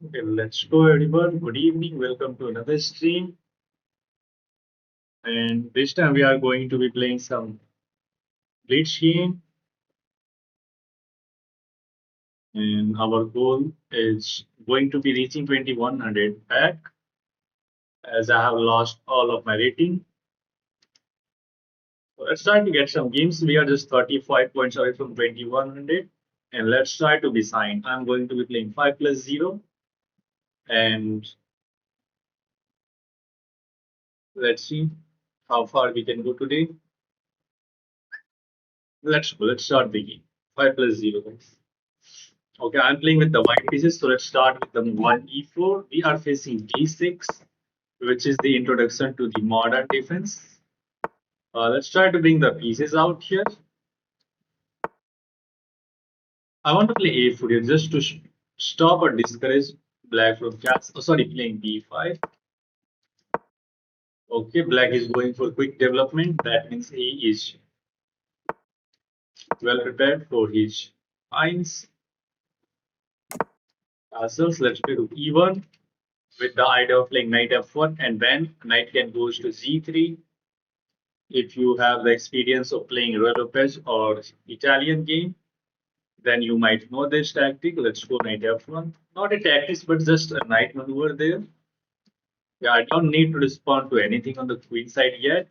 Okay, let's go everyone. Good evening. Welcome to another stream. And this time we are going to be playing some Blitz game. And our goal is going to be reaching 2100 back as I have lost all of my rating. So let's try to get some games. We are just 35 points away from 2100. And let's try to be signed. I'm going to be playing 5 plus 0. And let's see how far we can go today. Let's go. Let's start the game. 5 plus 0, guys. Okay, I'm playing with the white pieces. So let's start with the one e4. We are facing d6, which is the introduction to the modern defense. Let's try to bring the pieces out here. I want to play a4 here just to stop or discourage black from cast. Oh, sorry, playing b5. Okay, black is going for quick development. That means he is well prepared for his finds. Castles. Let's play to e1 with the idea of playing knight f1, and then knight can goes to g3. If you have the experience of playing Lopez or Italian game, then you might know this tactic. Let's go knight f1. Not a tactic, but just a knight maneuver there. Yeah, I don't need to respond to anything on the queen side yet.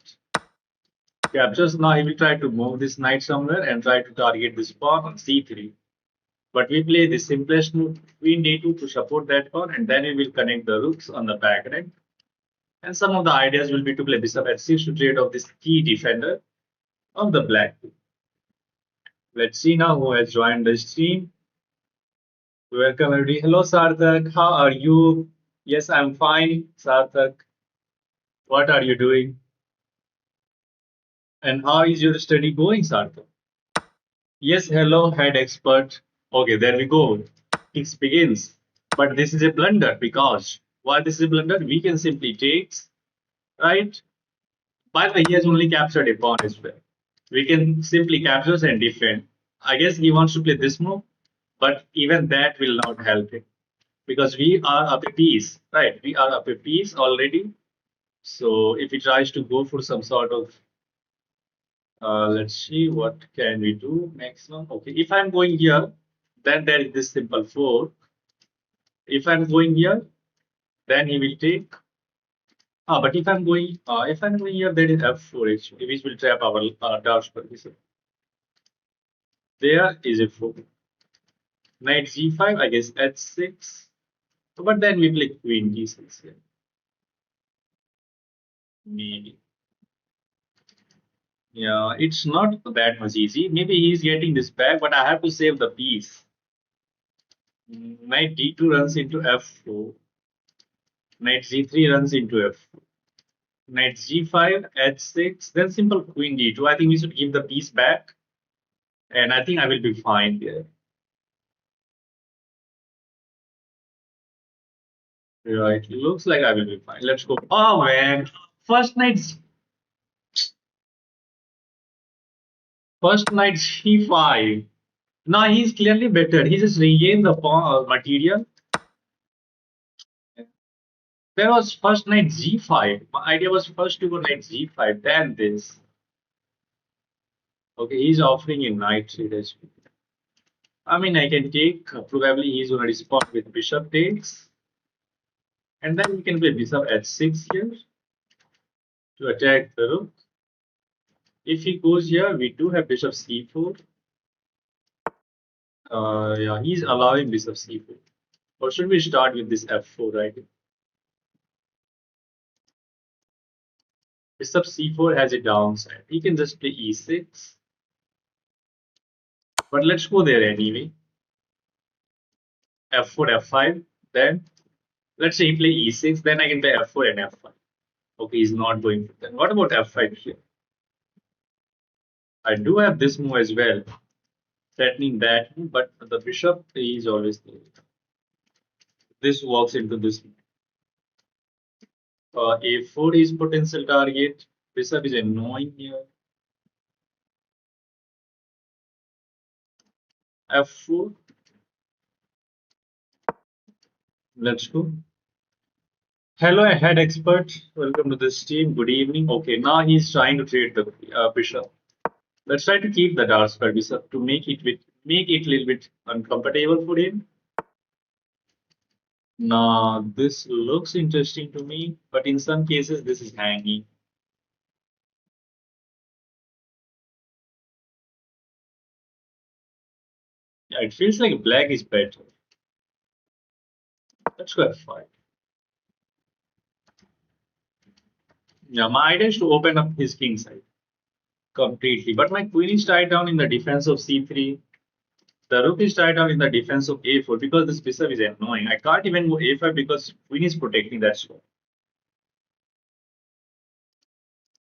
Captures now, he will try to move this knight somewhere and try to target this pawn on c3. But we play the simplest move, queen d2 to support that pawn, and then we will connect the rooks on the back rank. And some of the ideas will be to play bishop h6 to trade off this key defender of the black. Let's see now who has joined the stream. Welcome everybody. Hello Sarthak, how are you? Yes, I'm fine, Sarthak. What are you doing? And how is your study going, Sarthak? Yes, hello, head expert. Okay, there we go. It begins. But this is a blunder because why this is a blunder? We can simply take, right? By the way, he has only captured a pawn as well. We can simply capture and defend. I guess he wants to play this move, but even that will not help him because we are up a piece, right? We are up a piece already. So if he tries to go for some sort of, let's see, what can we do maximum? Okay, if I'm going here, then there is this simple fork. If I'm going here, then he will take. But if I'm going here, there is f4 actually, which will trap our dark pieces. There is a fork. Knight g5, I guess h6. But then we play queen d6 here. Maybe. Yeah, it's not that much easy. Maybe he's getting this back, but I have to save the piece. Knight d2 runs into f4. Knight g3 runs into f4. Knight g5, h6, then simple queen d2. I think we should give the piece back, and I think I will be fine there. Right, looks like I will be fine. Let's go. Oh man, first knight, first knight c5. Now he's clearly better. He just regained the pawn material. There was first knight g5. My idea was first to go knight g5, then this. Okay, he's offering a knight trade as well. I mean, I can take, probably he's going to respond with bishop takes. And then we can play bishop h6 here to attack the rook. If he goes here, we do have bishop c4. Yeah, he's allowing bishop c4. Or should we start with this f4, right? Bishop c4 has a downside. He can just play e6. But let's go there anyway. F4, F5. Then let's say he play E6. Then I can play F4 and F5. Okay, he's not going for that. What about F5 here? I do have this move as well, threatening that move, but the bishop is always there. This walks into this. A4 is potential target. Bishop is annoying here. F4. Let's go. Hello, head expert. Welcome to this team. Good evening. Okay, now he's trying to trade the bishop. Let's try to keep the dark square bishop to make it a little bit uncomfortable for him. Now this looks interesting to me, but in some cases this is hanging. Yeah, it feels like black is better. Let's go f5. Yeah, my idea is to open up his king side completely, but my queen is tied down in the defense of c3. The rook is tied down in the defense of a4 because this bishop is annoying. I can't even go a5 because queen is protecting that sword.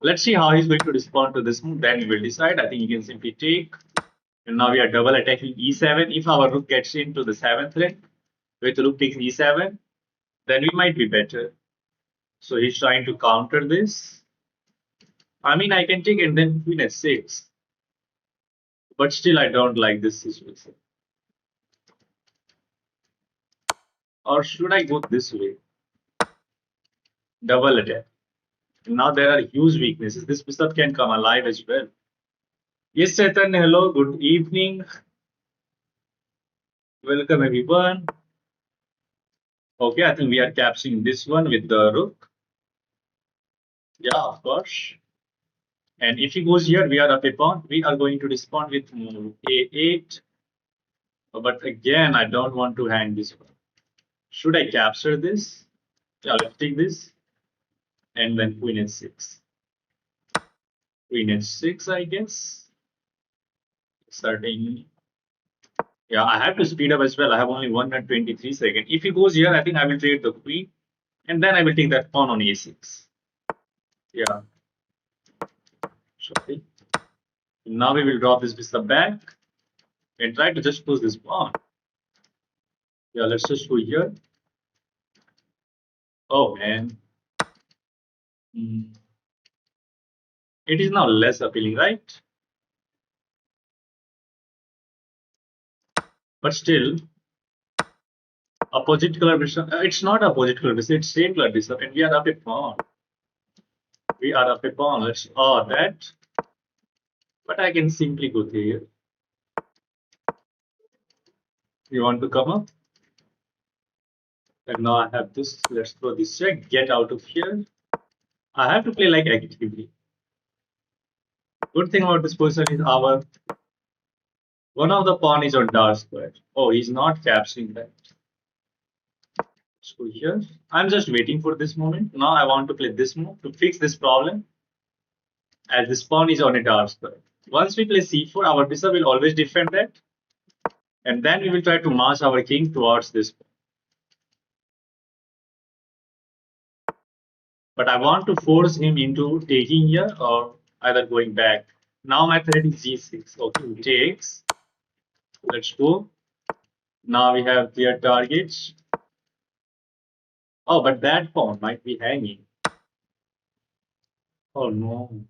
Let's see how he's going to respond to this move. Then we will decide. I think you can simply take. And now we are double attacking e7. If our rook gets into the seventh rank with rook takes e7, then we might be better. So he's trying to counter this. I mean, I can take and then queen s6. But still, I don't like this situation. Or should I go this way? Double attack. Now there are huge weaknesses. This bishop can come alive as well. Yes, Chetan, hello, good evening. Welcome everyone. Okay, I think we are capturing this one with the rook. Yeah, of course. And if he goes here, we are up a pawn. We are going to respond with move a8. But again, I don't want to hang this one. Should I capture this? Yeah, let's take this. And then queen h6. Queen h6, I guess. Certainly. Yeah, I have to speed up as well. I have only 123 seconds. If he goes here, I think I will trade the queen. And then I will take that pawn on a6. Yeah, sorry. Now we will drop this bishop back and try to just push this pawn. Yeah, let's just go here. Oh man. Hmm. It is now less appealing, right? But still, opposite color bishop. It's not opposite color bishop, it's same color bishop, and we are up a pawn. We are up a pawn. Let's that. But I can simply go here. You want to come up? And now I have this. Let's throw this check. Get out of here. I have to play like actively. Good thing about this position is our one of the pawn is on dark square. Oh, he's not capturing that. So here, I'm just waiting for this moment. Now I want to play this move to fix this problem as this pawn is on a dark square. Once we play c4, our bishop will always defend that. And then we will try to march our king towards this. But I want to force him into taking here or either going back. Now my threat is g6. Okay, he takes. Let's go. Now we have clear targets. Oh, but that pawn might be hanging. Oh no.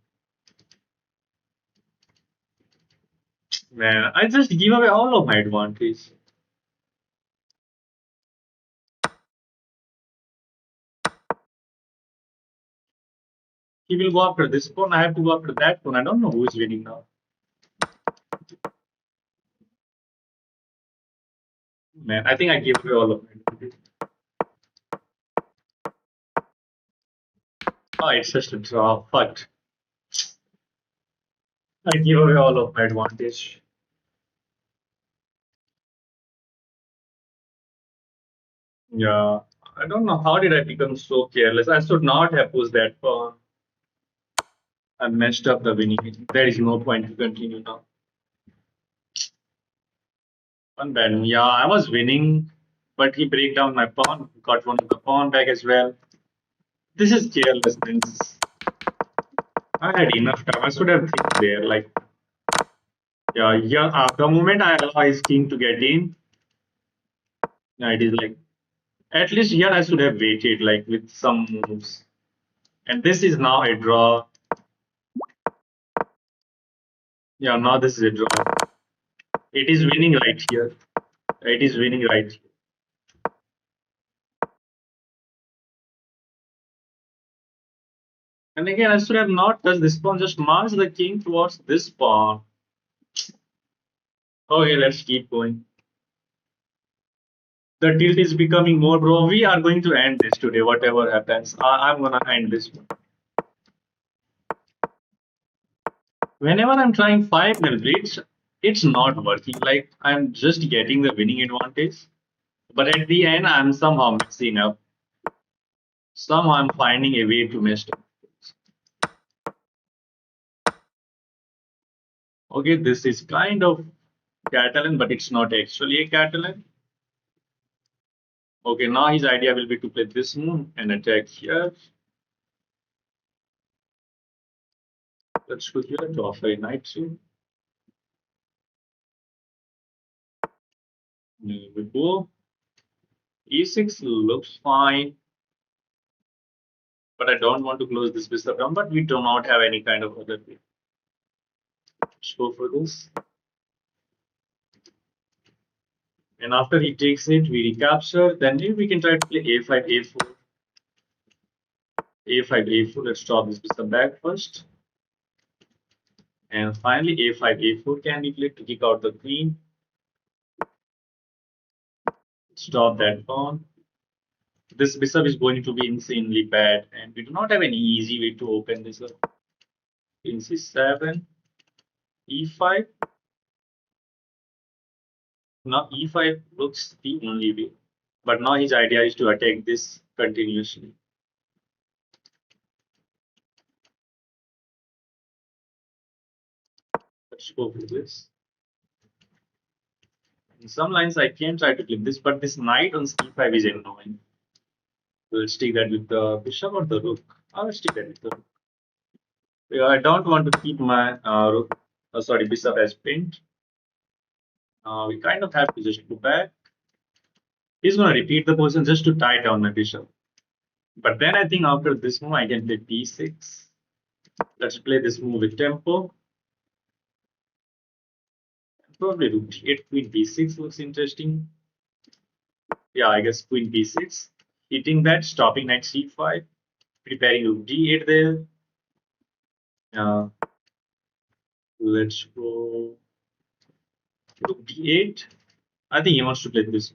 Man, I just give away all of my advantage. He will go after this pawn. I have to go after that pawn. I don't know who is winning now. Man, I think I gave away all of my advantage. Oh, it's just a draw. But I give away all of my advantage. Yeah. I don't know how did I become so careless. I should not have pushed that pawn. I messed up the winning. There is no point to continue now. One bad. Yeah, I was winning, but he break down my pawn. Got one of the pawn back as well. This is carelessness. I had enough time. I should have think there. Like, yeah. The moment I allow his king to get in, yeah, it is like at least here I should have waited like with some moves. And this is now a draw. Yeah, now this is a draw. It is winning right here. It is winning right here. And again, I should have not touched this pawn, just march the king towards this pawn. Okay, let's keep going. The tilt is becoming more, bro. We are going to end this today, whatever happens. I'm gonna end this one. Whenever I'm trying 5 nil blitz, it's not working. Like I'm just getting the winning advantage. But at the end, I'm somehow messing up. Somehow I'm finding a way to mess up. Okay, this is kind of Catalan, but it's not actually a Catalan. Okay, now his idea will be to play this move and attack here. Let's go here to offer a knight through. Here we go. E6 looks fine, but I don't want to close this bishop down, but we do not have any kind of other way. Let's go for this. And after he takes it, we recapture. Then maybe we can try to play a5, a4, a5, a4. Let's drop this bishop back first. And finally, a5, a4 can be played to kick out the queen. Stop that pawn. This bishop is going to be insanely bad, and we do not have any easy way to open this up. In c7, e5. Now e5 looks the only way. But now his idea is to attack this continuously. Let's go for this. In some lines, I can try to click this, but this knight on c5 is annoying. We'll stick that with the bishop or the rook. I will stick that with the rook. I don't want to keep my rook, sorry, bishop as pinned. We kind of have to just go back. He's going to repeat the position just to tie down my bishop. But then I think after this move, I can play b6. Let's play this move with tempo. Probably rook d8, queen b6 looks interesting. Yeah, I guess queen b6. Hitting that, stopping knight c5, preparing rook d8 there. Let's go rook d8. I think he wants to play this.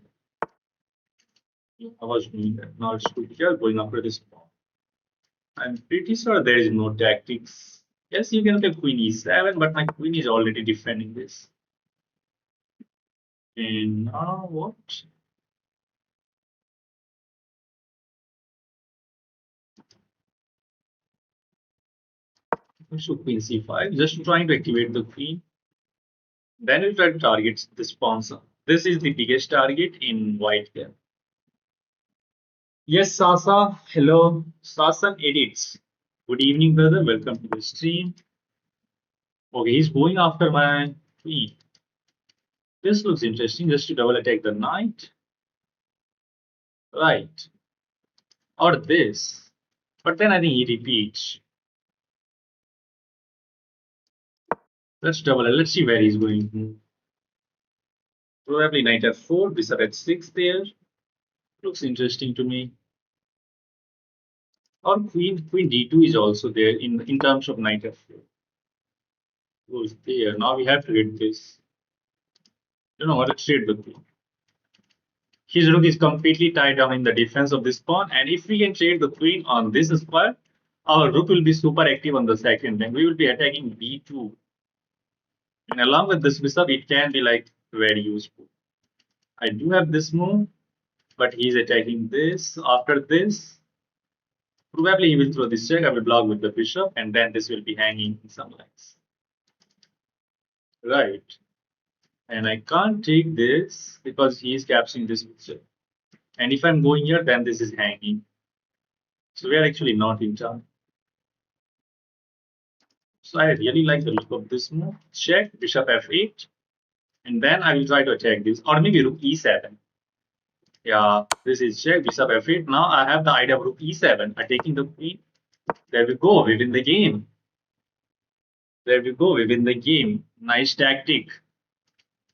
I was doing that. Now it's good here, going after this pawn. I'm pretty sure there is no tactics. Yes, you can play queen e7, but my queen is already defending this. And now what? So queen c5, just trying to activate the queen. Then we'll try to target this pawn. This is the biggest target in white game. Yes, Sasa. Hello. Sasan edits. Good evening, brother. Welcome to the stream. Okay, he's going after my queen. This looks interesting. Just to double attack the knight. Right. Or this. But then I think he repeats. Let's double it. Let's see where he's going. Probably knight f4, bishop h6 there. Looks interesting to me. Or queen d2 is also there in terms of knight f4. Goes there. Now we have to hit this. You know what? Let's trade the queen. His rook is completely tied down in the defense of this pawn, and if we can trade the queen on this square, our rook will be super active on the second rank. We will be attacking b2. And along with this bishop, it can be like very useful. I do have this move, but he's attacking this. After this, probably he will throw this check. I will block with the bishop, and then this will be hanging in some lines. Right. And I can't take this because he is capturing this check. And if I'm going here, then this is hanging. So we are actually not in time. So I really like the look of this move. Check, bishop f8. And then I will try to attack this. Or maybe rook e7. Yeah, this is check, bishop f8. Now I have the idea of rook e7, attacking the queen. There we go, we win the game. There we go, we win the game. Nice tactic.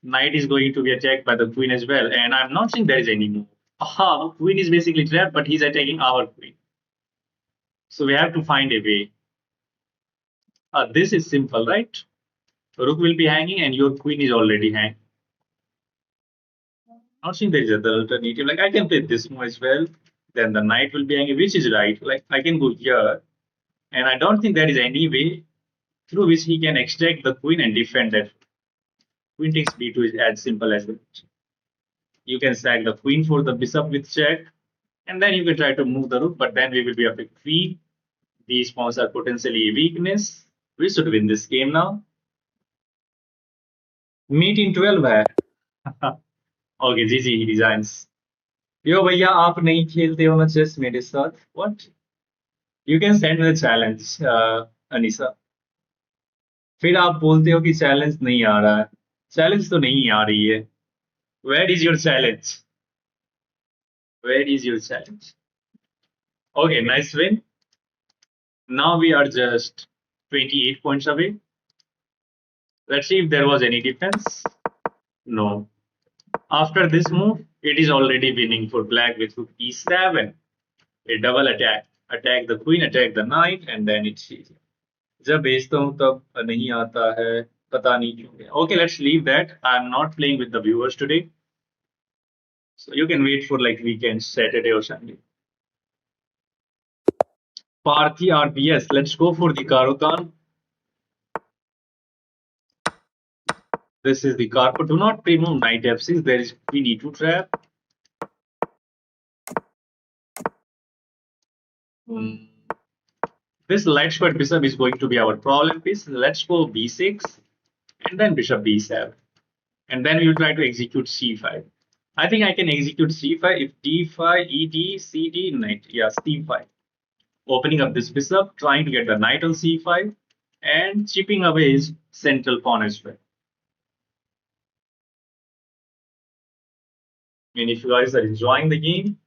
Knight is going to be attacked by the queen as well. And I'm not saying there is any move. Aha, queen is basically trapped, but he's attacking our queen. So we have to find a way. This is simple, right? Rook will be hanging and your queen is already hanging. Not seeing there is other alternative. Like I can play this move as well. Then the knight will be hanging, which is right. Like I can go here, and I don't think there is any way through which he can extract the queen and defend that. Queen takes b2 is as simple as that. You can sack the queen for the bishop with check, and then you can try to move the rook, but then we will be up a queen. These pawns are potentially a weakness. We should win this game now. Meet in 12 है. Okay, GG, he resigns. यो भैया आप नहीं खेलते हो ना chess मेरे साथ. What? You can send me the challenge, Anisa. फिर आप बोलते हो कि चैलेंज नहीं आ रहा है. चैलेंज तो नहीं आ रही है. Where is your challenge? Where is your challenge? Okay, nice win. Now we are just 28 points away. Let's see if there was any defense. No. After this move, it is already winning for black with rook e7. A double attack. Attack the queen, attack the knight, and then it's easy. जब भेजता हूँ तब नहीं आता है, पता नहीं क्यों. Okay, let's leave that. I'm not playing with the viewers today. So you can wait for like weekends, Saturday or Sunday. Parthi RBS. Let's go for the Karokan. This is the Karpo. Do not remove knight f6. There is queen e2 trap. This light squared bishop is going to be our problem piece. Let's go b6 and then bishop b7. And then we will try to execute c5. I think I can execute c5 if d5, ed, cd, knight. Yeah, c5. Opening up this bishop, trying to get the knight on c5 and chipping away his central pawn as well. And if you guys are enjoying the game,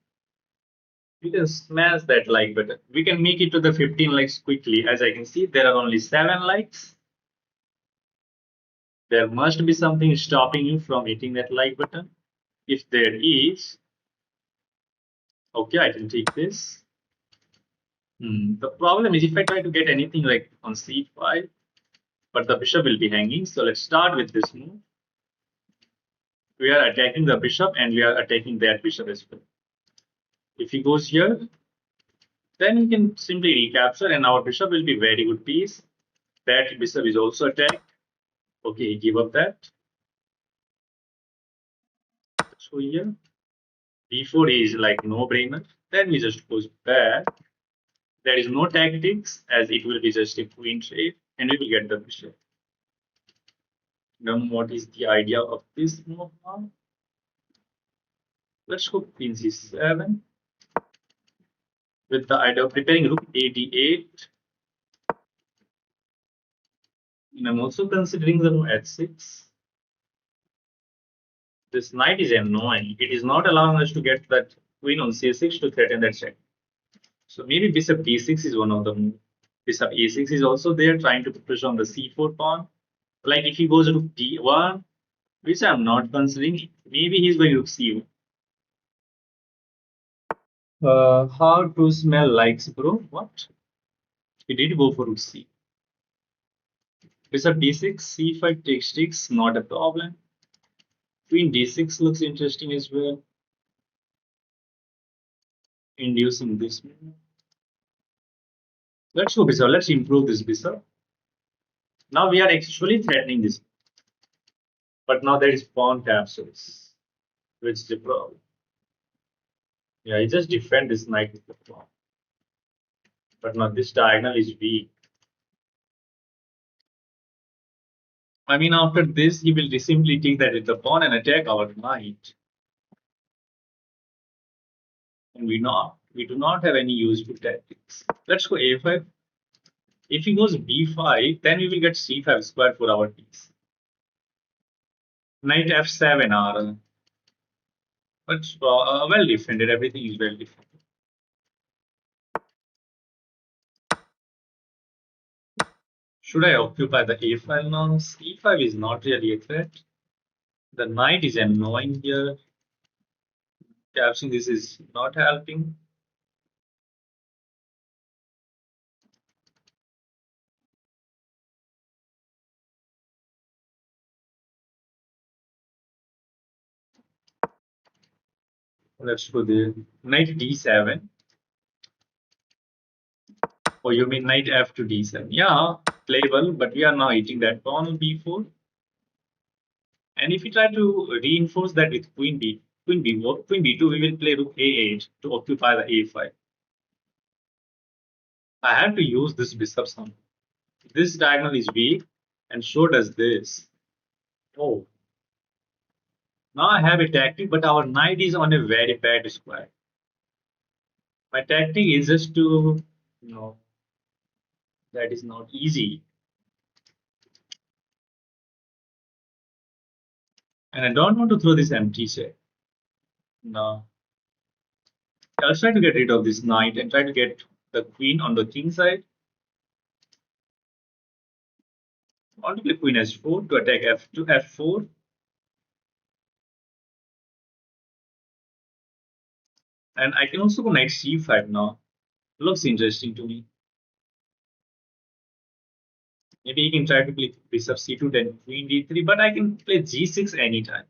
you can smash that like button. We can make it to the 15 likes quickly. As I can see, there are only 7 likes. There must be something stopping you from hitting that like button. If there is, okay, I can take this. The problem is if I try to get anything like on c5, but the bishop will be hanging. So let's start with this move. We are attacking the bishop and we are attacking that bishop as well. If he goes here, then he can simply recapture and our bishop will be very good piece. That bishop is also attacked. Okay, give up that. So here, b4 is like no-brainer. Then we just goes back. There is no tactics as it will be just a queen trade and we will get the bishop. Now what is the idea of this move now? Let's go queen c7 with the idea of preparing rook ad8. And I'm also considering the move h6. This knight is annoying. It is not allowing us to get that queen on c6 to threaten that check. So maybe bishop d6 is one of them. Bishop a6 is also there trying to push on the c4 pawn. Like if he goes to d1, which I'm not considering, maybe he's going to c1. How to smell likes, bro? What? He did go for rook c. Bishop d6, c5 takes 6, not a problem. Queen d6 looks interesting as well. Inducing this move. Let's go bishop. Let's improve this bishop. Now we are actually threatening this. But now there is pawn capsules, which is the problem. Yeah, I just defend this knight with the pawn. But now this diagonal is weak. I mean, after this, he will simply take that with the pawn and attack our knight. And we do not have any useful tactics. Let's go a5. If he goes b5, then we will get c5 squared for our piece. Knight f7 are but well defended. Everything is well defended. Should I occupy the a file now? c5 is not really a threat. The knight is annoying here. Capturing this is not helping. Let's go there. Knight d7. Oh, you mean knight f to d7? Yeah, playable, but we are now eating that pawn on b4. And if we try to reinforce that with queen b4, queen b2, we will play rook a8 to occupy the a5. I have to use this bishop somehow. This diagonal is weak, and so does this. Oh, now I have a tactic, but our knight is on a very bad square. My tactic is just to, no, that is not easy. And I don't want to throw this empty set. No. I'll try to get rid of this knight and try to get the queen on the king side. I want to play queen h4 to attack f2, f4. And I can also go knight c5 now. Looks interesting to me. Maybe he can try to play bishop c2, then queen d3, but I can play g6 anytime.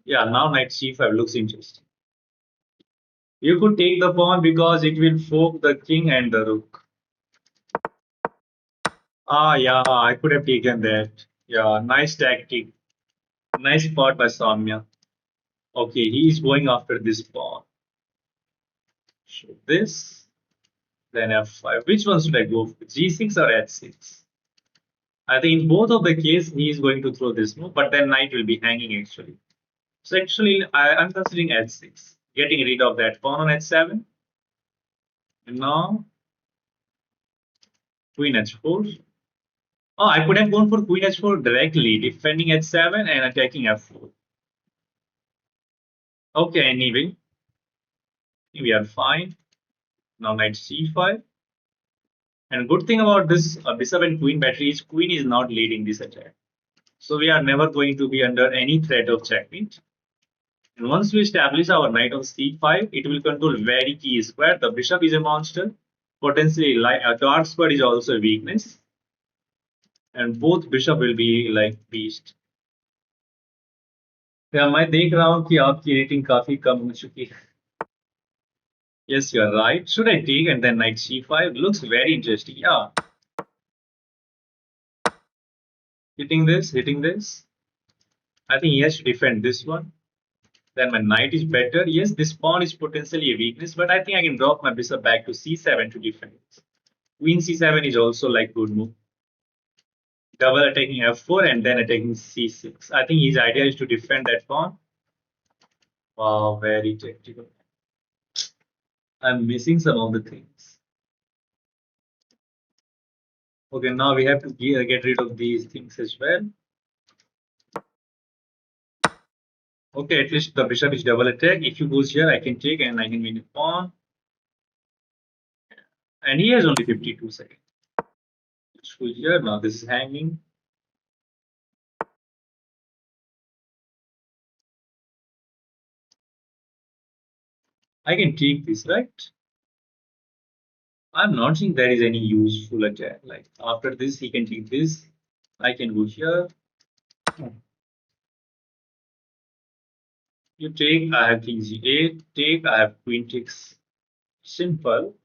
Yeah, now knight c5 looks interesting. You could take the pawn because it will fork the king and the rook. Ah, yeah, I could have taken that. Yeah, nice tactic. Nice spot by Samya. Okay, he is going after this pawn. So this, then f5. Which one should I go for? G6 or h6? I think in both of the case, he is going to throw this move, but then knight will be hanging actually. So actually, I'm considering h6, getting rid of that pawn on h7. And now queen h4. Oh, I could have gone for queen h4 directly, defending h7 and attacking f4. Okay, anyway, we are fine. Now knight c5. And good thing about this bishop and queen battery is queen is not leading this attack. So we are never going to be under any threat of checkmate. And once we establish our knight on c5, it will control very key square. The bishop is a monster. Potentially, a dark square is also a weakness. And both bishop will be like beast. Yeah, मैं देख रहा हूँ कि आपकी rating काफी कम हो चुकी है. Yes, you're right. Should I take and then knight c5? Looks very interesting. Yeah. Hitting this, hitting this. I think he has to defend this one. Then my knight is better. Yes, this pawn is potentially a weakness, but I think I can drop my bishop back to c7 to defend it. Queen c7 is also like good move. Double attacking f4 and then attacking c6. I think his idea is to defend that pawn. Wow, very tactical. I'm missing some of the things. Okay, now we have to get rid of these things as well. Okay, at least the bishop is double attack. If you goes here, I can take and I can win a pawn. And he has only 52 seconds. Let's go here. Now this is hanging. I can take this, right? I'm not seeing there is any useful attack. Like after this, he can take this. I can go here. You take, I have king g8. Take, I have queen takes. Simple.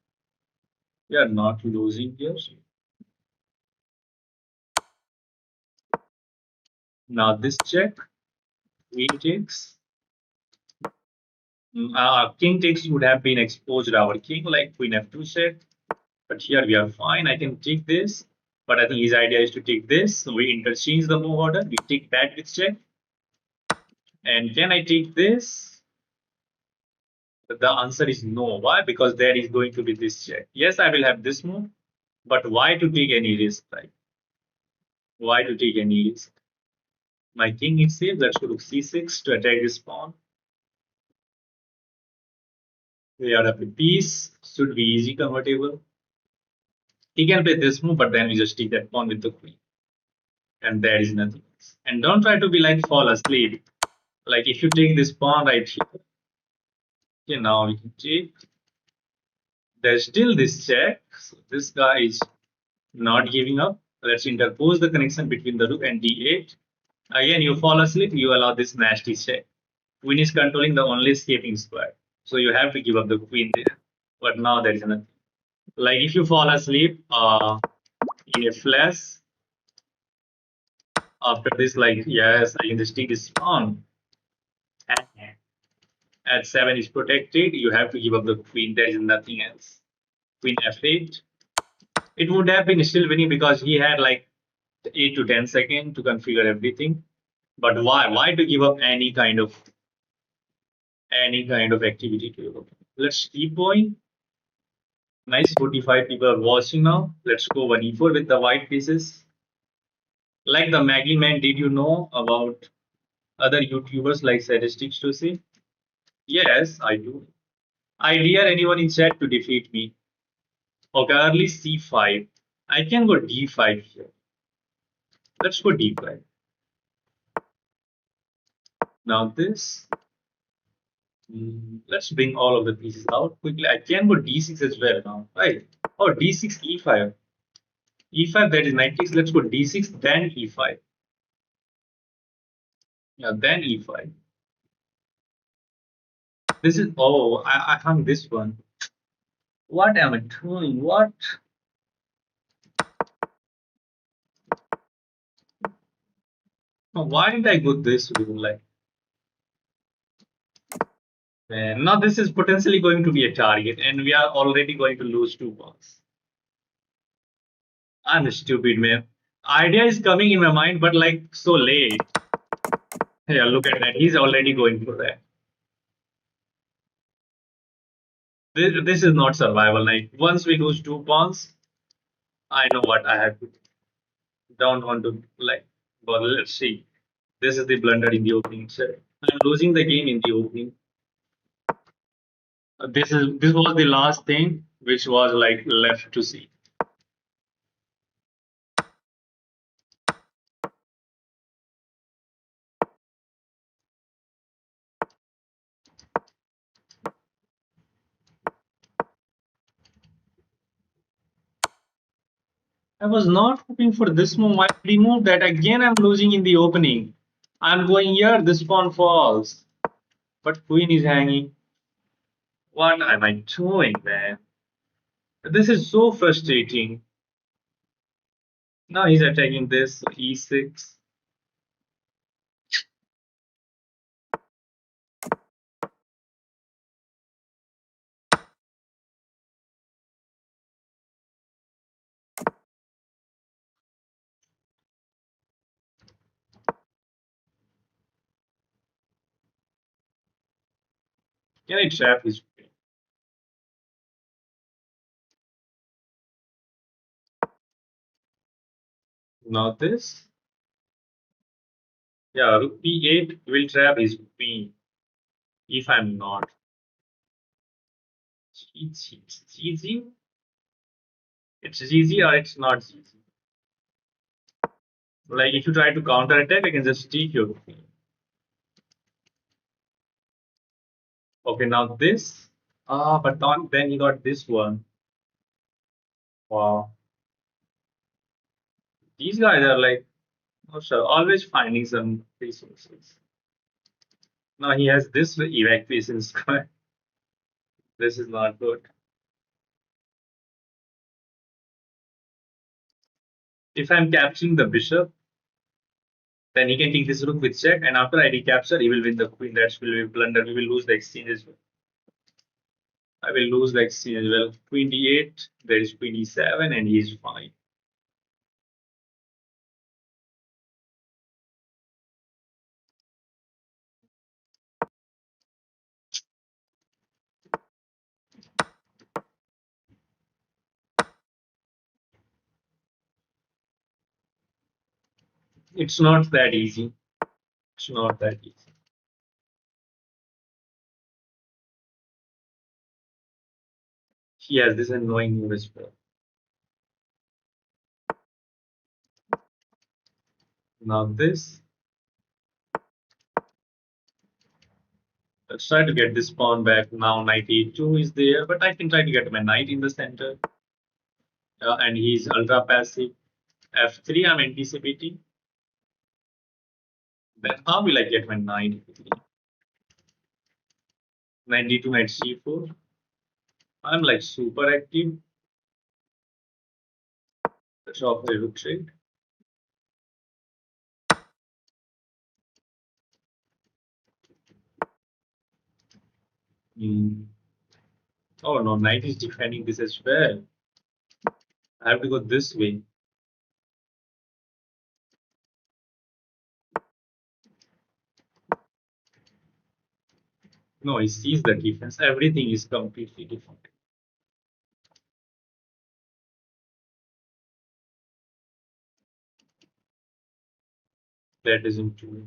We are not losing here. Now this check. Queen takes. King takes would have been exposed our king like queen f2 check. But here we are fine. I can take this. But I think his idea is to take this. So we interchange the move order. We take that with check. And can I take this? The answer is no. Why? Because there is going to be this check. Yes, I will have this move. But why to take any risk? Right? Why to take any risk? My king is safe. Let's go to c6 to attack this pawn. We are up a piece. Should be easy convertible. He can play this move, but then we just take that pawn with the queen. And there is nothing else. And don't try to be like fall asleep. Like if you take this pawn right here. Okay, now we can take. There's still this check. So this guy is not giving up. Let's interpose the connection between the rook and d8. Again, you fall asleep, you allow this nasty check. Queen is controlling the only escaping square. So you have to give up the queen there. But now there is nothing. Like if you fall asleep, in a flash, after this, like, yes, I can just take this pawn. At 7 is protected, you have to give up the queen. There is nothing else. Queen f8. It would have been still winning because he had like 8 to 10 seconds to configure everything. But why? Why to give up any kind of activity to you? Let's keep going. Nice 45 people are watching now. Let's go 1e4 with the white pieces. Like the Maggie Man, did you know about other YouTubers like statistics to see? Yes, I do. I dare anyone in chat to defeat me. Okay, early c5. I can go d5 here. Let's go d5. Now this. Let's bring all of the pieces out quickly. I can go d6 as well now. Right. Oh, d6, e5. E5, that is knight takes. Let's go d6, then e5. Yeah, then e5. This is, oh, I hung this one. What am I doing? What? Oh, why did I go this way? Like, man, now this is potentially going to be a target, and we are already going to lose 2 points. I'm stupid, man. Idea is coming in my mind, but like so late. Yeah, look at that. He's already going for that. This is not survival. Like once we lose 2 pawns, I know what I have to do. Don't want to like. But let's see. This is the blunder in the opening set. I'm losing the game in the opening. This was the last thing which was like left to see. I was not hoping for this move. I remove that again. I'm losing in the opening. I'm going here. This pawn falls, but queen is hanging. What am I doing, man? This is so frustrating. Now he's attacking this e6. Can I trap his queen? Now this. Yeah, rook b8 will trap his queen. If I'm not. It's easy. It's easy or it's not easy. Like if you try to counter attack, I can just take your queen. Okay, now this. But then he got this one. Wow. These guys are like, oh, sure, always finding some resources. Now he has this evacuation square. This is not good. If I'm capturing the bishop, then he can take this rook with check, and after I recapture, he will win the queen. That will be blunder. We will lose the exchange as well. I will lose the exchange as well. Queen d8, there is queen d7, and he is fine. It's not that easy. It's not that easy. He has this annoying move as well. Now this. Let's try to get this pawn back. Now knight e2 is there, but I can try to get my knight in the center. And he's ultra passive. F3 I'm anticipating. Then how will I get my knight? Knight d2, knight c4. I'm like super active. Let's off the rook trade. Hmm. Oh no, knight is defending this as well. I have to go this way. No, he sees the defense. Everything is completely different. That isn't true.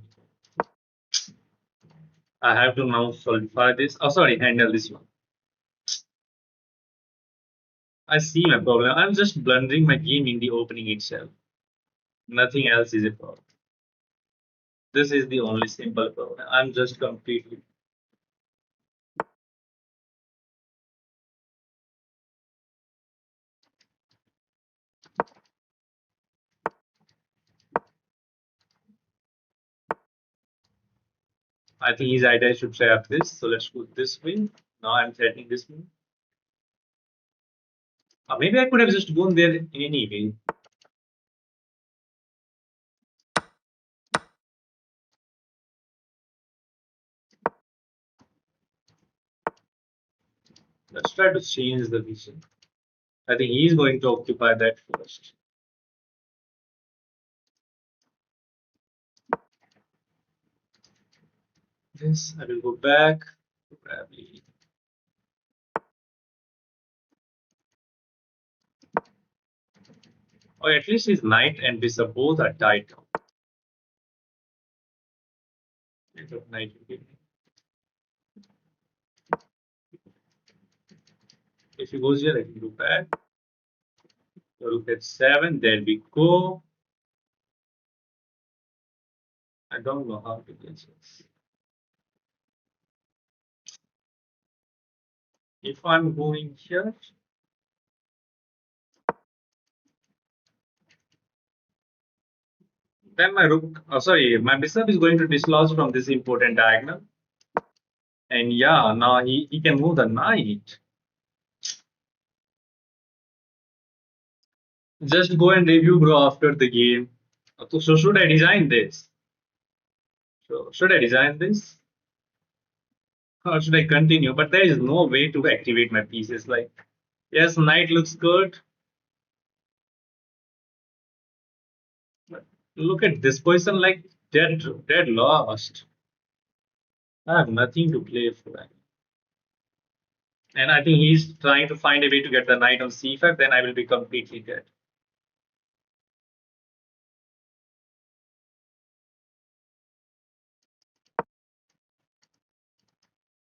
I have to now solidify this. Oh, sorry, handle this one. I see my problem. I'm just blundering my game in the opening itself. Nothing else is a problem. This is the only simple problem. I'm just completely. I think his idea should try up this. So let's go this way. Now I'm threatening this one. Maybe I could have just gone there anyway. Let's try to change the vision. I think he's going to occupy that first. This I will go back. Probably. Or at least his knight and bishop both are tied. Knight. If he goes here, I can go back. So look at 7. There we go. I don't know how to get this. If I'm going here, then my rook, oh sorry, my bishop is going to dislodge from this important diagonal. And yeah, now he can move the knight. Just go and review, bro, after the game. So should I design this? So should I design this? Or should I continue? But there is no way to activate my pieces. Like, yes, knight looks good. But look at this position, like dead lost. I have nothing to play for. And I think he's trying to find a way to get the knight on c5, then I will be completely dead.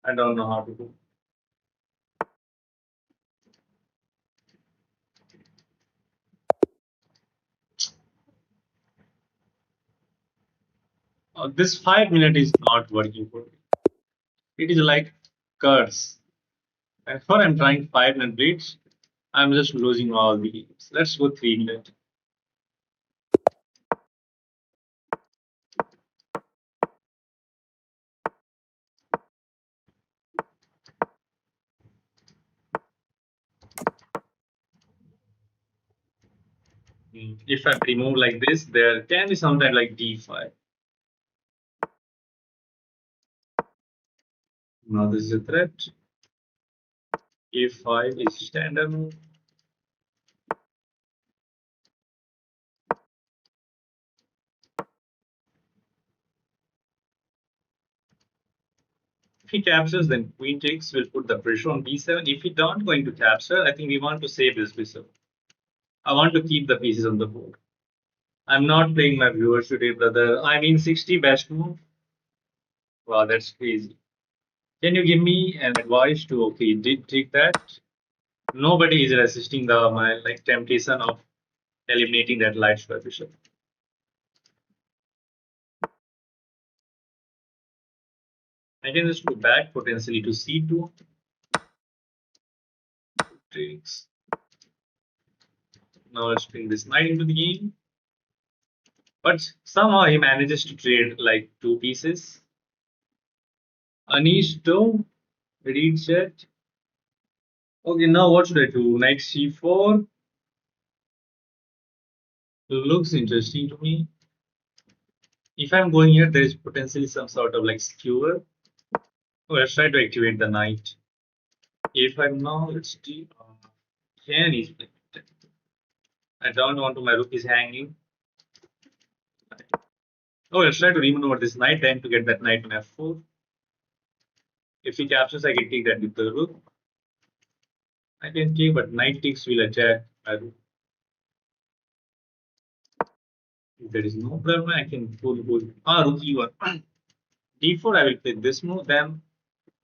I don't know how to do. This 5 minute is not working for me. It is like curse. And for I'm trying 5 minute blitz, I'm just losing all the games. Let's go 3 minute. If I remove like this, there can be something like d5. Now this is a threat. a5 is standard move. If he captures, then queen takes will put the pressure on b7. If he don't going to capture, I think we want to save this bishop. I want to keep the pieces on the board. I'm not playing my viewers today, brother. I mean 60 best move. Wow, that's crazy. Can you give me an advice to okay, did take that? Nobody is resisting the my like temptation of eliminating that light square bishop. I can just go back potentially to c2. Takes. Now let's bring this knight into the game. But somehow he manages to trade like two pieces. Anish, though, Read chat. Okay, now what should I do? Knight c4 looks interesting to me. If I'm going here, there is potentially some sort of like skewer. Oh, let's try to activate the knight. If I'm now, let's do 10 is played. I don't want to, my rook is hanging. Oh, let's try to remaneuver this knight then to get that knight on f4. If he captures, I can take that with the rook. I can take, but knight takes will attack my rook. If there is no problem, I can pull. Rook e1. d4, I will play this move, then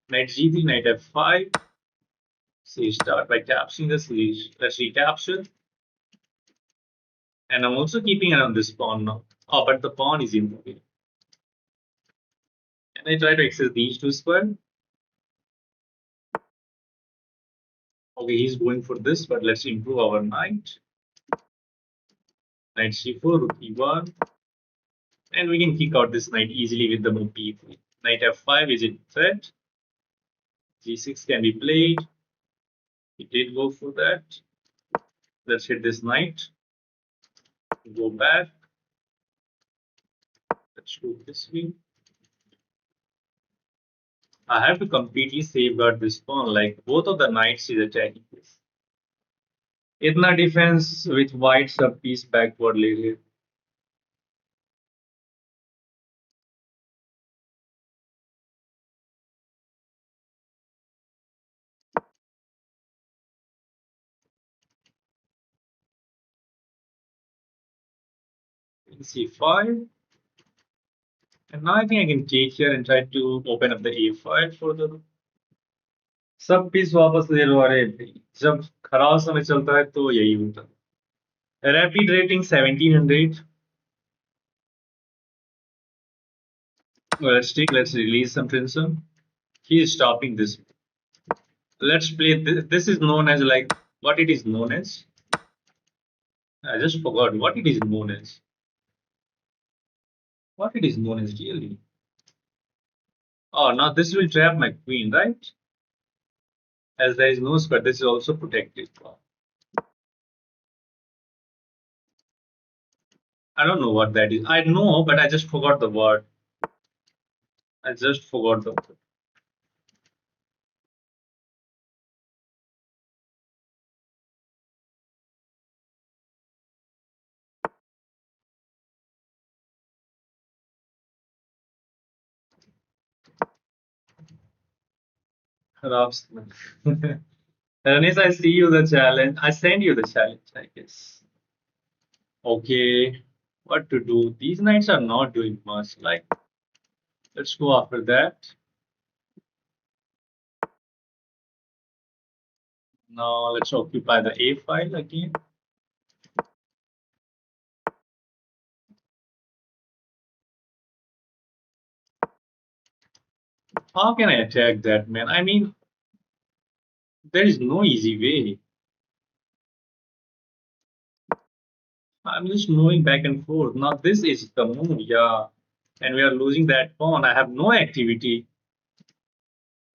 knight g3, knight f5. So start by capturing the siege. Let's recapture. And I'm also keeping around this pawn now. Oh, but the pawn is in the way. Can I try to access these two square? Okay, he's going for this, but let's improve our knight. Knight c4, rook e1. And we can kick out this knight easily with the move b3. Knight f5 is in threat. g6 can be played. He did go for that. Let's hit this knight. Go back. Let's go this way. I have to completely safeguard this pawn. Like both of the knights is attacking this. इतना defense with white sub piece backward ले रहे. c5. And now I think I can take here and try to open up the a5 for the सब piece वापस ले लो. अरे भाई जब खराब समय चलता है तो यही होता है. Rapid rating 1700. Let's release some tension. He is stopping this. Let's play this is known as like what it is known as. I just forgot what it is known as. What it is known as really. Oh, now this will trap my queen, right? As there is no square, this is also protected. I don't know what that is. I know, but I just forgot the word. I just forgot the word. Raps. Ranis, I see you the challenge. I send you the challenge, I guess. Okay, what to do? These knights are not doing much. Like, let's go after that. Now let's occupy the A file again. How can I attack that, man? I mean, there is no easy way. I'm just moving back and forth. Now this is the move, yeah. And we are losing that pawn. I have no activity.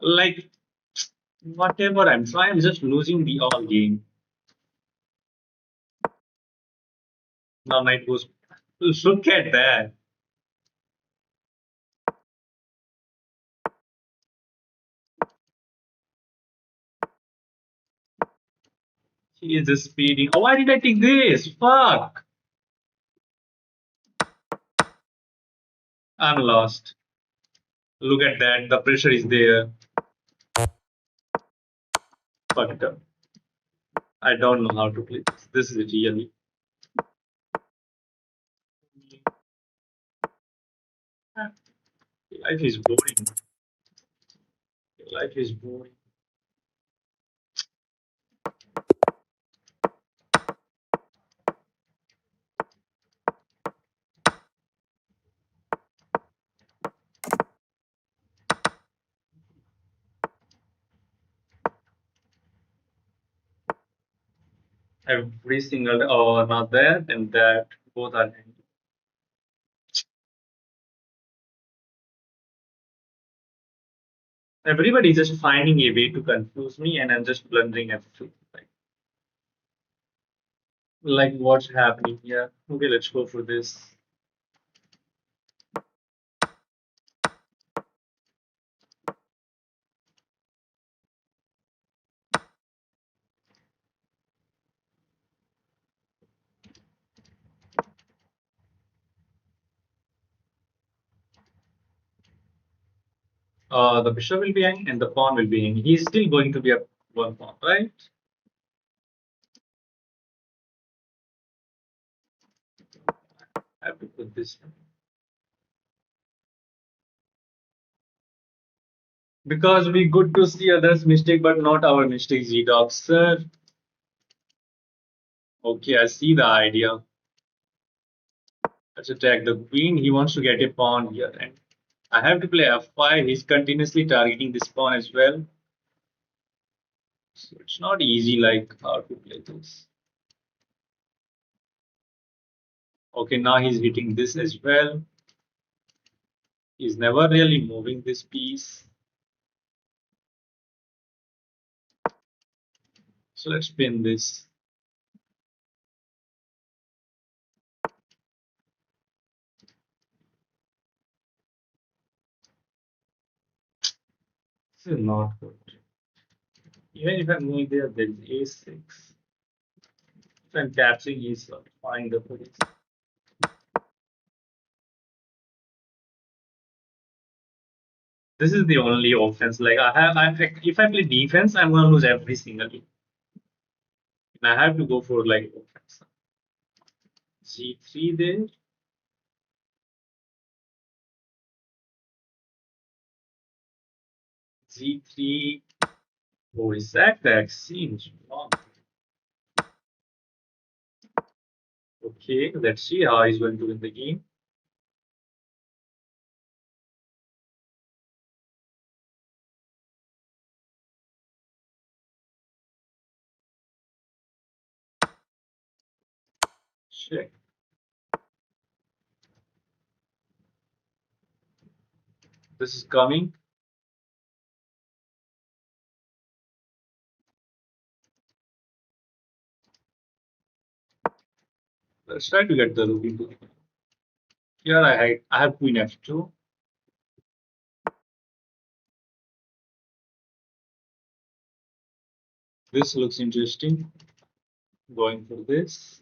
Like, whatever I'm trying, I'm just losing the all game. Now knight goes. Look at that. He is just speeding. Oh, why did I take this? Fuck. I'm lost. Look at that. The pressure is there. Fuck it up. I don't know how to play this. This is really. Life is boring. Life is boring. Every single oh, not that and that both are. Everybody is just finding a way to confuse me, and I'm just blundering everything. Like what's happening here? Okay, let's go for this. The bishop will be hanging and the pawn will be hanging. He's still going to be a one pawn, right? I have to put this because we good to see others' mistake, but not our mistake, Z-Dog, sir. Okay, I see the idea. Let's attack the queen. He wants to get a pawn here, and I have to play f5. He's continuously targeting this pawn as well. So it's not easy, like how to play this. Okay, now he's hitting this as well. He's never really moving this piece. So let's pin this. This is not good. Even if I'm going there, there's a6. If I'm capturing, he's fine the police. This is the only offense. Like if I play defense, I'm gonna lose every single game. And I have to go for like offense. G3 there. G3. Oh, is that seems wrong. Okay, let's see how he's going to win the game. Check. This is coming. Let's try to get the ruby. Here I have queen f2. This looks interesting. Going for this.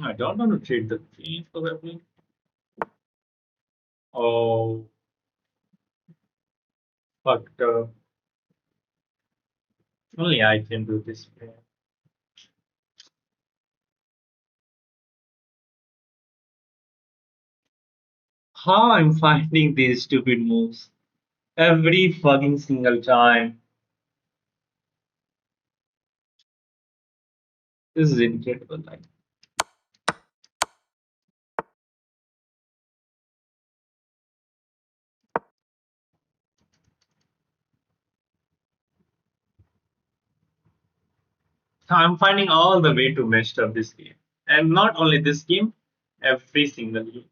I don't want to trade the queen probably. Oh, but only I can do this. How I'm finding these stupid moves every fucking single time. This is incredible. Like, I'm finding all the way to mess up this game, and not only this game, every single game.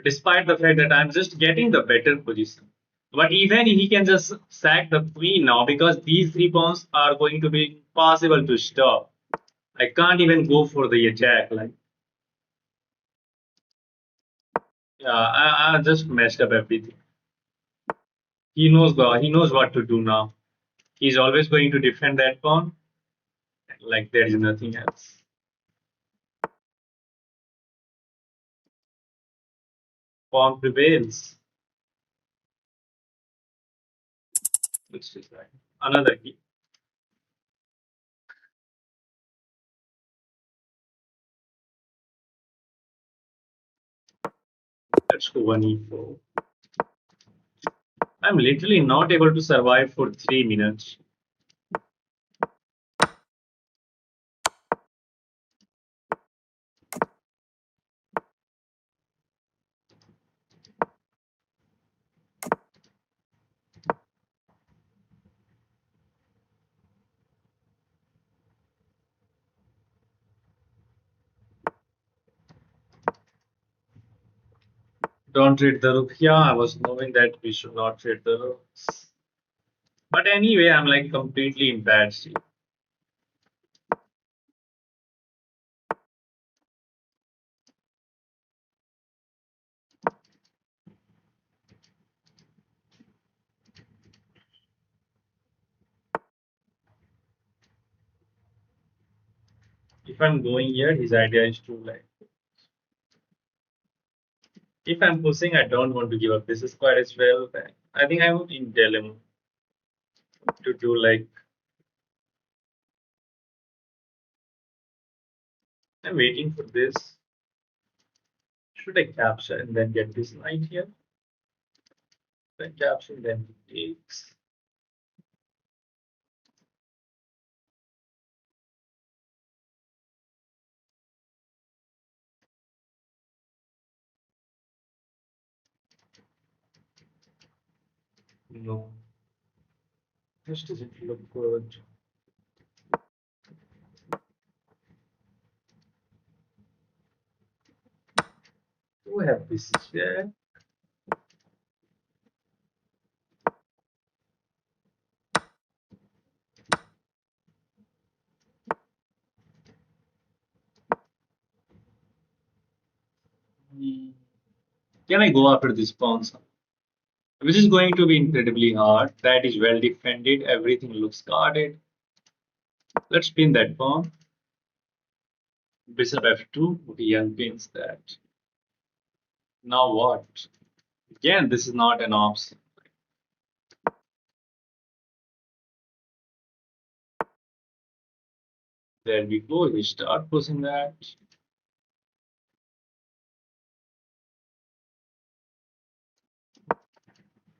Despite the fact that I'm just getting the better position, but even he can just sack the queen now because these three pawns are going to be impossible to stop. I can't even go for the attack. Like, yeah, I just messed up everything. He knows what to do now. He's always going to defend that pawn like there is nothing else. Pawn prevails. Let's just like another key. Let's go 1e4. I'm literally not able to survive for 3 minutes. Don't trade the rook. Yeah, I was knowing that we should not trade the rooks. But anyway, I'm like completely in bad shape. If I'm going here, his idea is to like, if I'm pushing, I don't want to give up this square as well. Then I think I would in dilemma to do like, I'm waiting for this. Should I capture and then get this knight here? Then capture, then he takes. No, this doesn't look good. Do I have this check? Hmm. Can I go after this pawn? Which is going to be incredibly hard. That is well defended. Everything looks guarded. Let's pin that pawn. Bishop f2. He unpins that. Now what? Again, this is not an option. There we go. We start pushing that.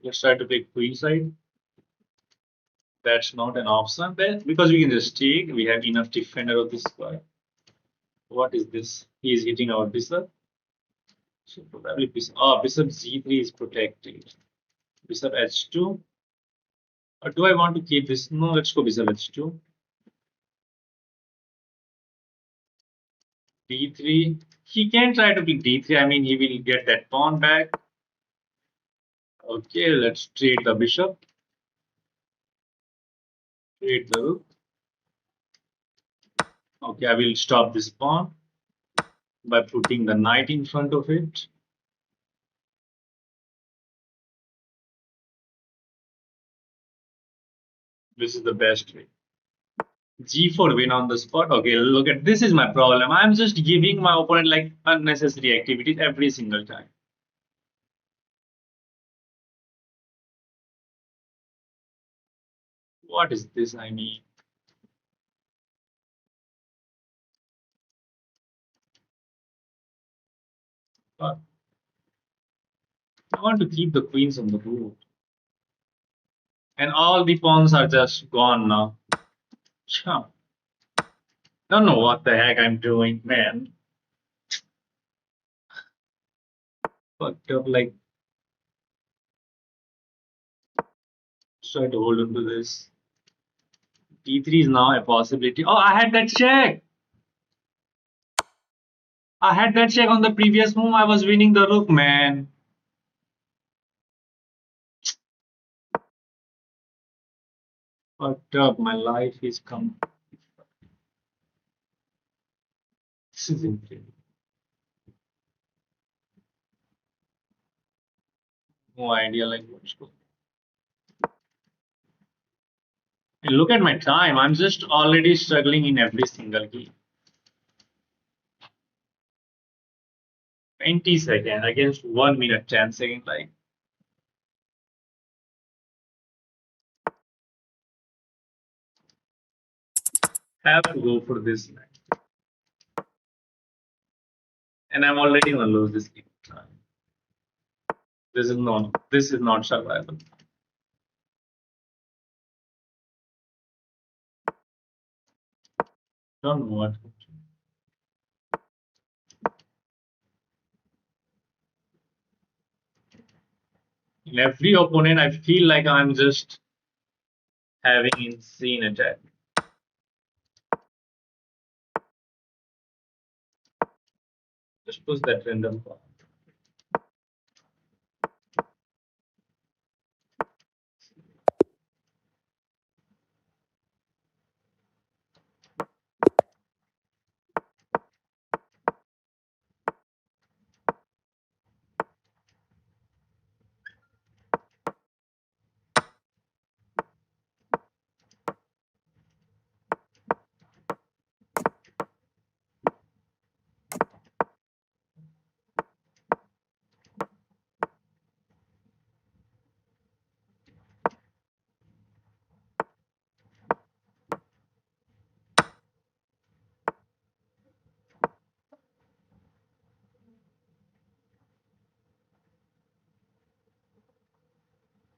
Let's try to play queenside. That's not an option there because we can just take. We have enough defender of this guy. What is this? He is hitting our bishop. So probably bishop. Oh, bishop g3 is protected. Bishop h2. Or do I want to keep this? No, let's go bishop h2. d3. He can try to play d3. I mean, he will get that pawn back. Okay, let's trade the bishop. Trade the rook. Okay, I will stop this pawn by putting the knight in front of it. This is the best way. G4 win on the spot. Okay, look at this is my problem. I'm just giving my opponent like unnecessary activities every single time. What is this? I mean, I want to keep the queens on the board. And all the pawns are just gone now. Chum. Don't know what the heck I'm doing, man. Fucked up, like, try to hold on to this. D3 is now a possibility. Oh, I had that check. I had that check on the previous move. I was winning the rook, man. Fucked up. My life is come. This is incredible. No idea, like, what's going on. And look at my time. I'm just already struggling in every single game. 20 seconds against 1 minute 10 seconds. Like, have to go for this. And I'm already gonna lose this game. This is not survival. Don't know what. In every opponent, I feel like I'm just having insane attack. Just push that random pawn.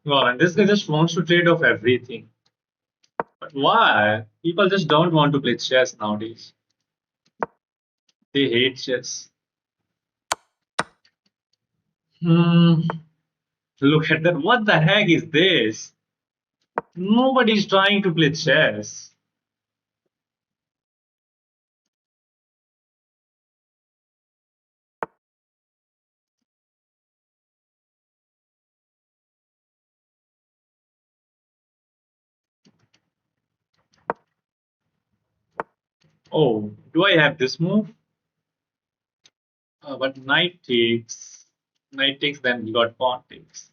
Wow, and this guy just wants to trade off everything. But why? People just don't want to play chess nowadays. They hate chess. Hmm. Look at that. What the heck is this? Nobody's trying to play chess. Oh, do I have this move? But knight takes. Knight takes, then we got pawn takes.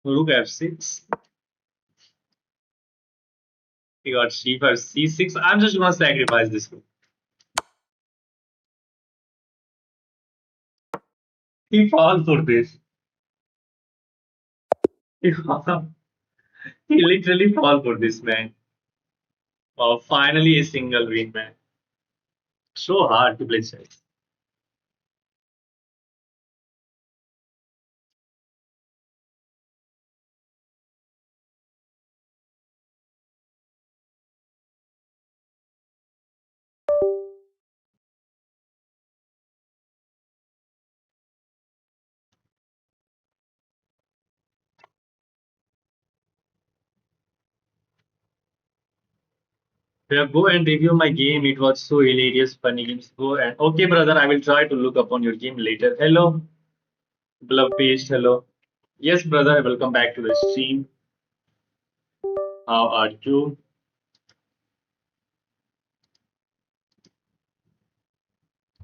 Rook f6. We got c5, c6. I'm just gonna sacrifice this rook. He fall for this. He, he literally fall for this, man. Wow, finally a single win, man. So hard to play chess. Yeah, go and review my game. It was so hilarious, funny games. Go and okay, brother. I will try to look upon your game later. Hello, Love Paste. Hello. Yes, brother. Welcome back to the stream. How are you?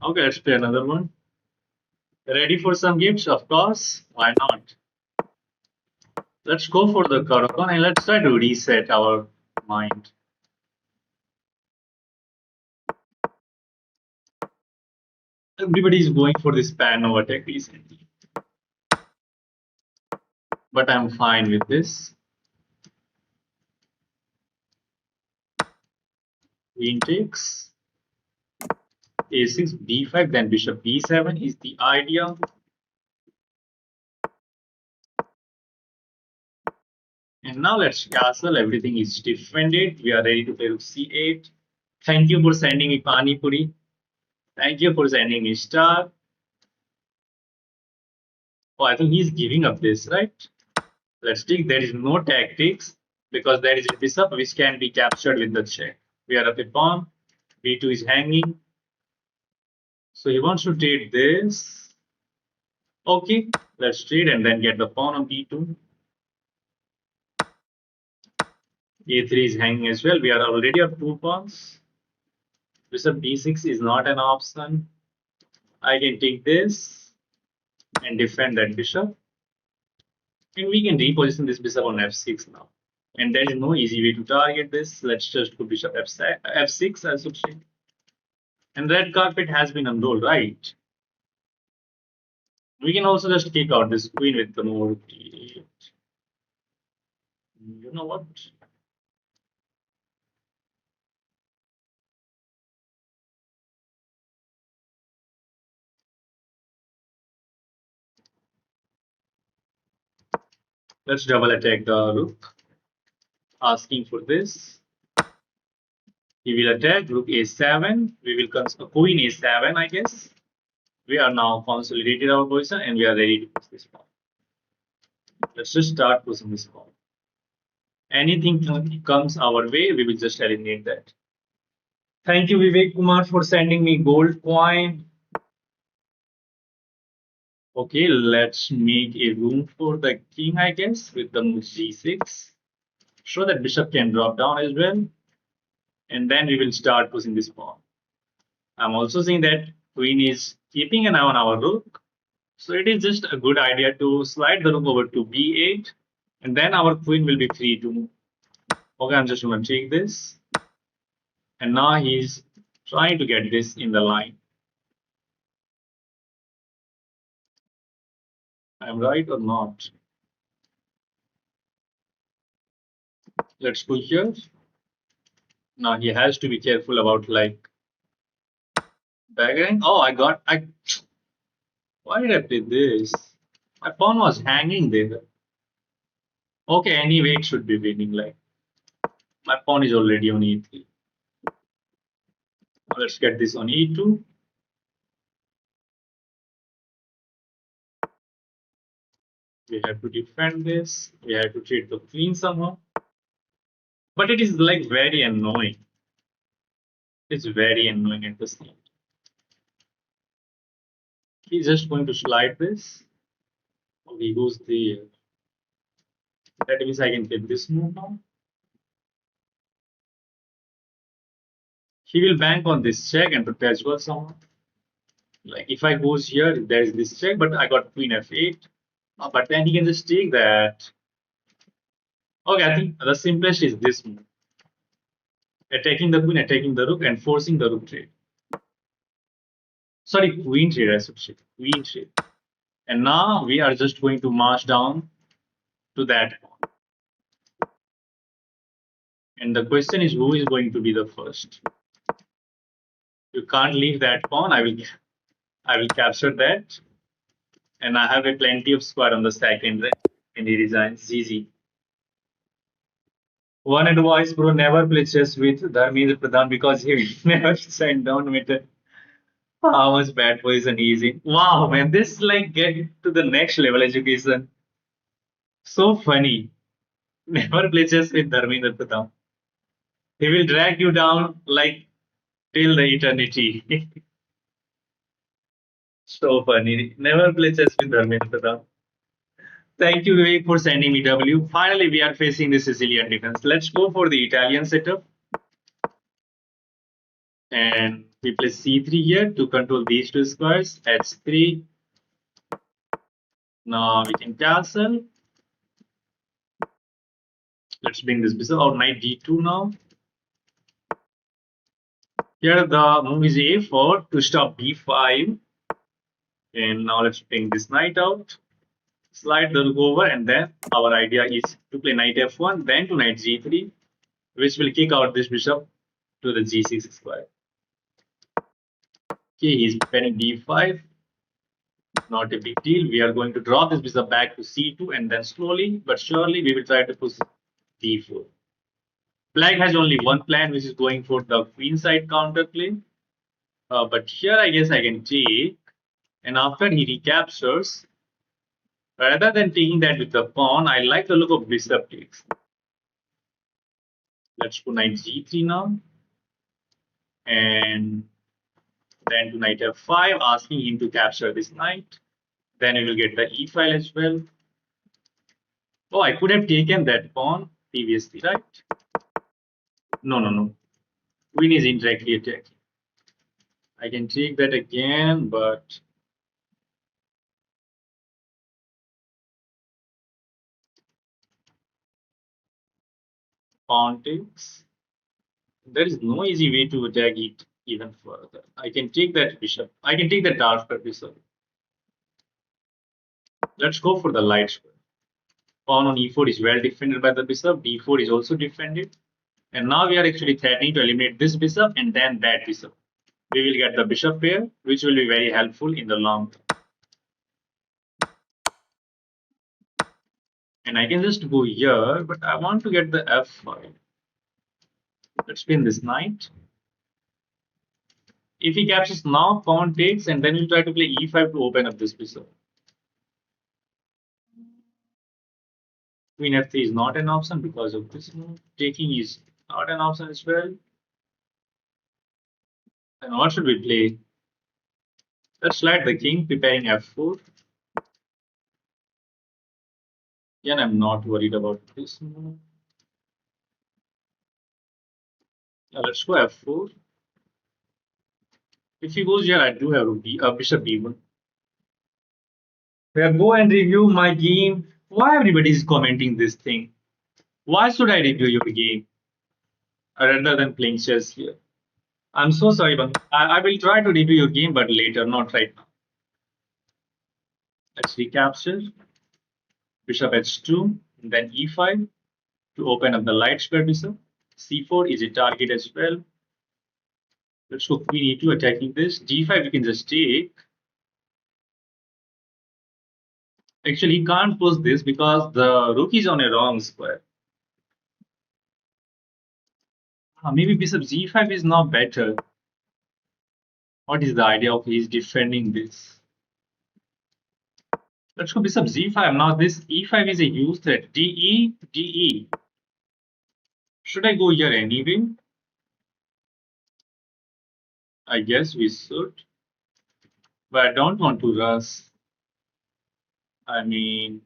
Okay, let's play another one. Ready for some games? Of course. Why not? Let's go for the Karakon and let's try to reset our mind. Everybody is going for this Pano attack recently, but I'm fine with this. Queen takes a6, b5, then bishop b7 is the idea. And now let's castle. Everything is defended. We are ready to play rook c8. Thank you for sending me Pani Puri. Thank you for sending me star. Oh, I think he's giving up this, right? Let's take. There is no tactics because there is a bishop which can be captured with the check. We are up a pawn. b2 is hanging. So he wants to trade this. Okay, let's trade and then get the pawn on b2. a3 is hanging as well. We are already up 2 pawns. Bishop b6 is not an option. I can take this and defend that bishop. And we can reposition this bishop on f6 now. And there is no easy way to target this. Let's just put bishop f6, I should say. And red carpet has been unrolled, right? We can also just kick out this queen with the more. You know what? Let's double attack the rook, asking for this. He will attack rook a7. We will queen a7, I guess. We are now consolidated our position and we are ready to push this pawn. Let's just start pushing this pawn. Anything comes our way, we will just eliminate that. Thank you, Vivek Kumar, for sending me gold coin. Okay, let's make a room for the king, I guess, with the move c6. So that bishop can drop down as well. And then we will start pushing this pawn. I'm also seeing that queen is keeping an eye on our rook. So it is just a good idea to slide the rook over to b8. And then our queen will be free to move. Okay, I'm just going to take this. And now he's trying to get this in the line. I'm right or not? Let's go here. Now he has to be careful about like bagging. Oh, I got. Why did I play this? My pawn was hanging there. Okay, anyway, it should be winning. Like my pawn is already on e3. Now let's get this on e2. We have to defend this. We have to treat the queen somehow. But it is like very annoying. It's very annoying at the same. He's just going to slide this. He goes there. That means I can get this move now. He will bank on this check and prepare as well somehow. Like if I goes here, there's this check, but I got queen f8. But then he can just take that. Okay, I think the simplest is this move. Attacking the queen, attacking the rook, and forcing the rook trade. Sorry, queen trade, I should say. Queen trade. And now we are just going to march down to that pawn. And the question is who is going to be the first? You can't leave that pawn. I will capture that. And I have a plenty of square on the second and he resigns. GG. One advice, bro, never play chess with Dharmendra Pradhan because he will never send down with how much bad position he is in. Wow, man, this like get to the next level education. So funny. Never play chess with Dharmendra Pradhan. He will drag you down like till the eternity. So funny. Never play chess with Dharmendra Pradhan. Thank you, Vivek, for sending me W. Finally, we are facing the Sicilian defense. Let's go for the Italian setup. And we play c3 here to control these two squares. h3. Now we can cancel. Let's bring this bishop out. Knight d2 now. Here the move is a4 to stop b5. And now let's bring this knight out. Slide the rook over, and then our idea is to play knight f1, then to knight g3, which will kick out this bishop to the g6 square. Okay, he's preparing d5. Not a big deal. We are going to draw this bishop back to c2, and then slowly but surely we will try to push d4. Black has only one plan, which is going for the queen side counterplay. But here I guess I can take, and after he recaptures, rather than taking that with the pawn, I like the look of bishop takes. Let's go knight g3 now, and then to knight f5, asking him to capture this knight. Then we will get the e file as well. Oh, I could have taken that pawn previously, right? No, no, no. Queen is indirectly attacking. I can take that again, but pawn takes. There is no easy way to attack it even further. I can take that bishop. I can take that dark square bishop. Let's go for the light square. Pawn on e4 is well defended by the bishop. d4 is also defended. And now we are actually threatening to eliminate this bishop and then that bishop. We will get the bishop pair, which will be very helpful in the long term. And I can just go here, but I want to get the f5. Let's pin this knight. If he captures now, pawn takes, and then we'll try to play e5 to open up this bishop. Queen f3 is not an option because of this move. Taking is not an option as well. And what should we play? Let's slide the king, preparing f4. Yeah, and I'm not worried about this move. Now let's go f4. If he goes here, I do have bishop b1. Where go and review my game. Why everybody is commenting this thing? Why should I review your game rather than playing chess here? I'm so sorry, but I will try to review your game, but later, not right now. Let's recapture. Bishop h2, then e5 to open up the light square bishop. c4 is a target as well. Let's go queen e2 attacking this. d5 we can just take. Actually, he can't push this because the rook is on a wrong square. Maybe bishop g5 is now better. What is the idea of he's defending this? Let's go bishop g5. Now this e5 is a huge threat. de, de. Should I go here anyway? I guess we should. But I don't want to rush. I mean,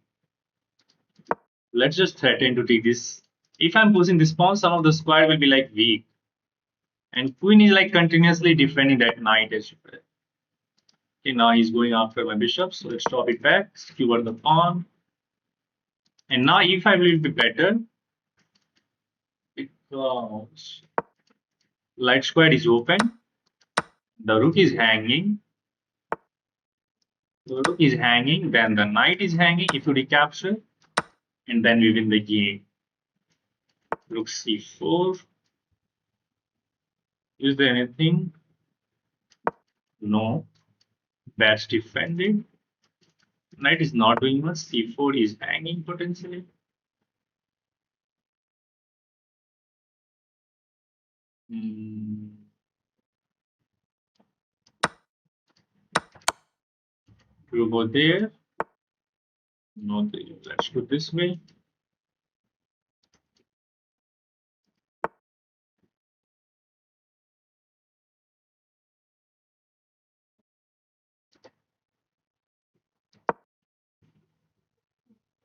let's just threaten to take this. If I'm pushing this pawn, some of the square will be like weak. And queen is like continuously defending that knight as well. Okay, now he's going after my bishop. So let's drop it back, skewer the pawn. And now e5 will be better because light square is open. The rook is hanging. The rook is hanging. Then the knight is hanging. If you recapture, and then we win the game. Rook c4. Is there anything? No. That's defended. Knight is not doing much. c4 is hanging potentially. Hmm. You go there. No, let's go this way.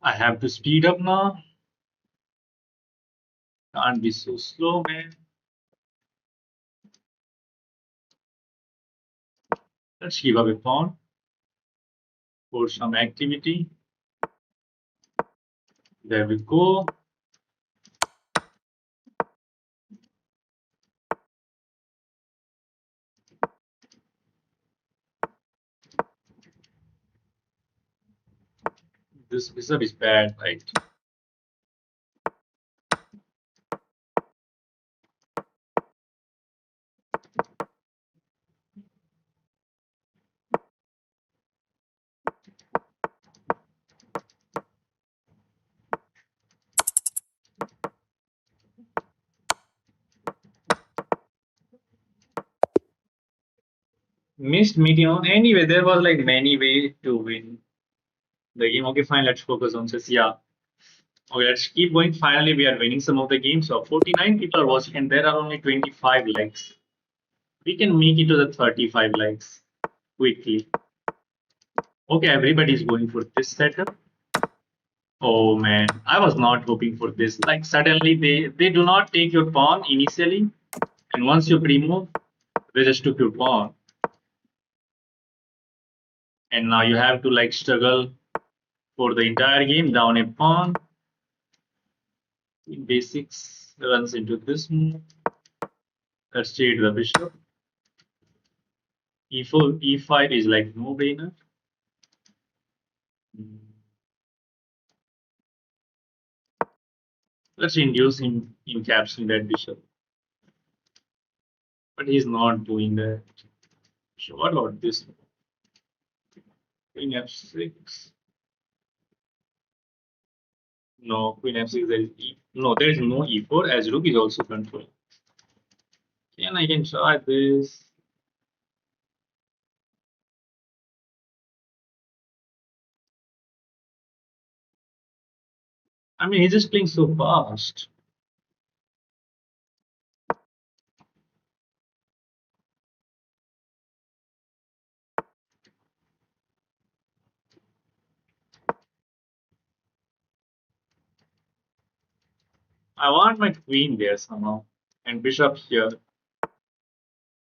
I have to speed up now. Can't be so slow, man. Let's give up a pawn for some activity. There we go. This bishop is bad, right? Missed medium. Anyway, there was like many ways to win the game. Okay, fine. Let's focus on this. Yeah. Okay, let's keep going. Finally, we are winning some of the games. So 49 people are watching, and there are only 25 likes. We can make it to the 35 likes quickly. Okay, everybody is going for this setup. Oh man, I was not hoping for this. Like suddenly they do not take your pawn initially, and once you pre-move, they just took your pawn, and now you have to like struggle for the entire game down a pawn. In basics, runs into this move. Let's trade the bishop. E4, E5 is like no brainer. Let's induce him in capturing that bishop, but he's not doing that. So what about this? Queen f6. No, queen f6. There is no. There is no e4 as rook is also controlled. And I can try this. I mean, he's just playing so fast. I want my queen there somehow, and bishop here.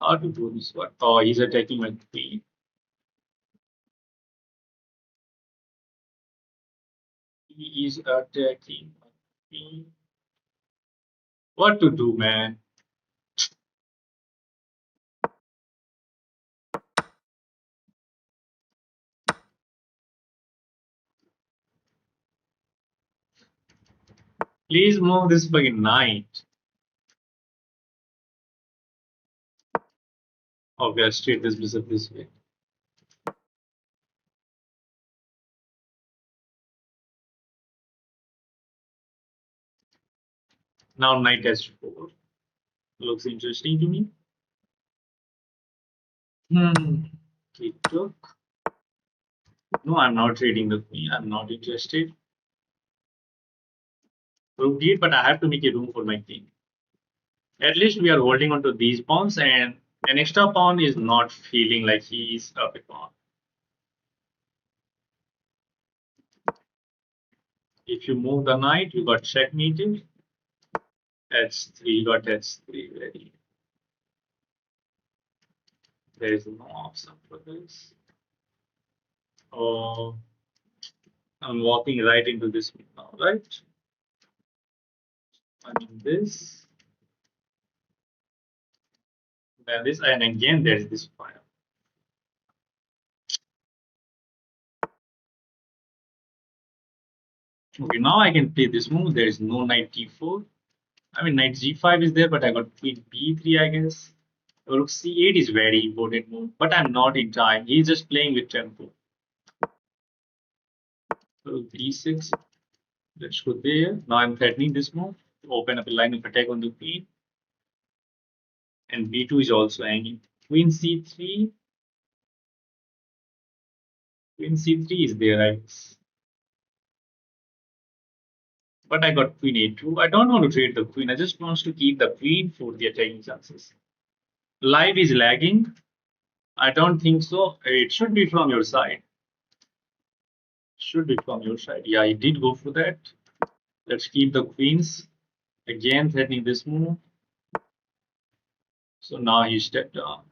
How to do this one? Oh, he's attacking my queen. He is attacking my queen. What to do, man? Please move this fucking knight. Okay, I'll straight this bishop this way. Now knight h4. Looks interesting to me. He took. No, I'm not trading the queen. I'm not interested. Rook d8, but I have to make a room for my king. At least we are holding on to these pawns, and an extra pawn is not feeling like he is up a pawn. If you move the knight, you got checkmated. H3 got h3 ready. There is no option for this. Oh, I'm walking right into this now, right? I mean this, then this, and again there's this fire. Okay, now I can play this move. There is no knight d4. I mean knight g5 is there, but I got queen b3, I guess. Rook c8 is very important move, but I'm not in time. He's just playing with tempo. Rook d6. Let's go there. Now I'm threatening this move to open up a line of attack on the queen. And b2 is also hanging. Queen c3. Queen c3 is there, I guess. But I got queen a2. I don't want to trade the queen. I just want to keep the queen for the attacking chances. Live is lagging. I don't think so. It should be from your side. Should be from your side. Yeah, he did go for that. Let's keep the queens. Again, threatening this move. So now he stepped down.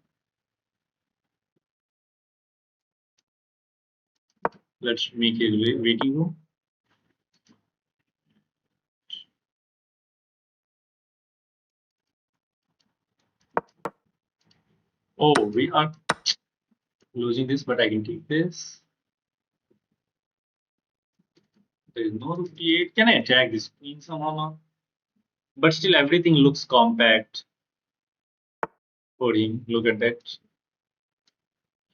Let's make a waiting room. Oh, we are losing this, but I can take this. There is no rook d8. Can I attack this queen somehow now? But still, everything looks compact for him. Look at that.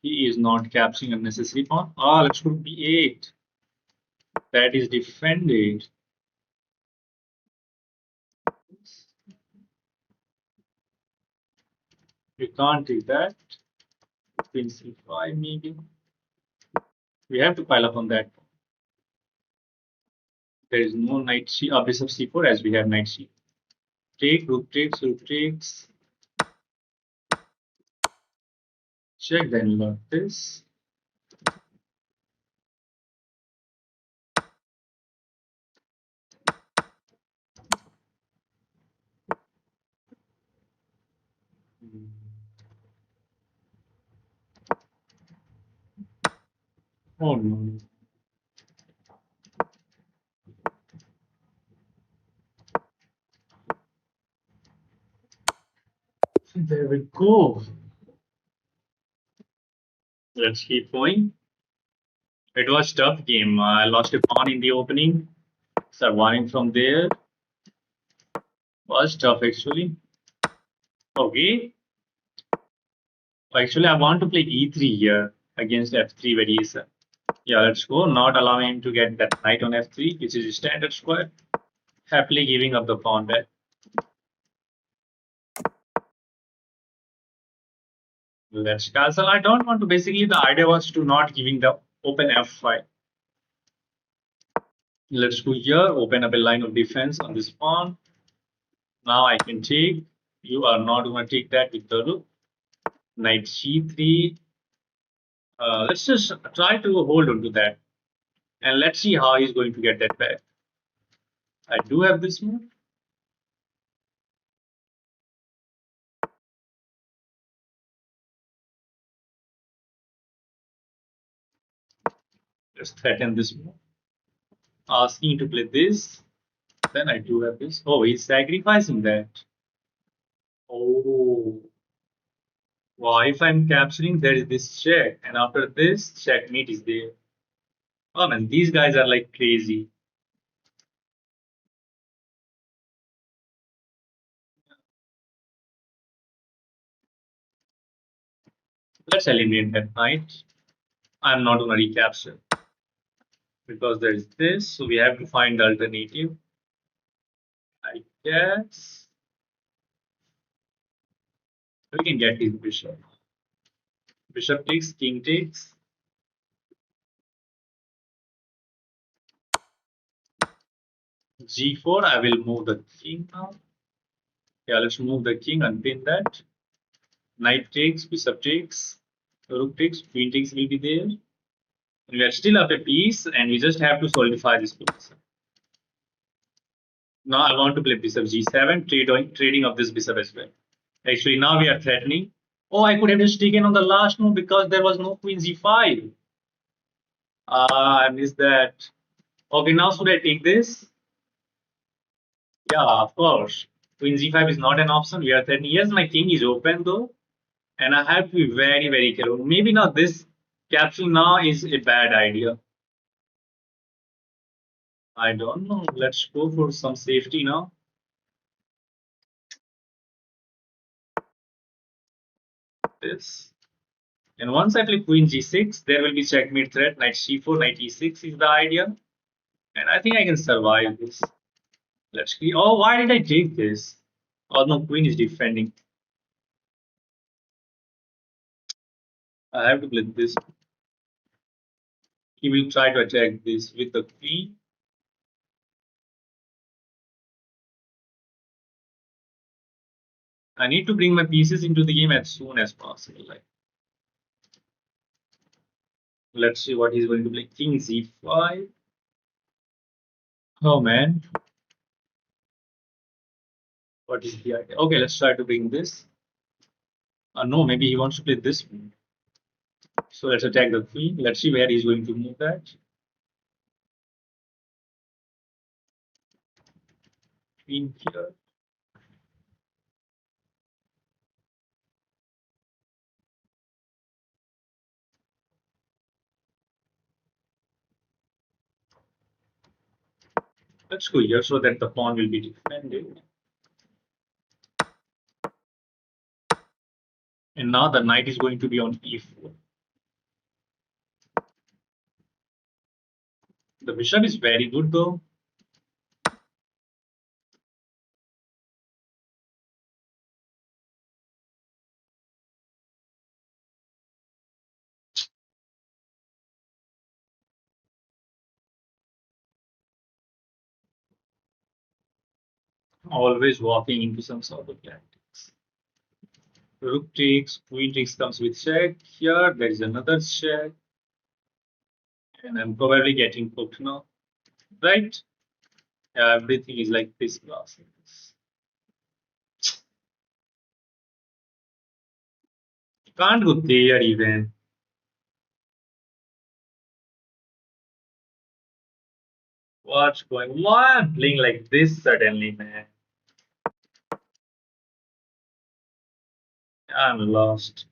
He is not capturing unnecessary pawn. Ah, let's go b8. That is defended. We can't take that. Queen c5 maybe. We have to pile up on that. There is no knight c, bishop c4 as we have knight c. Take, rook takes, rook takes. Check, then you got this. Oh no. There we go. Let's keep going. It was tough game. I lost a pawn in the opening. Surviving from there was tough actually. Okay. Actually, I want to play e3 here against f3 very easy. Yeah, let's go. Not allowing him to get that knight on f3, which is a standard square. Happily giving up the pawn back. Let's castle. I don't want to. Basically, the idea was to not giving the open f5. Let's go here. Open up a line of defense on this pawn. Now I can take. You are not going to take that with the rook. Knight c3. Let's just try to hold on to that. And let's see how he's going to get that back. I do have this move. Let's threaten this move. Asking to play this. Then I do have this. Oh, he's sacrificing that. Oh. Wow, if I'm capturing, there is this check. And after this, checkmate is there. Oh man, these guys are like crazy. Let's eliminate that knight. I'm not gonna recapture because there is this, so we have to find the alternative. I Yes. We can get his bishop. Bishop takes, king takes. G4. I will move the king now. Yeah, let's move the king and pin that. Knight takes, bishop takes, rook takes, queen takes will be there. And we are still up a piece, and we just have to solidify this piece. Now I want to play bishop g7, trading of this bishop as well. Actually, now we are threatening. Oh, I could have just taken on the last move because there was no queen g5. I missed that. Okay, now should I take this? Yeah, of course. Queen g5 is not an option. We are threatening. Yes, my king is open though, and I have to be very, very careful. Maybe now this capsule now is a bad idea. I don't know. Let's go for some safety now. This. And once I play queen g6, there will be checkmate threat. Knight c4, knight e6 is the idea. And I think I can survive this. Let's see. Oh, why did I take this? Oh no, queen is defending. I have to play this. He will try to attack this with the queen. I need to bring my pieces into the game as soon as possible. Like, let's see what he's going to play. King z5. Oh man, what is the idea? Okay, let's try to bring this. No, maybe he wants to play this move. So let's attack the queen. Let's see where he's going to move that. Queen here. Let's go here so that the pawn will be defended. And now the knight is going to be on e4. The bishop is very good though. Always walking into some sort of tactics. Rook takes, queen takes comes with check. Here there is another check. And I'm probably getting cooked now. Right? Yeah, everything is like this class. Can't go there even. What's going on? Why I'm playing like this suddenly, man? I'm lost.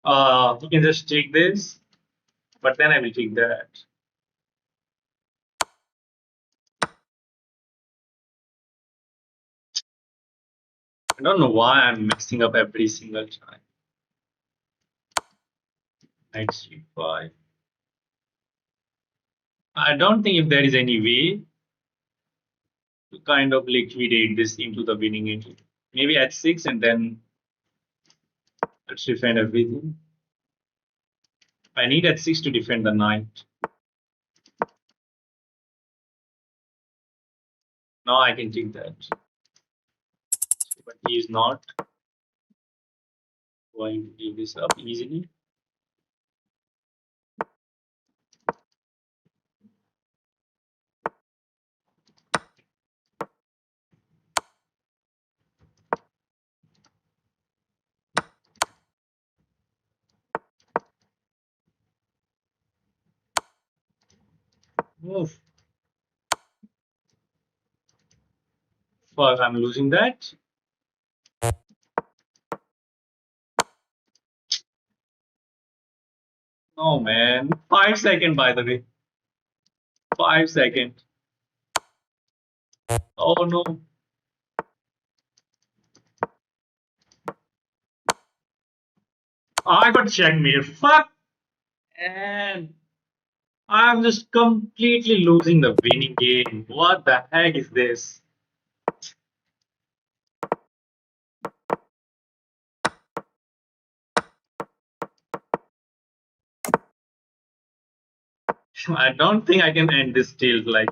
You can just take this, but then I will take that. I don't know why I'm messing up every single time. Knight c5. I don't think if there is any way to kind of liquidate this into the winning engine. Maybe h6 and then let's defend everything. I need h6 to defend the knight. Now I can take that. But he is not going to give this up easily. Move. Fuck, I'm losing that. Oh man. 5 seconds by the way. 5 seconds. Oh no. I got checkmate. Fuck. And I'm just completely losing the winning game. What the heck is this? I don't think I can end this tilt. Like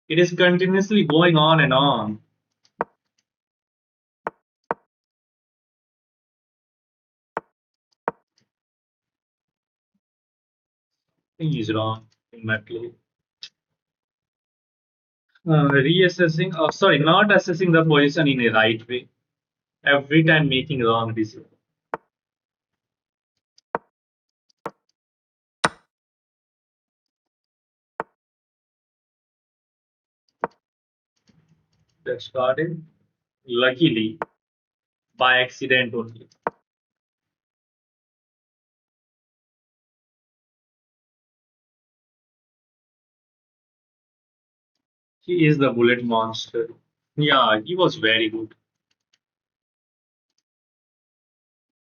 it is continuously going on and on. Thing is wrong in my play. Reassessing, oh, sorry, not assessing the position in a right way. Every time making wrong decision. That started, luckily, by accident only. He is the bullet monster. Yeah, he was very good.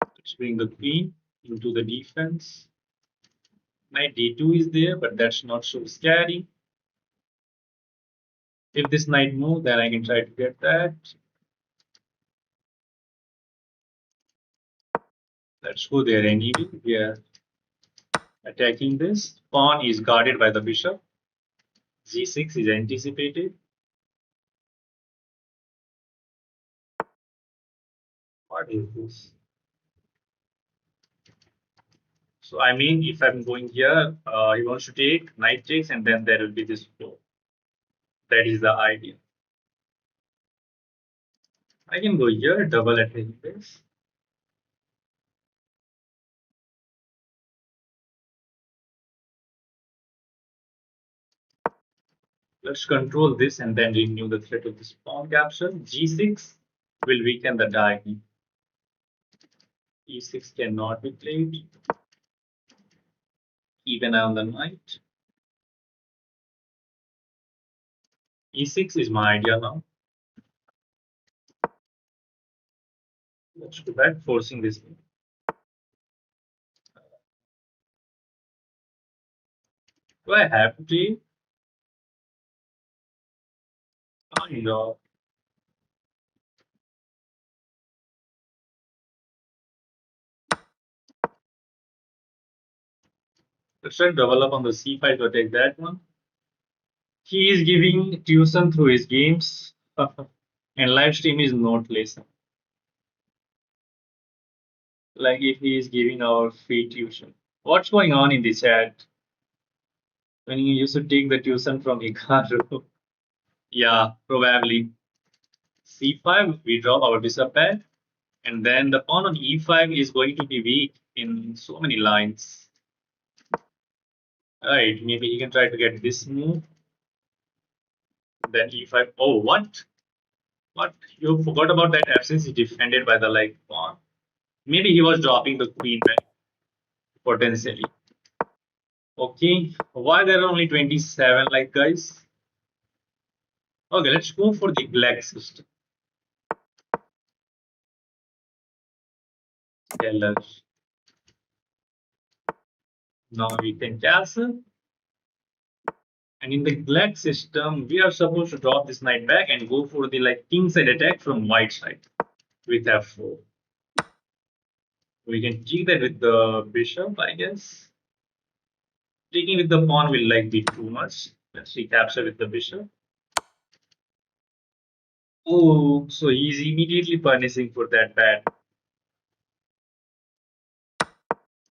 Let's bring the queen into the defense. Knight d2 is there, but that's not so scary. If this knight move, then I can try to get that. Let's go there anyway. We are attacking this. Pawn is guarded by the bishop. g6 is anticipated. What is this? So I mean, if I'm going here, he wants to take knight takes, and then there will be this flow. That is the idea. I can go here, double attacking this. Let's control this and then renew the threat of this pawn capture. g6 will weaken the diagonal. e6 cannot be played. Keep an eye on the knight. e6 is my idea now. Let's go back, forcing this. Do I have to take? Kind of. Let's try to double up on the c5 to take that one. He is giving tuition through his games, and live stream is not lesson. Like if he is giving our free tuition. What's going on in the chat? When you used to take the tuition from Hikaru. Yeah, probably. c5, we drop our bishop back, and then the pawn on e5 is going to be weak in so many lines. Right, maybe he can try to get this move. Then e5. Oh, what? What? You forgot about that absence is defended by the like pawn. Maybe he was dropping the queen back, potentially. Okay, why there are only 27 like guys? Okay, let's go for the black system. Tell us. Now we can castle. And in the black system, we are supposed to drop this knight back and go for the like kingside attack from white side with f4. We can check that with the bishop, I guess. Taking with the pawn will like be too much. Let's recapture with the bishop. Oh, so he's immediately punishing for that bad.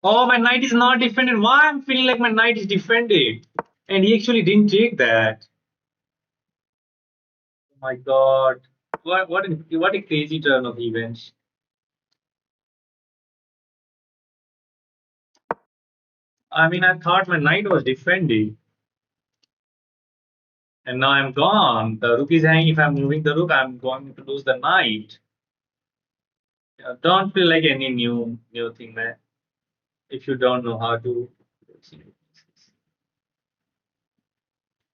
Oh, my knight is not defended. Why I'm feeling like my knight is defended? And he actually didn't take that. Oh my god. What a crazy turn of events. I mean, I thought my knight was defending. And now I'm gone. The rook is hanging. If I'm moving the rook, I'm going to lose the knight. Don't feel like any new thing, man. If you don't know how to.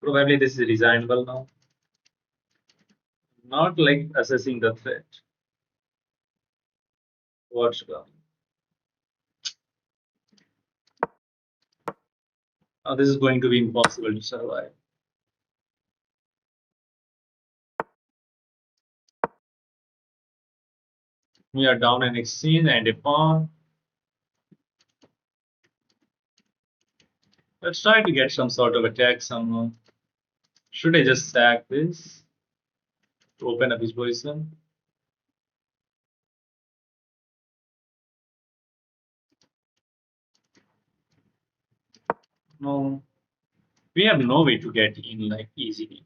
Probably this is resignable now. Not like assessing the threat. What's going? This is going to be impossible to survive. We are down an exchange and a pawn. Let's try to get some sort of attack somehow. Should I just sack this to open up his position? No. We have no way to get in like easily.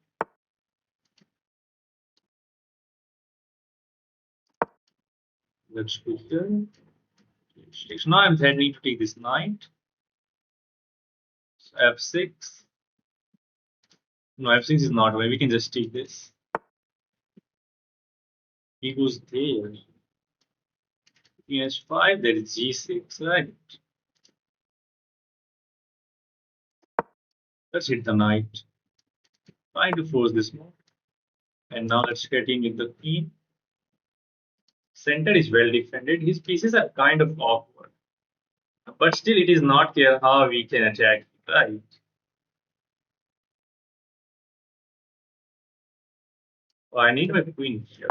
Let's go here. Now I'm threatening to take this knight. So f6. No, f6 is not way. We can just take this. He goes there. King h5. There is g6, right? Let's hit the knight. Trying to force this move. And now let's get in with the queen. Center is well defended. His pieces are kind of awkward. But still, it is not clear how we can attack, right? Oh, I need my queen here.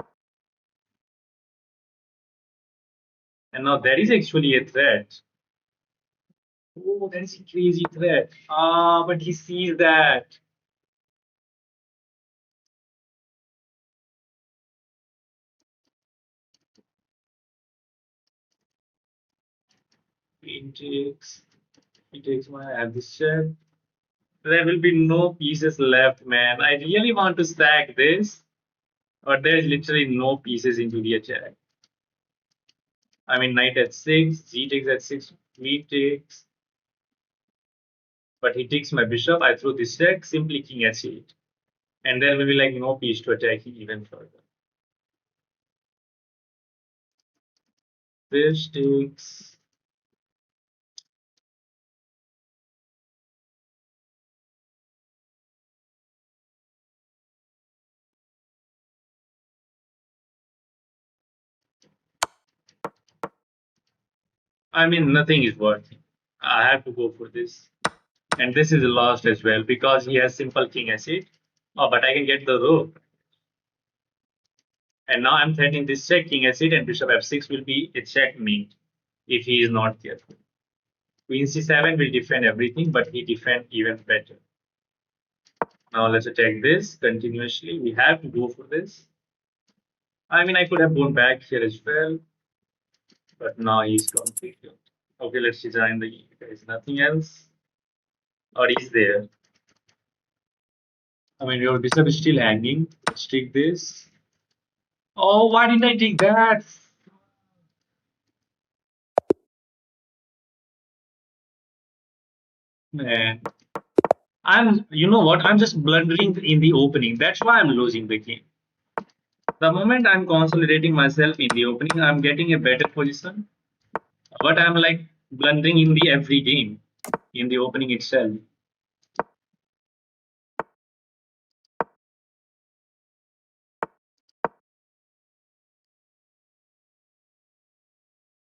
And now that is actually a threat. Oh, that is a crazy threat. Ah, but he sees that. Queen takes. He takes my I have this check. There will be no pieces left, man. I really want to stack this, but there is literally no pieces into the attack. I mean, knight at 6, g takes at 6, we takes. But he takes my bishop. I throw this check, simply king h8. And there will be like no piece to attack even further. This takes. I mean, nothing is working. I have to go for this. And this is lost as well because he has simple king h8. Oh, but I can get the rook. And now I'm threatening this check, king h8 and bishop f6 will be a checkmate if he is not careful. Queen c7 will defend everything, but he defend even better. Now let's attack this continuously. We have to go for this. I mean, I could have gone back here as well, but now he's completely. Okay, let's design the. There is nothing else, or is there? I mean, your bishop is still hanging. Let's take this. Oh, why didn't I take that? Man, you know what? I'm just blundering in the opening. That's why I'm losing the game. The moment I'm consolidating myself in the opening, I'm getting a better position. But I'm like blundering in the every game, in the opening itself.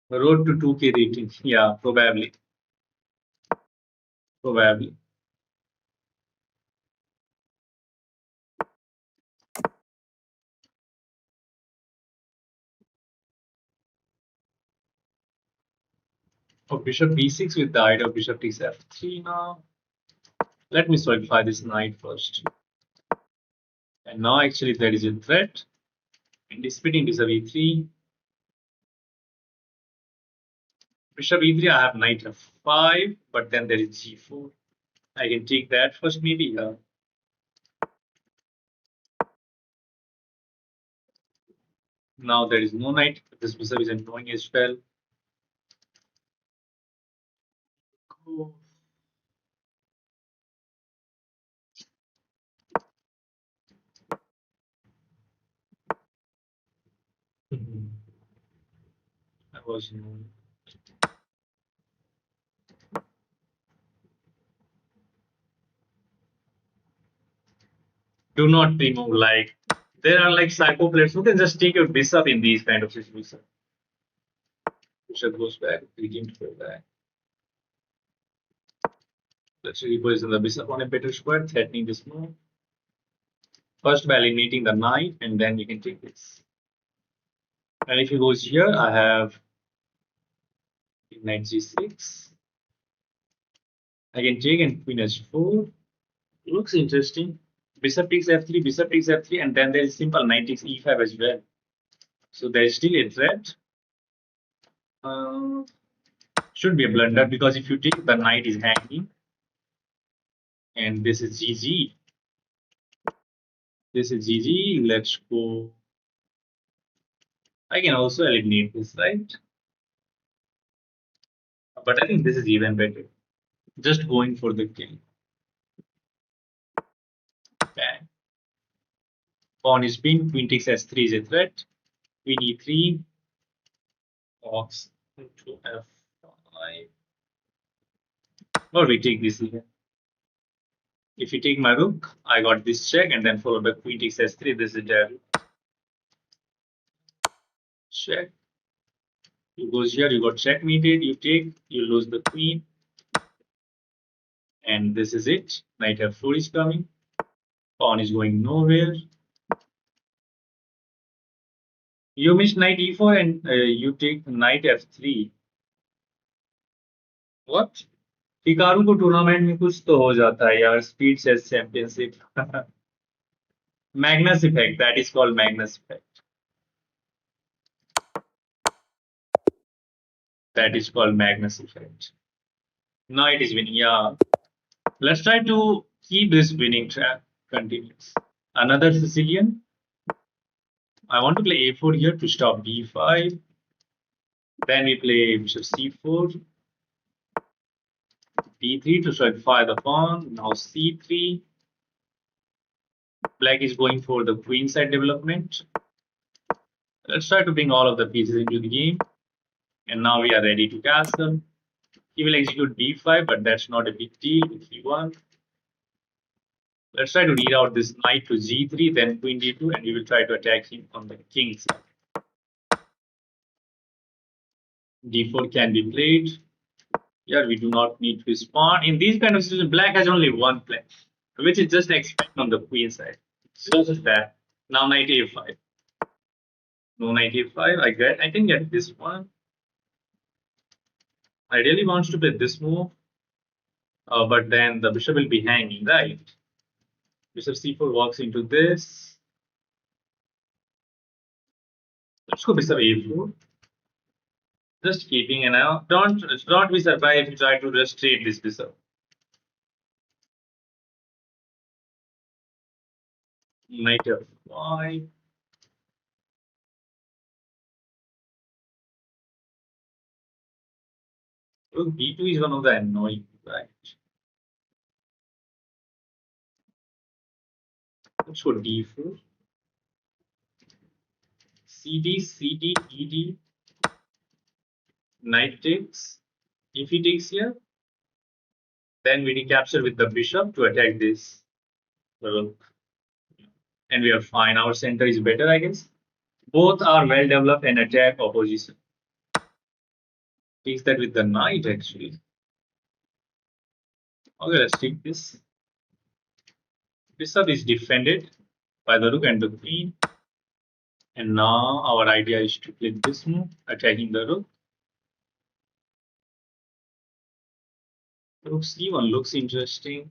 Road to 2K rating. Yeah, probably. Probably. For bishop b6 with the idea of bishop takes f3 now. Let me solidify this knight first. And now actually there is a threat. Anticipating bishop e3. Bishop e3, I have knight f5, but then there is g4. I can take that first, maybe. Yeah. Now there is no knight. This bishop is annoying as well. Oh. I was annoying. Do not remove like there are like psycho players who can just take your bishop in these kind of situations. Bishop goes back, begin to go back. Let's reposition the bishop on a better square, threatening this move. First by eliminating the knight, and then you can take this. And if he goes here, I have knight g6. I can take and queen h4. Looks interesting. Bishop takes f3, bishop takes f3, and then there is simple knight takes e5 as well. So there is still a threat. Uh, should be a blunder because if you take, the knight is hanging, and this is GG. This is GG. Let's go. I can also eliminate this, right? But I think this is even better. Just going for the kill. Bang. Pawn is pinned. Queen takes s3 is a threat. Queen e3. Fox into f5. Or we take this here. If you take my rook, I got this check and then followed by queen takes s3. This is der check. You goes here, you got checkmated, you take, you lose the queen. And this is it. Knight f4 is coming. Pawn is going nowhere. You miss knight e4 and you take knight f3. What? Hikaru को tournament में कुछ तो हो जाता है यार speed chess championship Magnus effect. That is called Magnus effect. That is called Magnus effect. Now it is winning. Yeah. Let's try to keep this winning track continuous. Another Sicilian. I want to play a4 here to stop b5. Then we play bishop c4. d3 to solidify the pawn. Now c3. Black is going for the queen side development. Let's try to bring all of the pieces into the game. And now we are ready to castle. He will execute b5, but that's not a big deal if he wants. Let's try to read out this knight to g3, then queen d2, and we will try to attack him on the king side. d4 can be played. Here we do not need to respond. In these kind of situations, black has only one play, which is just expand on the queen side. So just that. Now knight a5. No knight a5. I can get this one. I really want to play this move, but then the bishop will be hanging, right? Bishop c4 walks into this. Let's go bishop a4. Just keeping an eye out. Don't be surprised if you try to just trade this bishop. Knight f5. Rook b2 is one of the annoying, right? Let's go d4. cd, cd, ed. Knight takes. If he takes here, then we recapture with the bishop to attack this rook. And we are fine. Our center is better, I guess. Both are well developed and attack opposition. Takes that with the knight, actually. Okay, let's take this. Bishop is defended by the rook and the queen. And now our idea is to play this move, attacking the rook. Rook c1 looks interesting.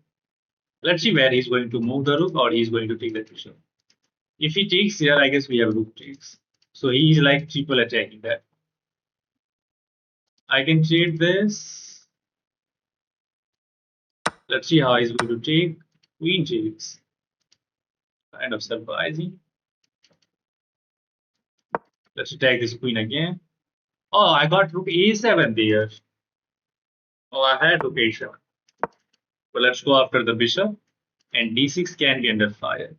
Let's see where he's going to move the rook or he's going to take the bishop. If he takes here, I guess we have rook takes. So he is like triple attacking that. I can trade this. Let's see how he's going to take. Queen takes. Kind of surprising. Let's attack this queen again. Oh, I got rook a7 there. Oh, I had rook a7. So let's go after the bishop. And d6 can be under fire.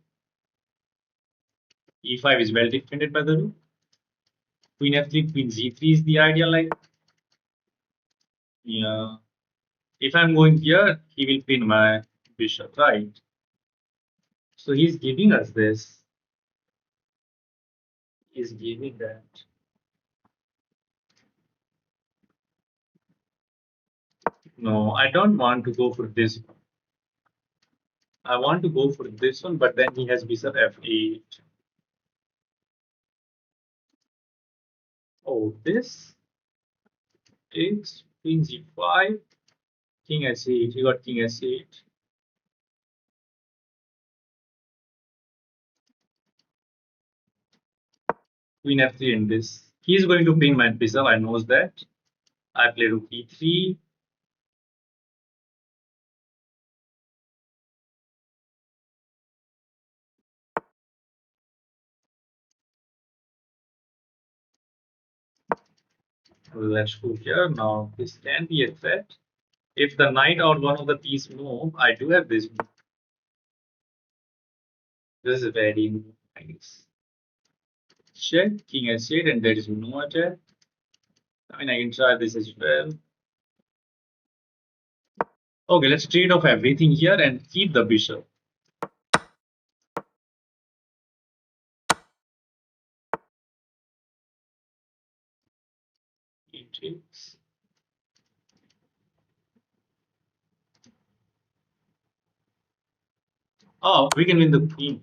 e5 is well defended by the rook. Queen f3, queen z3 is the ideal line. Yeah. If I'm going here, he will pin my bishop, right? So he's giving us this. He's giving that. No, I don't want to go for this one. I want to go for this one, but then he has bishop f8. Oh, this takes queen g5. King h8. He got king h8. Queen f3 in this. He is going to pin my bishop. I knows that. I play rook e3. Let's go here. Now this can be a threat. If the knight or one of the piece move, I do have this move. This is very nice. Check, king h8, and there is no attack. I mean, I can try this as well. Okay, let's trade off everything here and keep the bishop. He takes. Oh, we can win the queen.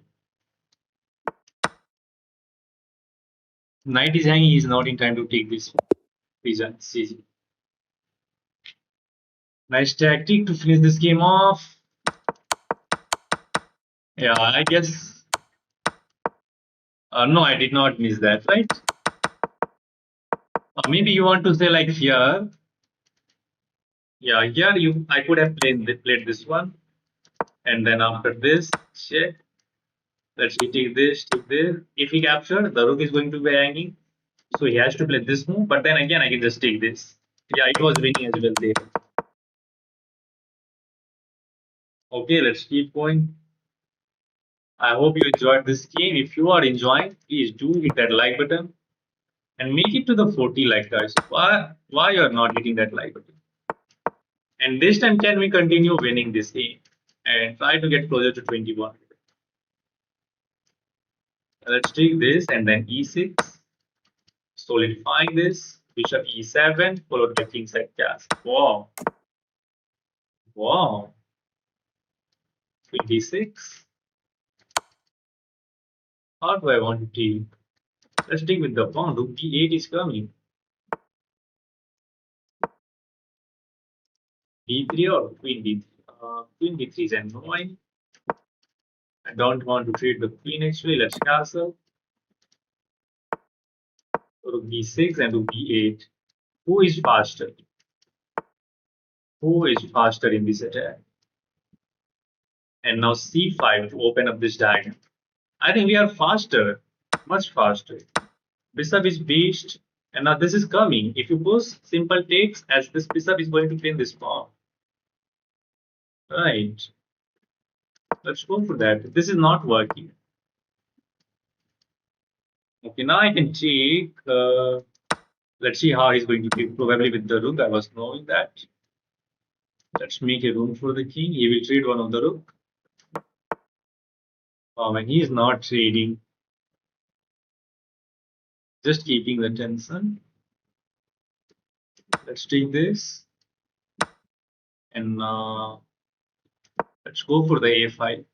Knight is hanging. He's not in time to take this piece. CG. Nice tactic to finish this game off. Yeah, I guess. No, I did not miss that, right? Maybe you want to say like here. Yeah, here you. I could have played this one, and then after this, check. Let's see, take this, take this. If he captures, the rook is going to be hanging, so he has to play this move. But then again, I can just take this. Yeah, it was winning as well there. Okay, let's keep going. I hope you enjoyed this game. If you are enjoying, please do hit that like button and make it to the 40 like guys. Why you are not hitting that like button? And this time, can we continue winning this game and try to get closer to 21? Let's take this and then e6, solidifying this. Bishop e7 followed by king side cast. Wow, wow. Queen d6. How do I want to take? Let's take with the pawn. Rook d8 is coming. d3 or queen d3? Queen d3 is annoying. I don't want to trade the queen actually. Let's castle. Rook d6 and rook d8. Who is faster? Who is faster in this attack? And now c5 to open up this diagonal. I think we are faster, much faster. Bishop is beached, and now this is coming. If you push simple takes, as this bishop is going to pin this pawn. Right. Let's go for that. This is not working. Okay, now I can take. Let's see how he's going to play. Probably with the rook. I was knowing that. Let's make a room for the king. He will trade one of the rook. And he is not trading. Just keeping the tension. Let's take this. And let's go for the a5.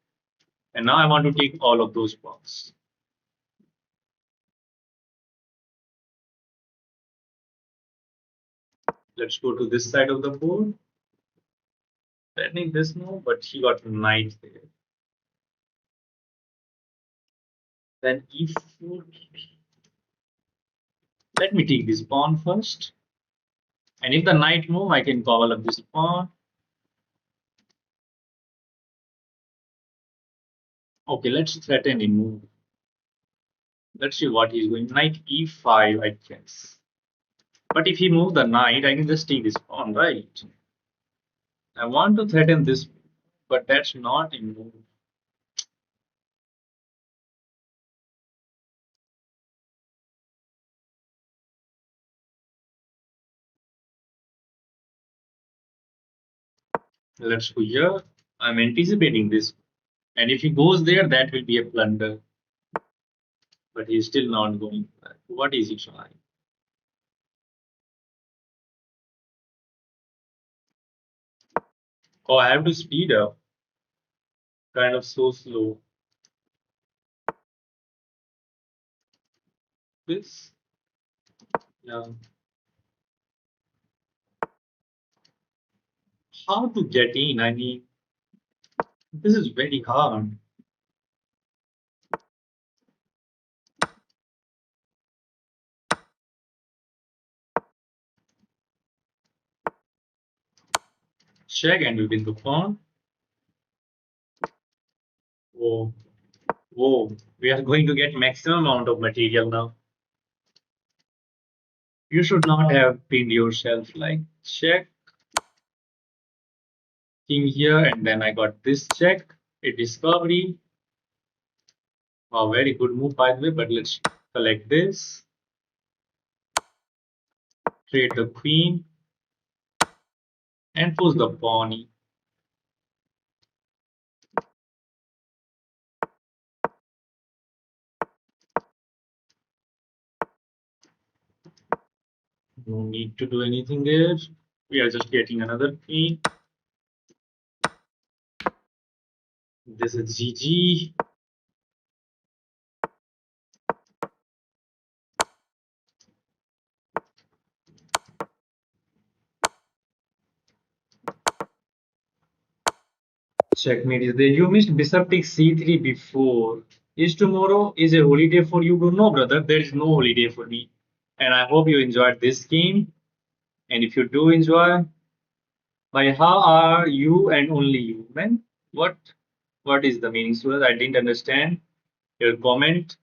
And now I want to take all of those pawns. Let's go to this side of the board. Threatening this move, but he got knight there. Then e4. Let me take this pawn first. And if the knight move, I can cobble up this pawn. Okay, let's threaten a move. Let's see what he's going. Knight e5, I guess. But if he moves the knight, I can just take this pawn, right? I want to threaten this, but that's not a move. Let's go here. I'm anticipating this. And if he goes there, that will be a blunder. But he's still not going. What is he trying? Oh, I have to speed up. Kind of so slow. This. Yeah. how to get in? I mean, this is very hard. Check and we win the pawn. Whoa, whoa. We are going to get maximum amount of material now. You should not have pinned yourself like check, king here, and then I got this check, a discovery. A very good move by the way, but let's collect this, trade the queen, and push the pawn. No need to do anything there. We are just getting another queen. This is GG. Checkmate is there. You missed bishop takes c3 before. Is tomorrow is a holiday for you? No, brother. There is no holiday for me. And I hope you enjoyed this game. And if you do enjoy, by how are you and only you, man? What what is the meaning, Suraj? I didn't understand your comment.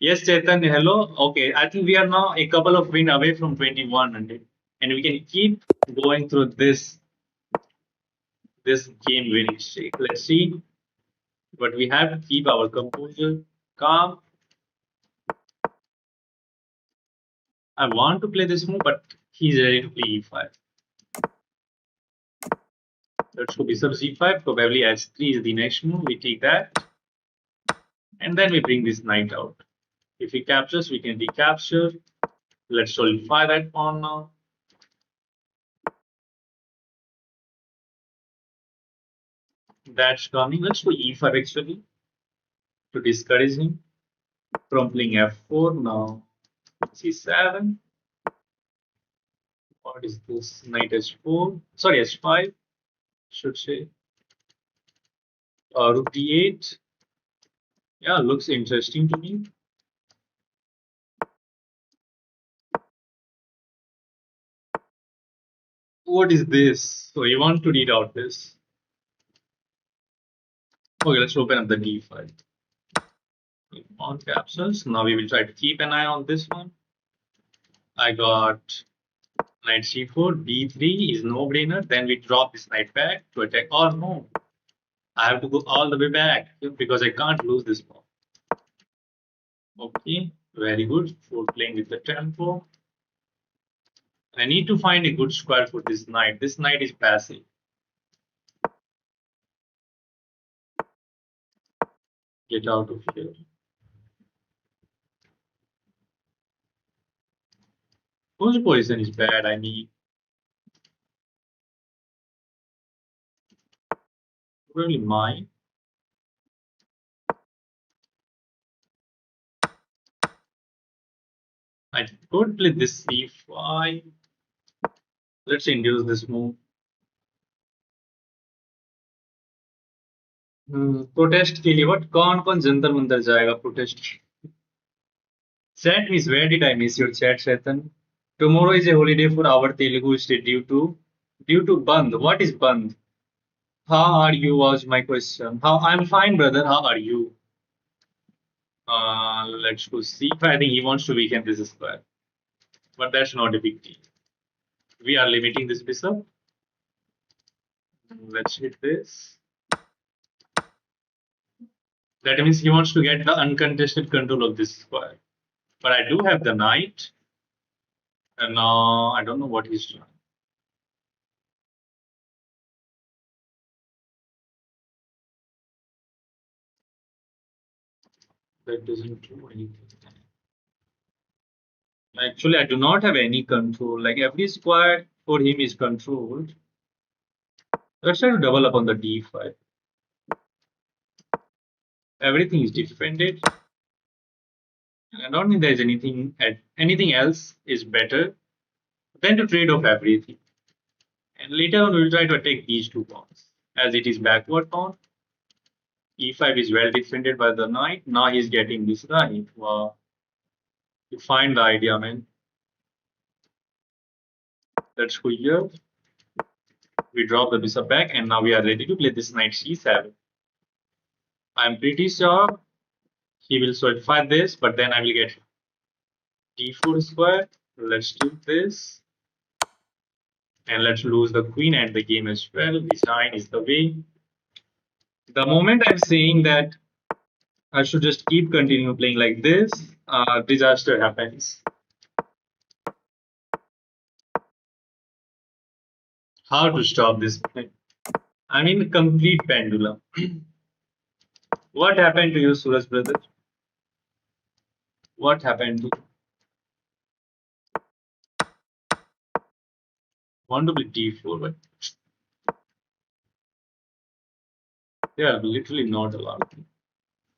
Yes, Chetan, hello. Okay, I think we are now a couple of win away from 2100, and we can keep going through this game winning streak. Let's see, but we have to keep our composure, calm. I want to play this move, but he's ready to play e5. Let's go bishop c5. Probably h3 is the next move. We take that, and then we bring this knight out. If he captures, we can recapture. Let's solidify that pawn now. That's coming. Let's go e5 actually to discourage him from playing f4 now. c7. What is this? Knight h4. Sorry, h5. Should say. Rook d8. Yeah, looks interesting to me. What is this? So you want to read out this? Okay, let's open up the d5. On capsules. Now we will try to keep an eye on this one. I got knight c4, b3 is no brainer. Then we drop this knight back to attack. Oh no, I have to go all the way back because I can't lose this pawn. Okay, very good for playing with the tempo. I need to find a good square for this knight. This knight is passive. Get out of here. Whose position is bad? I mean, probably mine. I could play this c5. Let's induce this move. Protest के लिए what कौन कौन जंतर मंतर जाएगा protest chat miss where did I miss your chat Chetan tomorrow is a holiday for our Telugu state due to Bandh. What is Bandh? How are you was my question. How I'm fine brother, how are you? Let's go see. I think he wants to weaken this square, but that's not a big deal. We are limiting this bishop. Let's hit this. That means he wants to get the uncontested control of this square. But I do have the knight. And now I don't know what he's doing. That doesn't do anything. Actually, I do not have any control. Like every square for him is controlled. Let's try to double up on the d5. Everything is defended. I don't think there's anything else is better than to trade off everything. And later on, we'll try to attack these two pawns. As it is backward pawn, e5 is well defended by the knight. Now he's getting this knight. Wow. You find the idea, man. Let's go here. We drop the bishop back, and now we are ready to play this knight c7. I'm pretty sure he will solidify this, but then I will get d4 square. Let's do this. And let's lose the queen and the game as well. Design is the way. The moment I'm saying that I should just keep continue playing like this, disaster happens. How to stop this? I mean, complete pendulum. What happened to you, Suraj brother? What happened to you? Want to play d4, but they are literally not allowed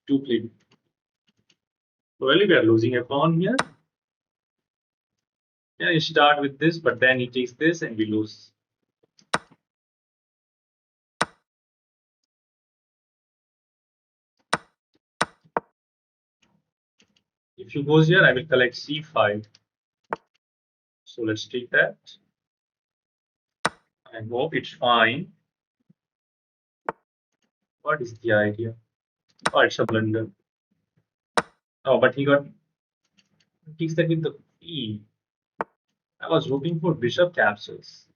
to play. Well, we are losing a pawn here. Yeah, you start with this, but then he takes this and we lose. If you goes here, I will collect c5. So let's take that. I hope it's fine. What is the idea? Oh, it's a blunder. Oh, but he got takes that with the queen. I was hoping for bishop captures.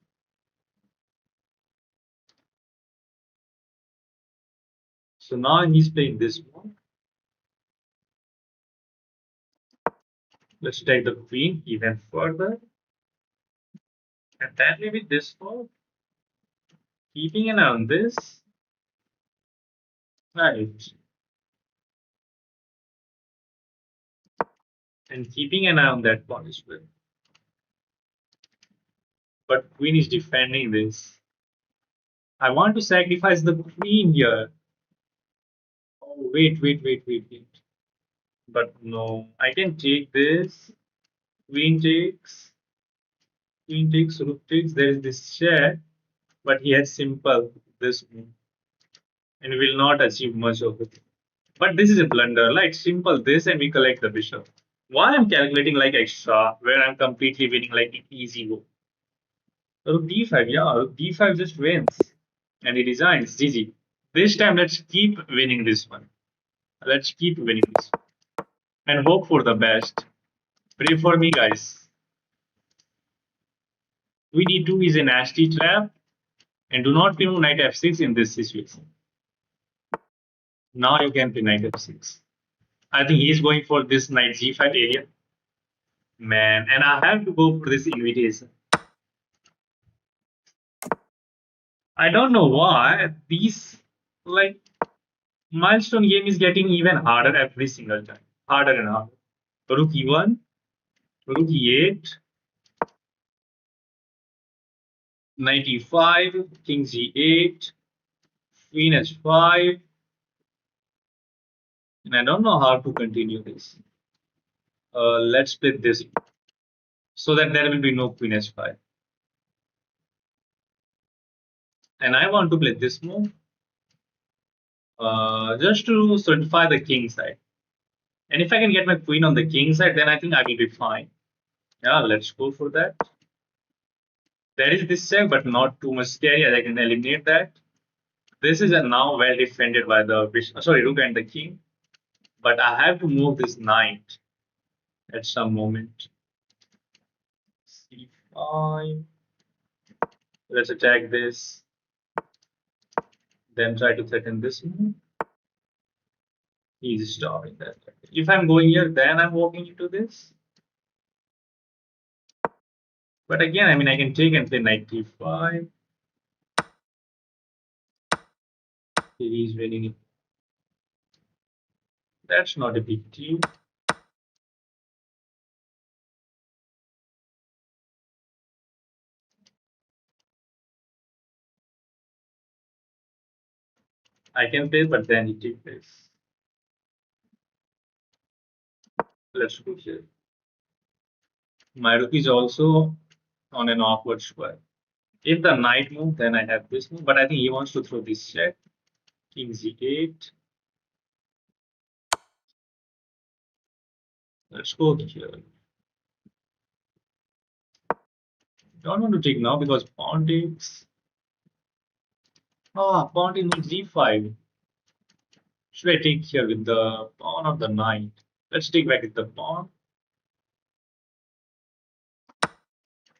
So now he's playing this one. Let's take the queen even further. And then maybe this one. Keeping an eye on this. Right. And keeping an eye on that pawn as well. But queen is defending this. I want to sacrifice the queen here. Oh, wait. But no, I can take this. Queen takes. Queen takes, rook takes. There is this check, but he has simple this move and will not achieve much of it. But this is a blunder, like simple this and we collect the bishop. Why I'm calculating like extra where I'm completely winning like easy go. Rook d5, yeah, rook d5 just wins. And he designs GG. This time let's keep winning this one. Let's keep winning this and hope for the best. Pray for me, guys. Queen e2 is a nasty trap, and do not remove knight f6 in this situation. Now you can play knight f6. I think he's going for this knight g5 area. Man, and I have to go for this invitation. I don't know why these like milestone game is getting even harder every single time. Harder and harder. Rook e1, rook e8, knight e5, king g8, queen h5, and I don't know how to continue this. Let's play this so that there will be no queen h5. And I want to play this move just to solidify the king side. And if I can get my queen on the king side, then I think I will be fine. Yeah, let's go for that. There is this check, but not too much scary as I can eliminate that. This is now well defended by the bishop, sorry, rook and the king. But I have to move this knight at some moment. C5. Let's attack this. Then try to threaten this move. He's stopping that. If I'm going here, then I'm walking into this. But again, I mean, I can take and play knight d5. He's winning it. That's not a big deal. I can play, but then he takes this. Let's go here. My rook is also on an awkward square. If the knight move, then I have this move. But I think he wants to throw this check. King z8. Let's go here. Don't want to take now because pawn takes. Ah, pawn takes z5. Should I take here with the pawn or the knight? Let's take back with the pawn.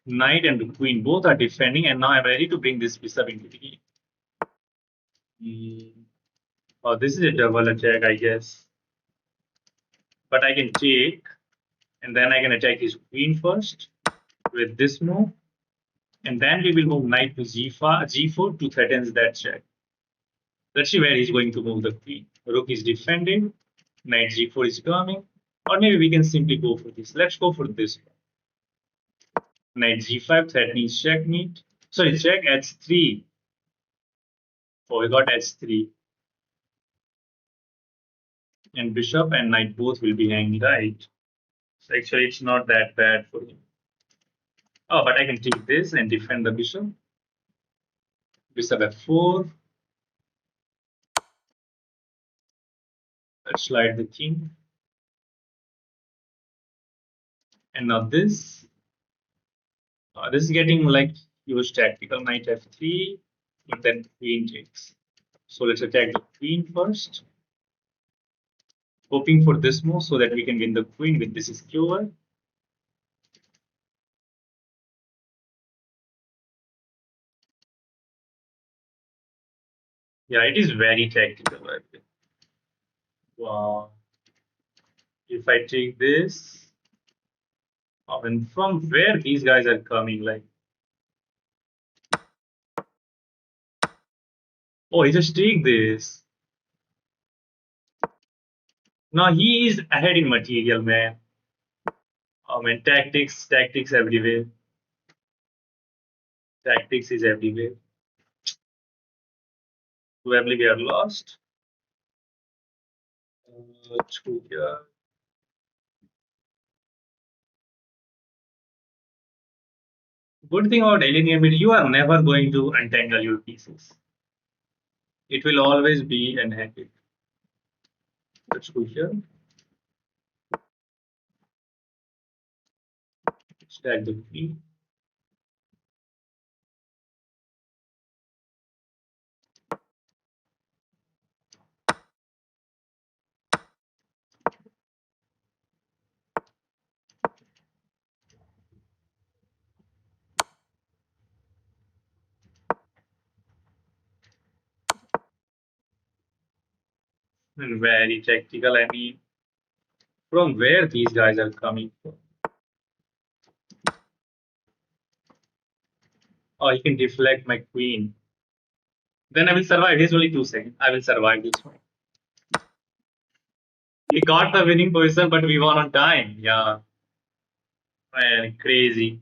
Knight and the queen both are defending, and now I'm ready to bring this bishop into the game. Oh, this is a double attack, I guess. But I can take, and then I can attack his queen first with this move, and then we will move knight to g4 to threaten that check. Let's see where he's going to move the queen. Rook is defending, knight g4 is coming, or maybe we can simply go for this. Let's go for this. Knight g5 threatening checkmate. Sorry, check h3. Oh, we got h3. And bishop and knight both will be hanging right. So actually, it's not that bad for him. Oh, but I can take this and defend the bishop. Bishop f4. Let's slide the king. And now this. This is getting like huge tactical. Knight f3, but then queen takes. So let's attack the queen first. Hoping for this move so that we can win the queen with this skewer. Yeah, it is very tactical. Wow. If I take this, and from where these guys are coming, like, oh, he just take this. Now he is ahead in material, man. I mean, tactics everywhere. Tactics is everywhere. Probably we are lost. Let's go here. Good thing about alien game, you are never going to untangle your pieces. It will always be unhanded. Let's go here. Stack the queen. And very tactical. I mean, from where these guys are coming from. Oh, he can deflect my queen. Then I will survive. He's only 2 seconds. I will survive this one. We got the winning position, but we won on time. Yeah, man, crazy.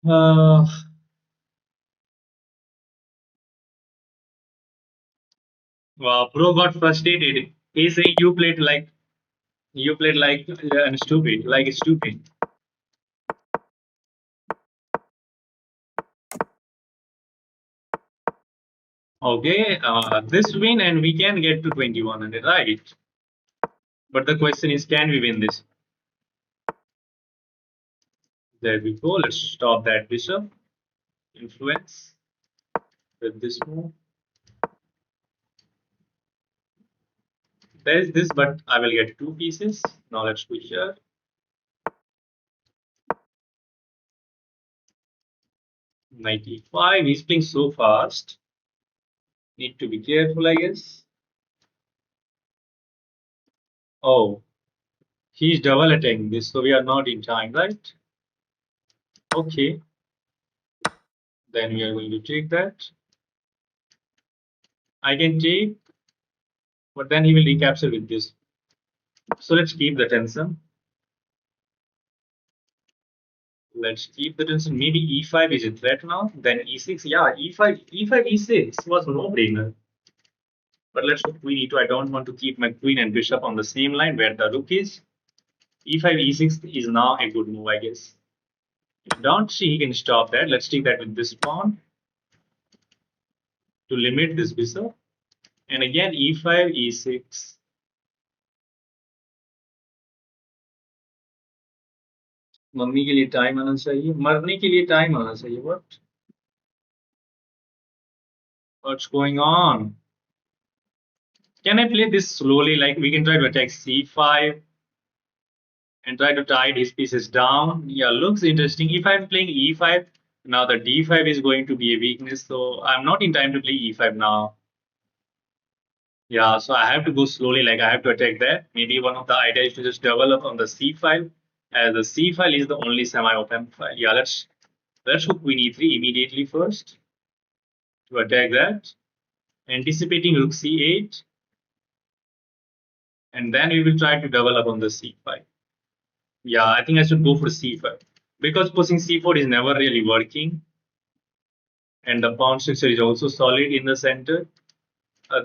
Uh, wow, Pro got frustrated. He's saying you played like stupid, like stupid. Okay, this win and we can get to 2100, right? But the question is, can we win this? There we go. Let's stop that bishop influence with this move. There's this, but I will get 2 pieces. Now let's go here. Knight e5. He's playing so fast. Need to be careful, I guess. Oh, he's double attacking this, so we are not in time, right? Okay, then we are going to take that. I can take, but then he will recapture with this. So let's keep the tension. Let's keep the tension. Maybe e5 is a threat now. Then e6. Yeah, e5, e6 was no brainer. But let's go queen e2. I don't want to keep my queen and bishop on the same line where the rook is. E5, e6 is now a good move, I guess. Don't see he can stop that. Let's take that with this pawn to limit this bishop. And again e5, e6. Mummy के लिए time आना चाहिए, मरने के लिए time आना चाहिए. What's going on? Can I play this slowly? Like we can try to attack c5 and try to tide his pieces down. Yeah, looks interesting. If I'm playing e5, now the d5 is going to be a weakness. So I'm not in time to play e5 now. Yeah, so I have to go slowly. Like I have to attack that. Maybe one of the ideas is to just develop on the c file, as the c file is the only semi-open file. Yeah, let's hook queen e3 immediately first to attack that, anticipating rook c8, and then we will try to develop on the c file. Yeah, I think I should go for c5 because pushing c4 is never really working, and the pawn structure is also solid in the center.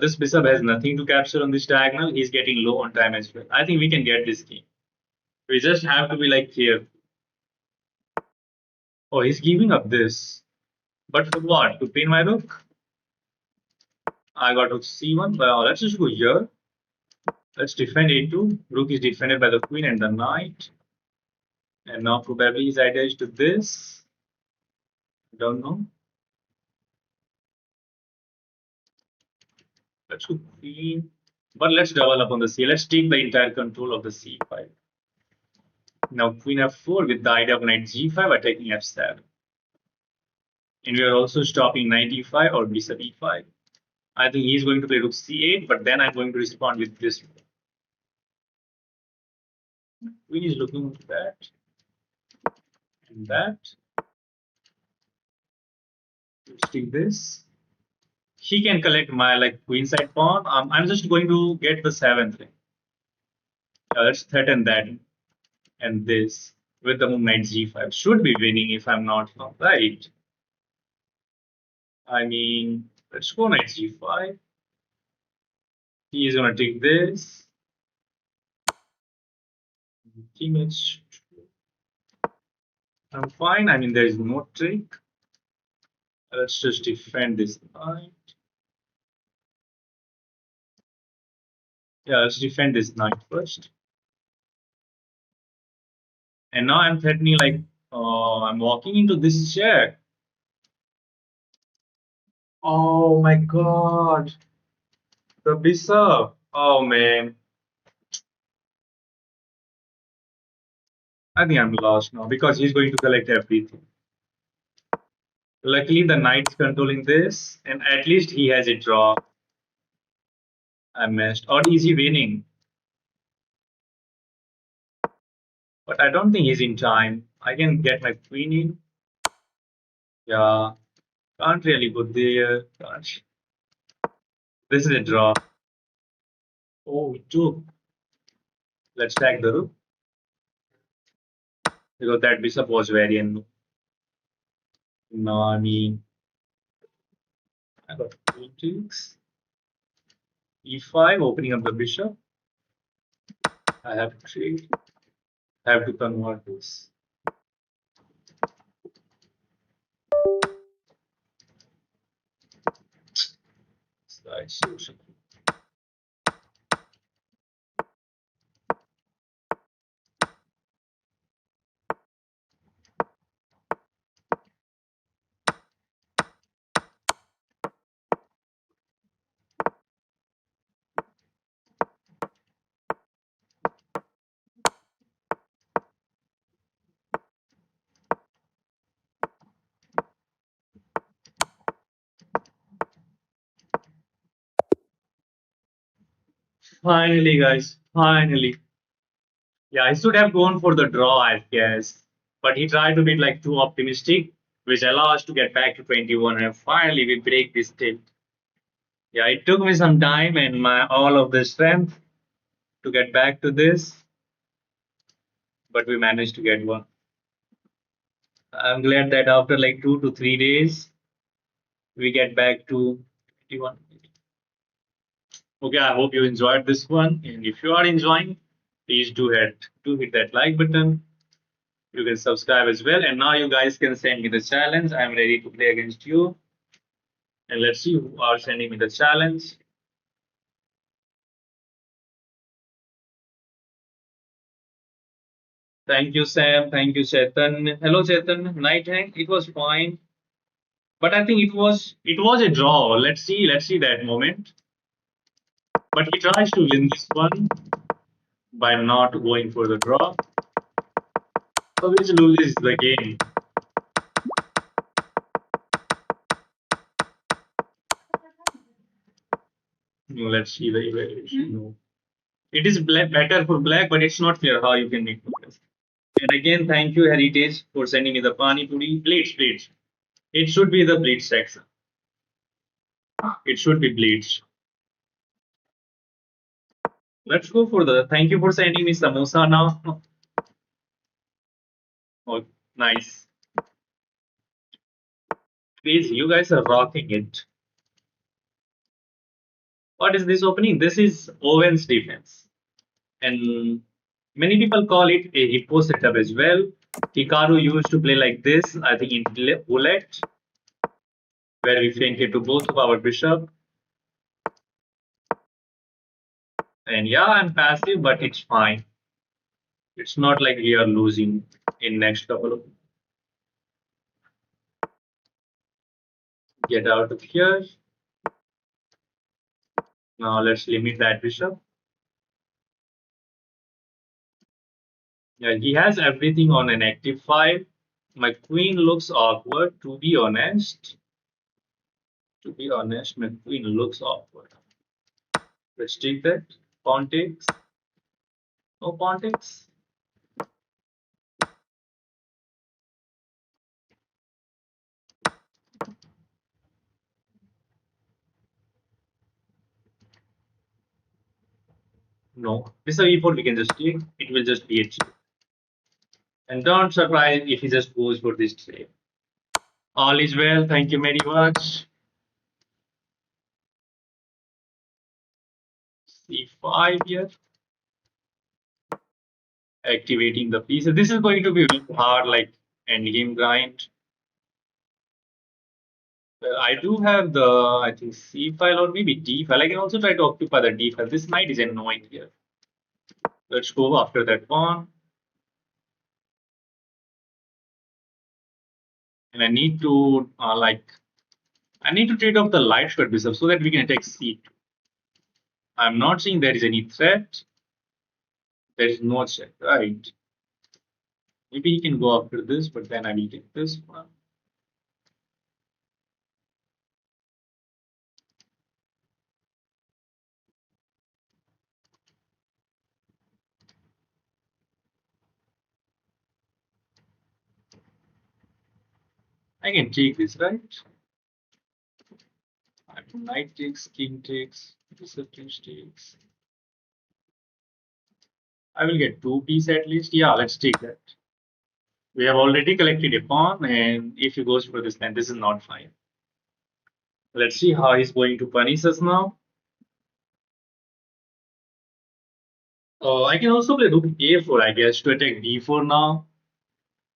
This bishop has nothing to capture on this diagonal. He's getting low on time as well. I think we can get this game. We just have to be like careful. Oh, he's giving up this. But for what? To pin my rook? I got rook c1. Well, let's just go here. Let's defend a2. Rook is defended by the queen and the knight. And now probably his idea is to this. Don't know. Let's go queen. But let's double up on the c. Let's take the entire control of the c5. Now queen f4 with the idea of knight g5 attacking f7. And we are also stopping knight e5 or bishop e5. I think he's going to play rook c8, but then I'm going to respond with this. Queen is looking at that and that. Let's take this. He can collect my like queen side pawn. I'm just going to get the seventh ring. Let's threaten that and this with the move knight g5. Should be winning if I'm not wrong, right? I mean, let's go knight g5. He is gonna take this. Teammates. I'm fine. I mean, there is no trick. Let's just defend this knight. Yeah, let's defend this knight first. And now I'm threatening like I'm walking into this chair. Oh my god. The bishop. Oh man. I think I'm lost now because he's going to collect everything. Luckily, the knight's controlling this, and at least he has a draw. I missed. Or is he winning? But I don't think he's in time. I can get my queen in. Yeah. Can't really go there. Can't. This is a draw. Oh, two. Let's tag the rook. Because that bishop was very unknown. No, I mean, I got queen takes. E5, opening up the bishop. I have to trade. I have to convert this. That's so tricky. Finally, guys. Finally. Yeah, I should have gone for the draw, I guess. But he tried to be like too optimistic, which allows us to get back to 21. And finally, we break this tilt. Yeah, it took me some time and my all of the strength to get back to this, but we managed to get one. I'm glad that after like 2 to 3 days, we get back to 21. Okay, I hope you enjoyed this one. And if you are enjoying, please do hit that like button. You can subscribe as well. And now you guys can send me the challenge. I'm ready to play against you. And let's see who are sending me the challenge. Thank you, Sam. Thank you, Chetan. Hello, Chetan. Night Hank. It was fine, but I think it was a draw. Let's see that moment. But he tries to win this one by not going for the draw. So which loses the game. Let's see the evaluation. No. It is better for black, but it's not clear how you can make progress. And again, thank you, Heritage, for sending me the Pani Puri. Bleach. It should be the bleach section. It should be bleach. Let's go for the. Thank you for sending me samosa now. Oh, nice. Please, you guys are rocking it. What is this opening? This is Owen's defense. And many people call it a hippo setup as well. Hikaru used to play like this, I think in bullet, where we flank to both of our bishop. And yeah, I'm passive, but it's fine. It's not like we are losing in next couple of. Get out of here. Now let's limit that bishop. Yeah, he has everything on an active file. My queen looks awkward, to be honest. To be honest, my queen looks awkward. Let's take that. Pawn takes. No pawn takes. No. Bishop e4 we can just take. It will just be a check. And don't surprise if he just goes for this trade. All is well. Thank you very much. C5 here. Activating the piece. This is going to be hard, like endgame grind. I do have the, I think, C file or maybe D file. I can also try to occupy the D file. This knight is annoying here. Let's go after that pawn. And I need to, I need to trade off the light square bishop so that we can attack C2. I'm not seeing there is any threat. There is no threat, right? Maybe he can go after this, but then I will take this one. I can take this, right? Knight takes, king takes, bishop takes. I will get 2 pieces at least. Yeah, let's take that. We have already collected a pawn, and if he goes for this, then this is not fine. Let's see how he's going to punish us now. I can also play rook a4, I guess, to attack d4 now.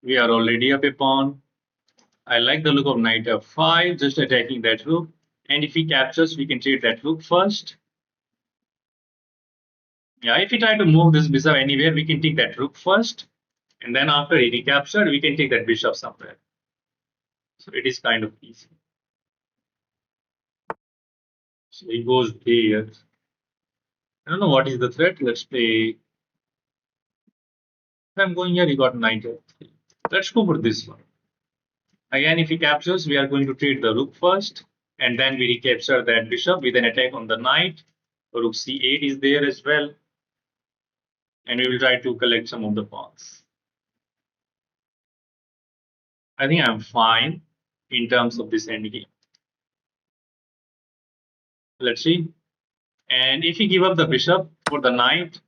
We are already up a pawn. I like the look of knight f5, just attacking that rook. And if he captures, we can trade that rook first. Yeah, if we try to move this bishop anywhere, we can take that rook first. And then after he recaptured, we can take that bishop somewhere. So it is kind of easy. So he goes there. I don't know what is the threat. Let's play. If I'm going here, he got knight f3. Let's go for this one. Again, if he captures, we are going to trade the rook first. And then we recapture that bishop with an attack on the knight. Rook c8 is there as well. And we will try to collect some of the pawns. I think I'm fine in terms of this endgame. Let's see. And if you give up the bishop for the knight.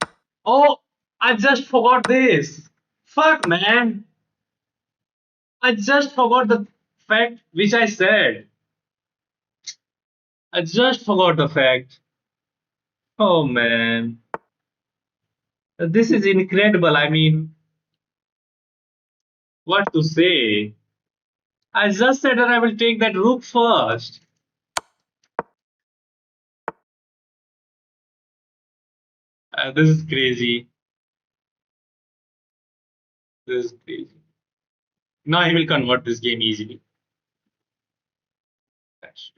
Oh, I just forgot this. Fuck, man. I just forgot the fact which I said. I just forgot the fact. Oh, man. This is incredible. I mean, What to say? I just said that I will take that rook first. This is crazy. This is crazy. Now he will convert this game easily. That's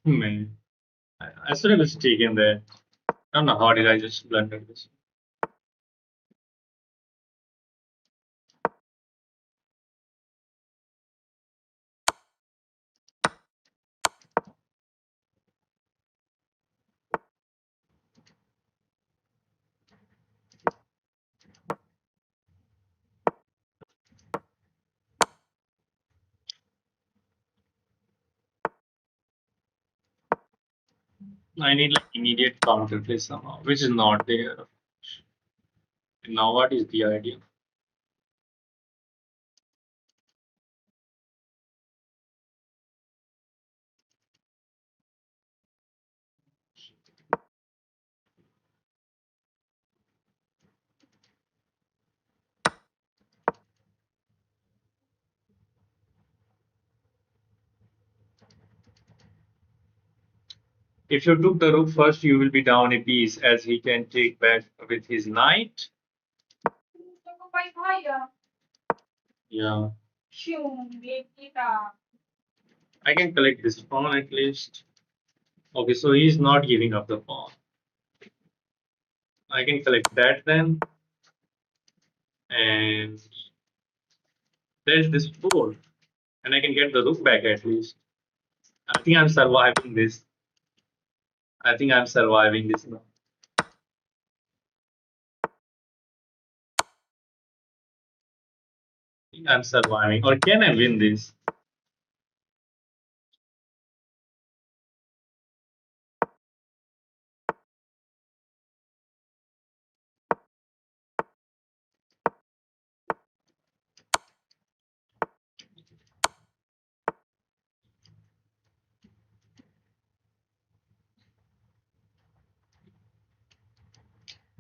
man. I should have taken that. I don't know how did I just blunder this. I need like immediate counter play somehow, which is not there. Now what is the idea? If you took the rook first, you will be down a piece as he can take back with his knight. Yeah. I can collect this pawn at least. Okay, so he's not giving up the pawn. I can collect that then. And there's this four. And I can get the rook back at least. I think I'm surviving this. I think I'm surviving this now. I'm surviving. Or can I win this?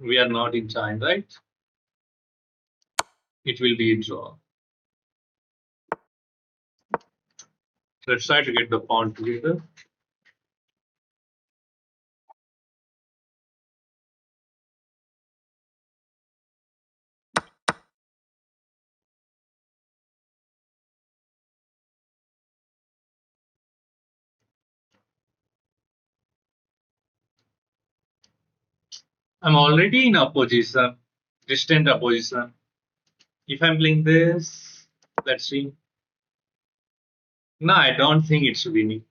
We are not in time, right? It will be a draw. Let's try to get the pawn together. I'm already in opposition, distant opposition. If I'm playing this, let's see. No, I don't think it's winning.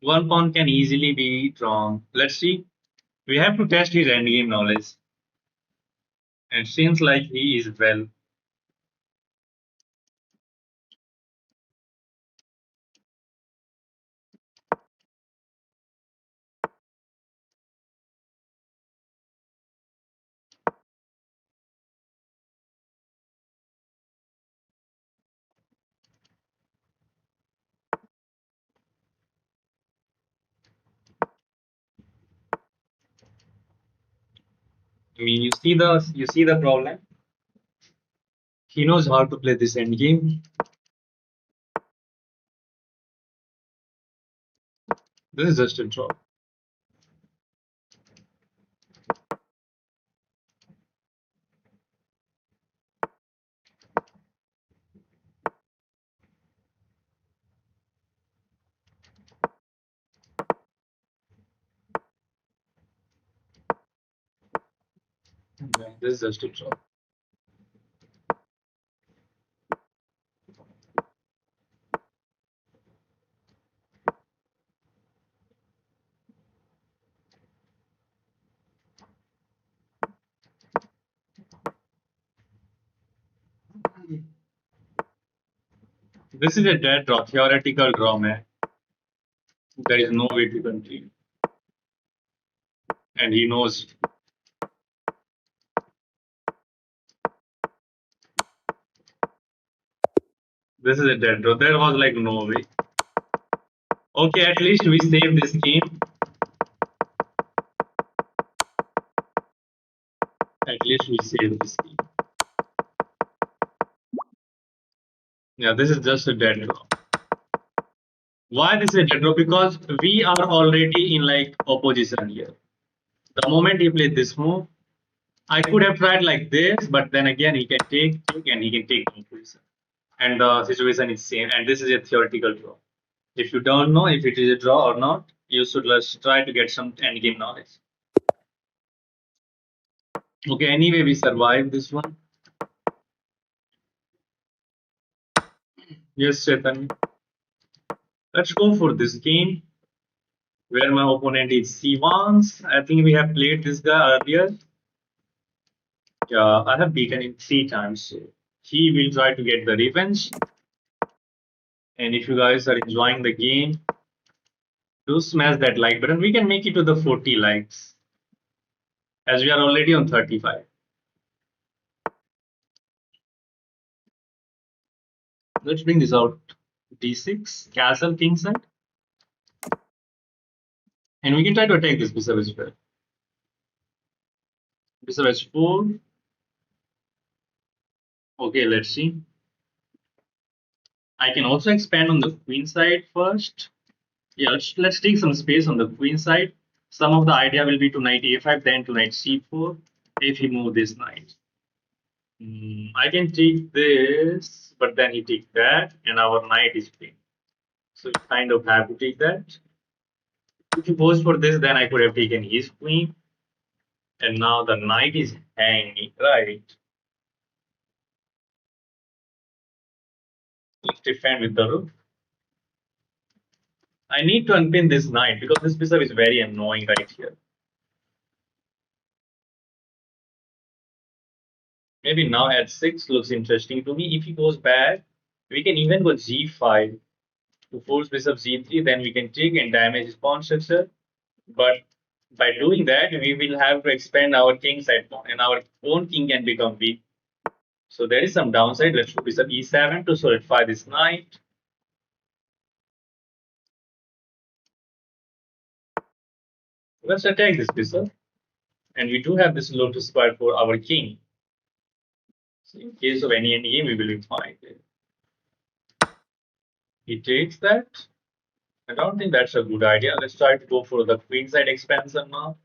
One pawn can easily be drawn. Let's see. We have to test his endgame knowledge. And seems like he is well. I mean, you see the problem. He knows how to play this endgame. This is just a draw. Okay, this is just a draw. This is a dead draw, theoretical draw, man. There is no way to continue. And he knows. This is a dead draw. There was like no way. Okay, at least we saved this game. At least we saved this game. Yeah, this is just a dead draw. Why this is a dead draw? Because we are already in like opposition here. The moment he played this move, I could have tried like this, but then again he can take, and he can take opposition. And the situation is same. And this is a theoretical draw. If you don't know if it is a draw or not, you should just try to get some endgame knowledge. Okay, anyway, we survived this one. Yes, Chetan. Let's go for this game where my opponent is C1. I think we have played this guy earlier. Yeah, I have beaten him 3 times. So he will try to get the revenge. And if you guys are enjoying the game, do smash that like button. We can make it to the 40 likes as we are already on 35. Let's bring this out. D6, castle, king side. And we can try to attack this bishop as well. Bishop h4. Okay, let's see. I can also expand on the queen side first. Yeah, let's take some space on the queen side. Some of the idea will be to knight a5, then to knight c4 if he move this knight. I can take this, but then he take that, and our knight is free. So you kind of have to take that. If he goes for this, then I could have taken his queen, and now the knight is hanging, right? Let's defend with the rook. I need to unpin this knight because this bishop is very annoying right here. Maybe now h6 looks interesting to me. If he goes back, we can even go g5 to force bishop g3. Then we can take and damage his pawn structure. But by doing that, we will have to expand our king side pawn, and our own king can become weak. So there is some downside. Let's go bishop e7 to solidify this knight. Let's attack this bishop. And we do have this lotus square for our king. So in case of any endgame, we will be fine. He takes that. I don't think that's a good idea. Let's try to go for the queen side expansion now.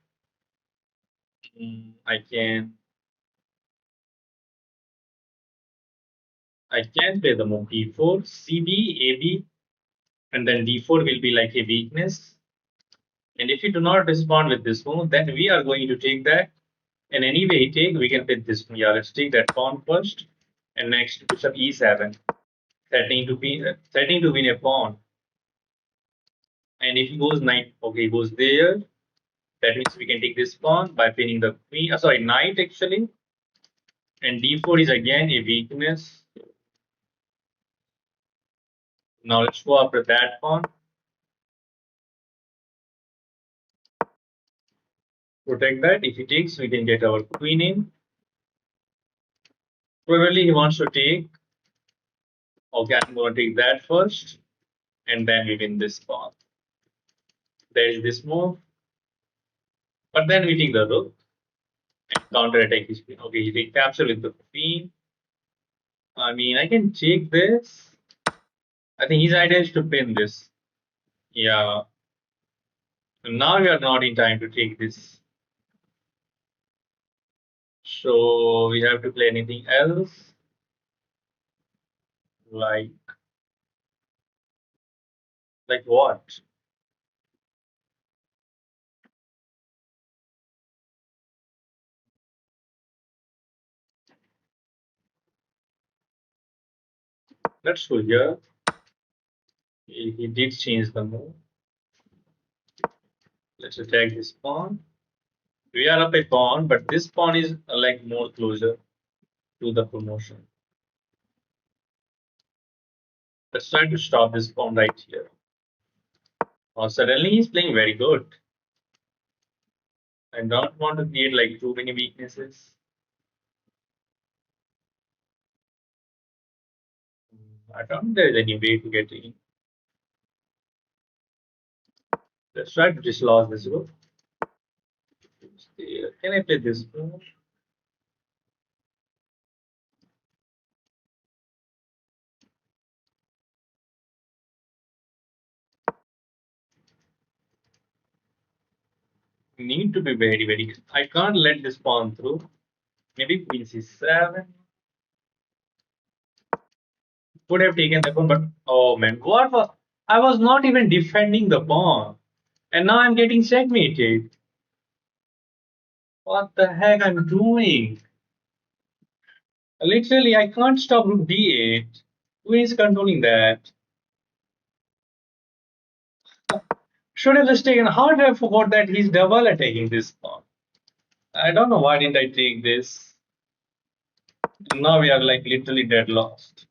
I can play the move d4, cb, ab, and then d4 will be like a weakness. And if you do not respond with this move, then we are going to take that. And anyway, take, we can pick this. Yeah, let's take that pawn first. And next, bishop e7, threatening to win a pawn. And if he goes knight, okay, he goes there. That means we can take this pawn by pinning the queen. Sorry, knight actually. And d4 is again a weakness. Now let's go after that pawn. Protect that. If he takes, we can get our queen in. Probably he wants to take. Okay, I'm going to take that first. And then we win this pawn. There is this move. But then we take the rook and counter attack his queen. Okay, he take capture with the queen. I mean, I can take this. I think his idea is to pin this. Yeah. Now we are not in time to take this. So we have to play anything else. Like what? Let's go here. He did change the move. Let's attack this pawn. We are up a pawn, but this pawn is like more closer to the promotion. Let's try to stop this pawn right here. Oh, suddenly he's playing very good. I don't want to create like too many weaknesses. I don't think there's any way to get in. Let's try to dislodge this rook. Can I play this pawn? Need to be very, very. I can't let this pawn through. Maybe queen c7. Could have taken the pawn, but oh man, what was. I was not even defending the pawn. And now I'm getting checkmated. What the heck I'm doing? Literally, I can't stop rook d8. Who is controlling that? Should have just taken. How did I forget that he's double attacking this pawn? I don't know why didn't I take this. Now we are like literally dead lost.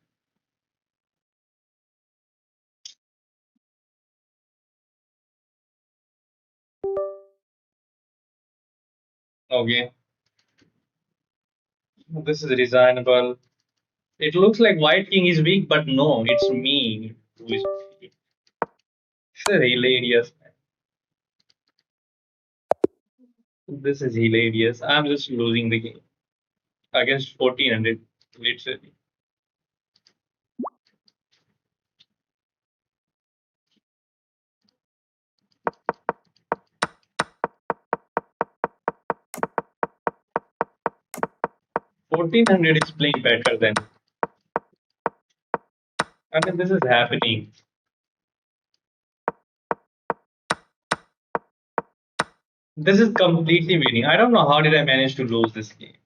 Okay, this is reasonable. It looks like white king is weak, but no, it's me who is weak. It's hilarious. This is hilarious. I'm just losing the game against 1400, literally. 1400 is playing better than. I mean, this is happening. This is completely winning. I don't know how did I manage to lose this game.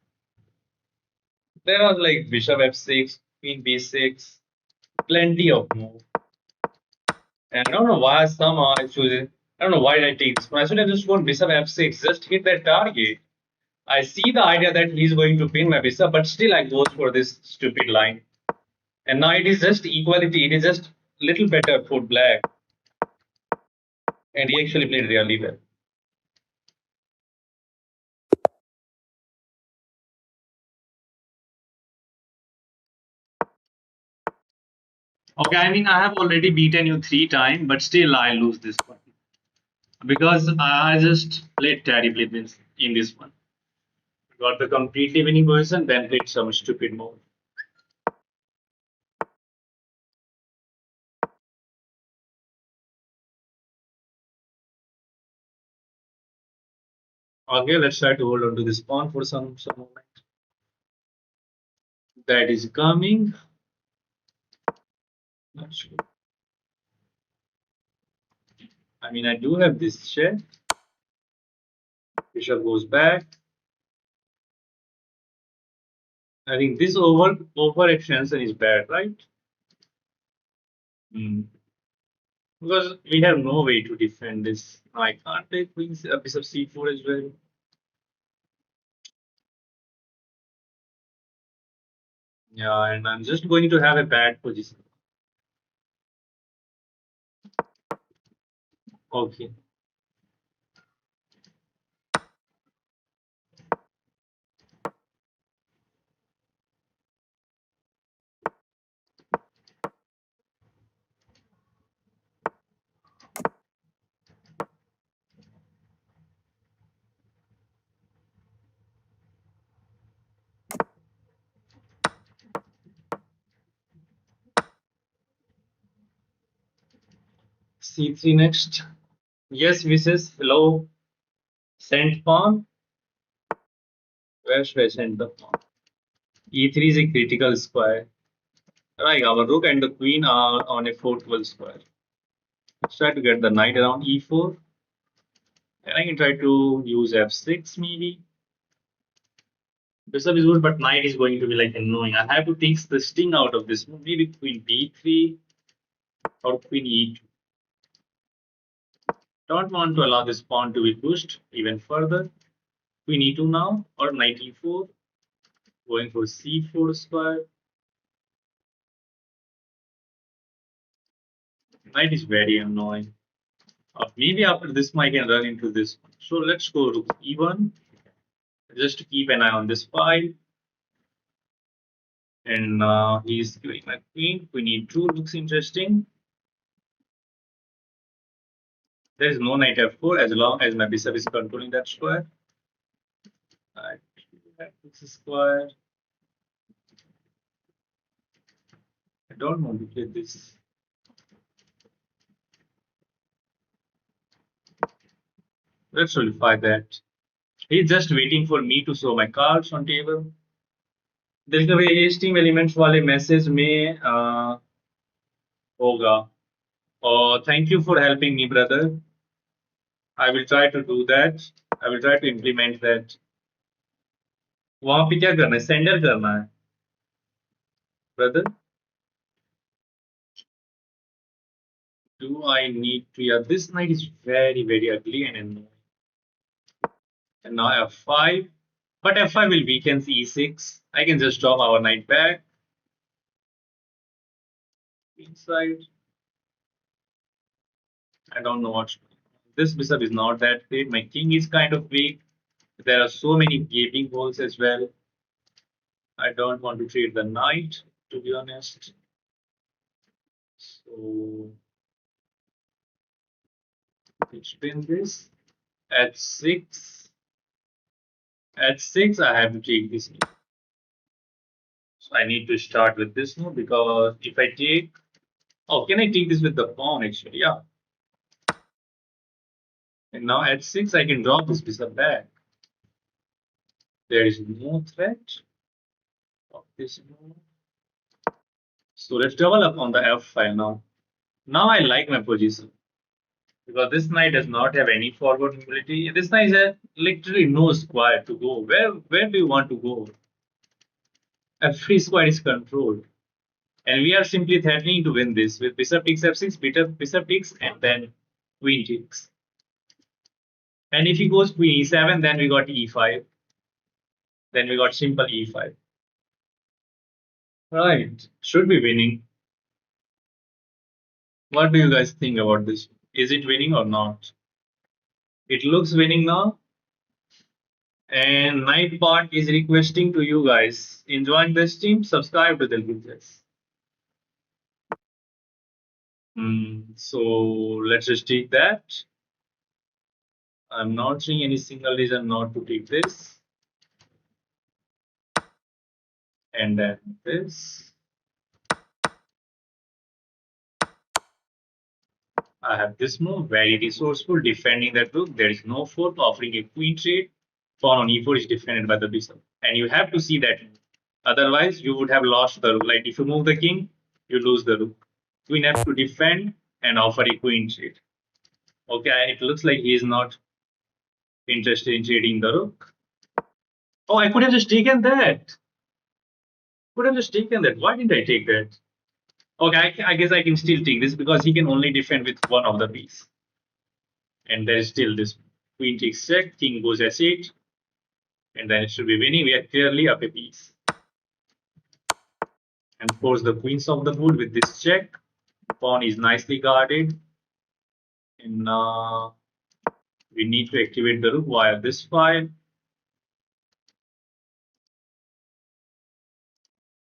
There was like bishop f6, queen b6, plenty of move. And I don't know why somehow I choose it. I don't know why did I take this one. I should have just gone bishop f6, just hit that target. I see the idea that he's going to pin my bishop, but still I go for this stupid line. And now it is just equality. It is just little better for black. And he actually played really well. Okay, I mean, I have already beaten you 3 times, but still I lose this one. Because I just played terribly in this one. Got the completely winning version, then played some stupid mode. Okay, let's try to hold on to this pawn for some moment. That is coming. Not sure. I mean, I do have this check. Bishop goes back. I think this over extension is bad, right? Hmm. Because we have no way to defend this. I can't take queen bishop c4 as well. Yeah, and I'm just going to have a bad position. Okay. c3 next. Yes, Mrs. Hello. Send pawn. Where should I send the pawn? e3 is a critical square. Right, our rook and the queen are on a 412 square. Let's try to get the knight around e4. And I can try to use f6 maybe. Bishop is good, but knight is going to be like annoying. I have to take the sting out of this. Maybe queen b3 or queen e2. Don't want to allow this pawn to be pushed even further. Queen e2 now or knight e4. Going for c4 square. Knight is very annoying. Maybe after this, I can run into this one. So let's go rook e1, just to keep an eye on this file. And he's giving my queen. Queen e2 looks interesting. There is no knight f4 as long as my bishop is controlling that square. I this square. I don't want to play this. Let's solidify that. He's just waiting for me to show my cards on table. देखो ये steam elements वाले message में होगा और thank you for helping me brother I will try to do that I will try to implement that वहां पे क्या करना है सेंडर करना है brother do I need to yeah this knight is very ugly and annoying and now f5 but f5 will weaken e6 I can just drop our knight back inside I don't know what this bishop is not that great my king is kind of weak there are so many gaping holes as well I don't want to trade the knight, to be honest. So let's spin this. At 6. At 6, I have to take this move. So I need to start with this move because if I take. Oh, can I take this with the pawn actually? Yeah. And now at 6, I can drop this bishop back. There is no threat of this move. So let's double up on the f5 now. Now I like my position. Because this knight does not have any forward mobility. This knight has literally no square to go. Where do you want to go? Every square is controlled. And we are simply threatening to win this with bishop takes f6, bishop takes, and then queen takes. And if he goes queen e7, then we got e5. Then we got simple e5. Right. Should be winning. What do you guys think about this? Is it winning or not? It looks winning now. And Night Part is requesting to you guys enjoying the stream, subscribe to the Chess. So let's just take that. I'm not seeing any single reason not to take this. And then this. I have this move, very resourceful, defending that rook. There is no fork, offering a queen trade. Pawn on e4 is defended by the bishop. And you have to see that. Otherwise, you would have lost the rook. Like if you move the king, you lose the rook. Queen have to defend and offer a queen trade. Okay, it looks like he is not interested in trading the rook. Oh, I could have just taken that. Could have just taken that. Why didn't I take that? Okay, I guess I can still take this because he can only defend with one of the piece. And there is still this queen takes check, king goes s8, and then it should be winning. We are clearly up a piece. And force the queens of the board with this check. Pawn is nicely guarded. And we need to activate the rook via this file.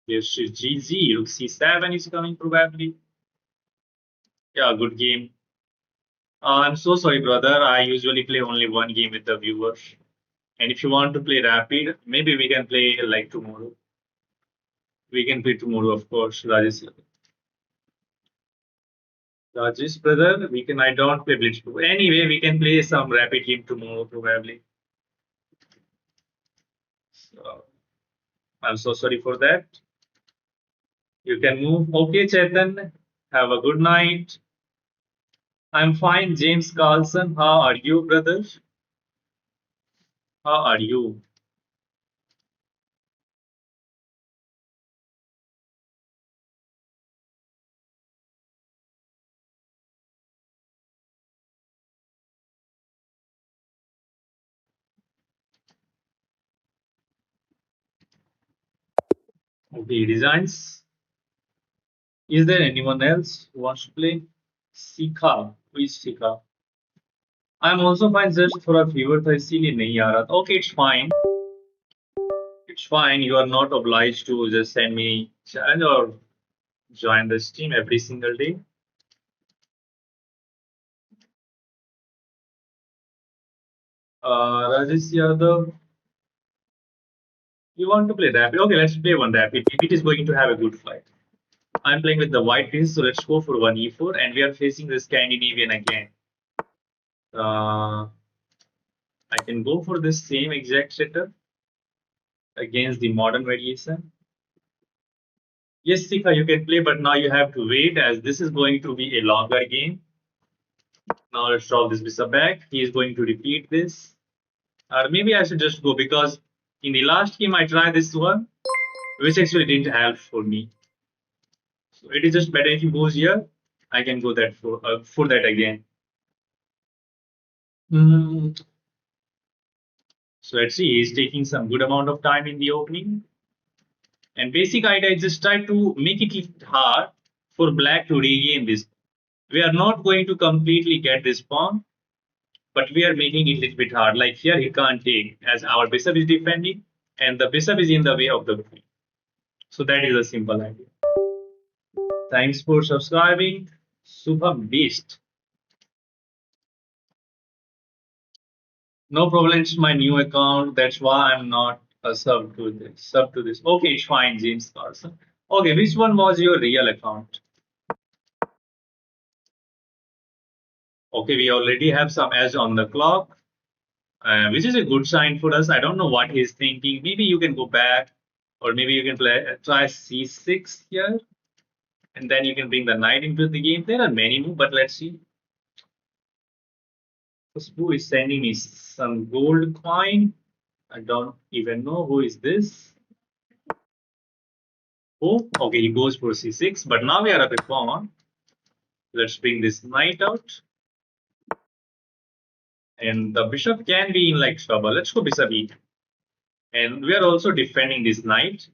This is GG. Rook c7 is coming probably. Yeah, good game. I'm so sorry, brother. I usually play only one game with the viewers. And if you want to play rapid, maybe we can play like tomorrow. We can play tomorrow, of course, Rajesh. Rajesh, brother, we can. I don't play Blitz. Anyway, we can play some rapid game tomorrow, probably. So, I'm so sorry for that. You can move. Okay, Chetan. Have a good night. I'm fine, James Carlson. How are you, brother? How are you? Okay, designs. Is there anyone else who wants to play? Sika. Who is Sika? I'm also fine. Just for a fever था इसीलिए नहीं आ रहा था. Okay, it's fine. It's fine. You are not obliged to just send me challenge or join the stream every single day. Rajesh Yadav, you want to play rapid? Okay, let's play one rapid. It is going to have a good fight. I'm playing with the white piece, so let's go for one e4, and we are facing the Scandinavian again. I can go for this same exact setup against the modern variation. Yes, Sika, you can play, but now you have to wait as this is going to be a longer game. Now let's drop this bishop back. He is going to repeat this. Or maybe I should just go because in the last game I tried this one, which actually didn't help for me. So it is just better if he goes here. I can go that for that again. Hmm. So let's see. He's taking some good amount of time in the opening. And basic idea is just try to make it hard for black to regain this. We are not going to completely get this pawn, but we are making it a little bit hard. Like here, he can't take as our bishop is defending, and the bishop is in the way of the queen. So that is a simple idea. Thanks for subscribing. Subham Beast. No problem. It's my new account. That's why I'm not a sub to this. Sub to this. Okay, it's fine, James Carson. Okay, which one was your real account? Okay, we already have some edge on the clock, which is a good sign for us. I don't know what he's thinking. Maybe you can go back, or maybe you can try c6 here, and then you can bring the knight into the game. There are many moves, but let's see. Who is sending me some gold coin? I don't even know who is this. Oh, okay, he goes for c6, but now we are up a pawn. Let's bring this knight out. And the bishop can be in like trouble. Let's go bishop e2. And we are also defending this knight.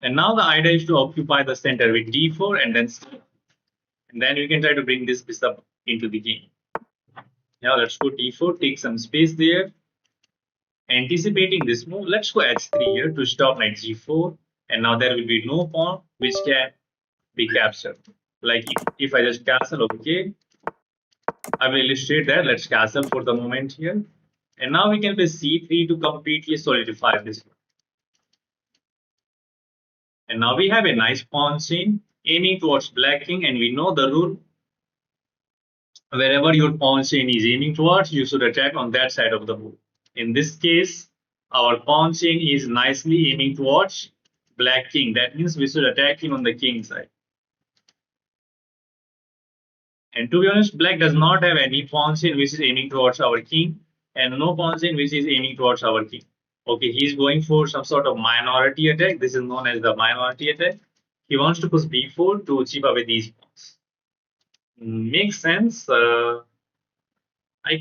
And now the idea is to occupy the center with d4 and then you can try to bring this bishop into the game. Now let's go d4, take some space there. Anticipating this move, let's go h3 here to stop knight g4. And now there will be no pawn which can be captured. Like if I just castle, okay. I will illustrate that. Let's castle for the moment here. And now we can play c3 to completely solidify this. And now we have a nice pawn chain aiming towards black king, and we know the rule. Wherever your pawn chain is aiming towards, you should attack on that side of the board. In this case, our pawn chain is nicely aiming towards black king. That means we should attack him on the king side. And to be honest, black does not have any pawn chain which is aiming towards our king, and no pawn chain which is aiming towards our king. Okay, he's going for some sort of minority attack. This is known as the minority attack. He wants to push b4 to chip away these pawns. Makes sense. I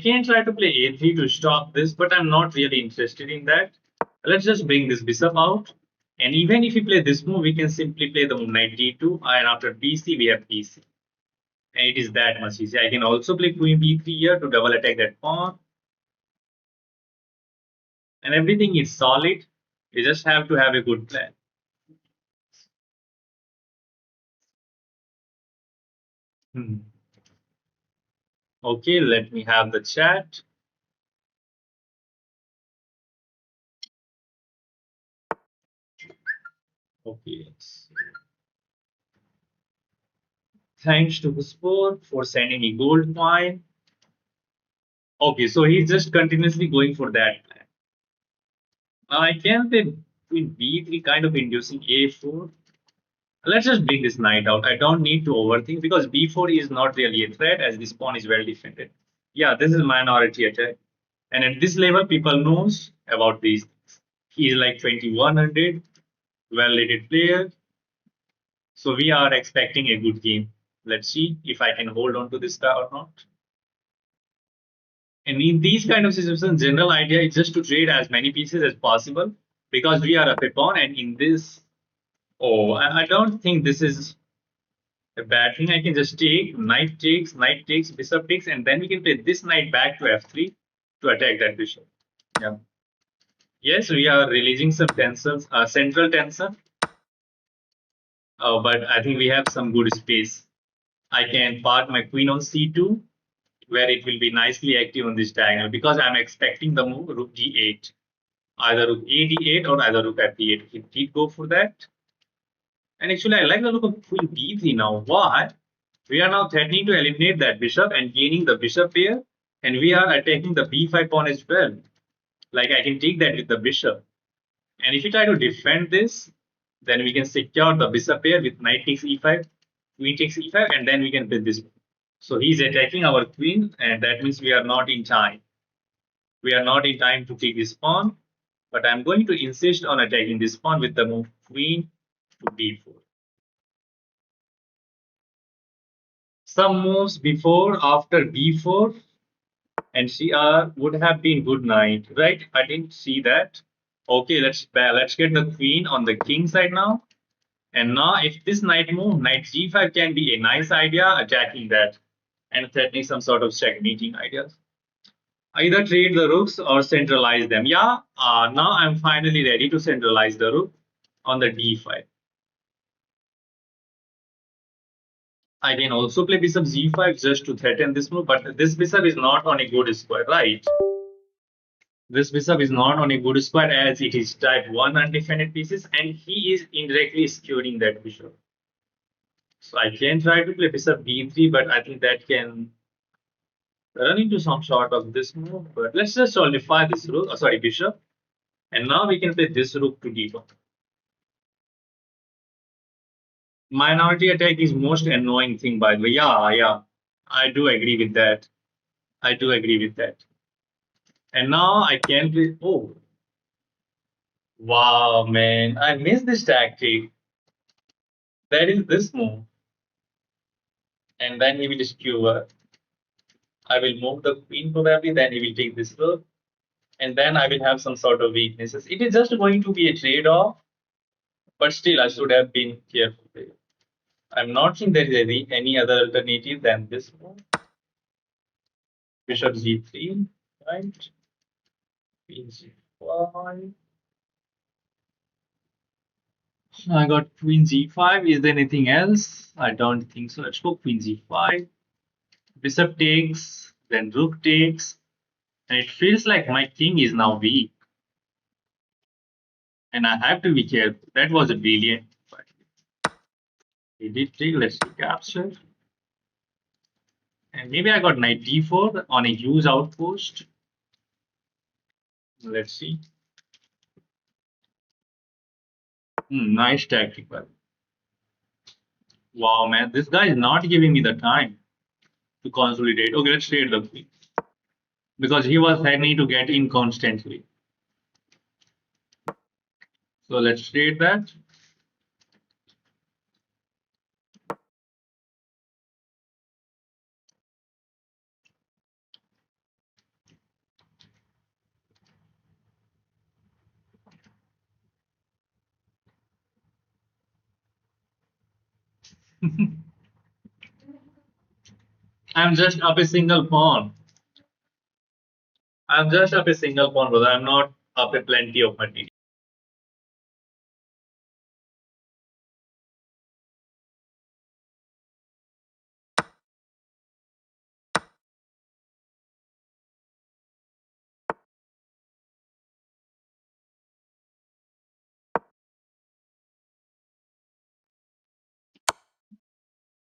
can try to play a3 to stop this, but I'm not really interested in that. Let's just bring this bishop out. And even if we play this move, we can simply play the move knight d2, and after bc, we have pc. And it is that much easy. I can also play queen b3 here to double attack that pawn. And everything is solid. You just have to have a good plan. Okay, let me have the chat. Okay. Thanks to the sport for sending me gold coin. Okay, so he's just continuously going for that plan. Now I can play queen b3, kind of inducing a4. Let's just bring this knight out. I don't need to overthink because b4 is not really a threat as this pawn is well defended. Yeah, this is minority attack. And at this level, people knows about these things. He is like 2100, well-rated player. So we are expecting a good game. Let's see if I can hold on to this guy or not. And in these kind of situations, general idea is just to trade as many pieces as possible because we are up a pawn. And in this, oh, I don't think this is The bad thing, I can just take knight takes, bishop takes, and then we can play this knight back to f3 to attack that bishop. Yeah. Yes, we are releasing some tensions, central tension, but I think we have some good space. I can park my queen on c2, where it will be nicely active on this diagonal because I'm expecting the move rook d8, either rook a d8 or either rook f d8. It did go for that. And actually, I like the look of queen b3 now. Why? We are now threatening to eliminate that bishop and gaining the bishop pair, and we are attacking the b5 pawn as well. Like I can take that with the bishop. And if you try to defend this, then we can secure the bishop pair with knight takes e5, queen takes e5, and then we can play this. So he's attacking our queen, and that means we are not in time. We are not in time to take this pawn, but I'm going to insist on attacking this pawn with the move queen to b4. Some moves before, after b4 and cr would have been good knight, right? I didn't see that. Okay, let's get the queen on the king side now. And now, if this knight move, knight g5 can be a nice idea, attacking that and threatening some sort of checkmating ideas. Either trade the rooks or centralize them. Yeah, now I'm finally ready to centralize the rook on the d5. I can also play bishop g5 just to threaten this move, but this bishop is not on a good square, right? This bishop is not on a good square as it is type 1 undefended pieces, and he is indirectly skewing that bishop. So I can try to play bishop b3, but I think that can run into some sort of this move. But let's just solidify this rook, sorry, bishop. And now we can play this rook to d1. Minority attack is most annoying thing, by the way. Yeah. I do agree with that. I do agree with that. And now I can play. Oh, wow, man. I missed this tactic. That is this move. And then he will skewer. I will move the queen probably, then he will take this rook. And then I will have some sort of weaknesses. It is just going to be a trade-off, but still I should have been careful there. I'm not seeing there is any other alternative than this move. Bishop g3, right? Queen g5. I got queen g5. Is there anything else? I don't think so. Let's go queen g5. Bishop takes, then rook takes. And it feels like my king is now weak. And I have to be careful. That was a brilliant fight. He did take, let's see, capture. And maybe I got knight d4 on a huge outpost. Let's see. Nice tactical. Wow, man, this guy is not giving me the time to consolidate. Okay, let's trade the queen. Because he was threatening to get in constantly. So let's trade that. I'm just up a single pawn. I'm just up a single pawn, brother. I'm not up a plenty of material.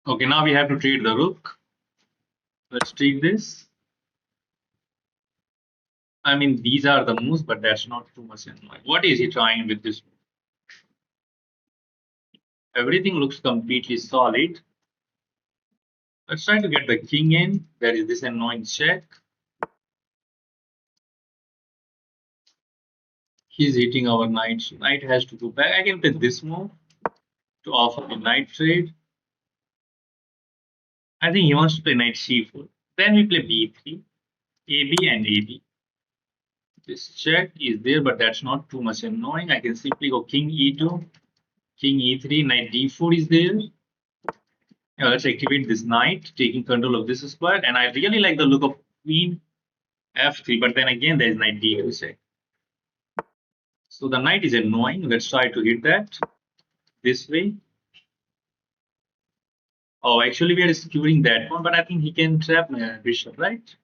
Okay, now we have to trade the rook. Let's take this. I mean, these are the moves, but that's not too much annoying. What is he trying with this move? Everything looks completely solid. Let's try to get the king in. There is this annoying check. He's hitting our knight. So knight has to go back. I can play this move to offer the knight trade. I think he wants to play knight c4. Then we play b3, ab and ab. This check is there, but that's not too much annoying. I can simply go king e2, king e3, knight d4 is there. Let's activate this knight, taking control of this square. And I really like the look of queen f3, but then again, there's knight d2 check. So the knight is annoying. Let's try to hit that this way. Oh, actually, we are securing that one, but I think he can trap my bishop, right?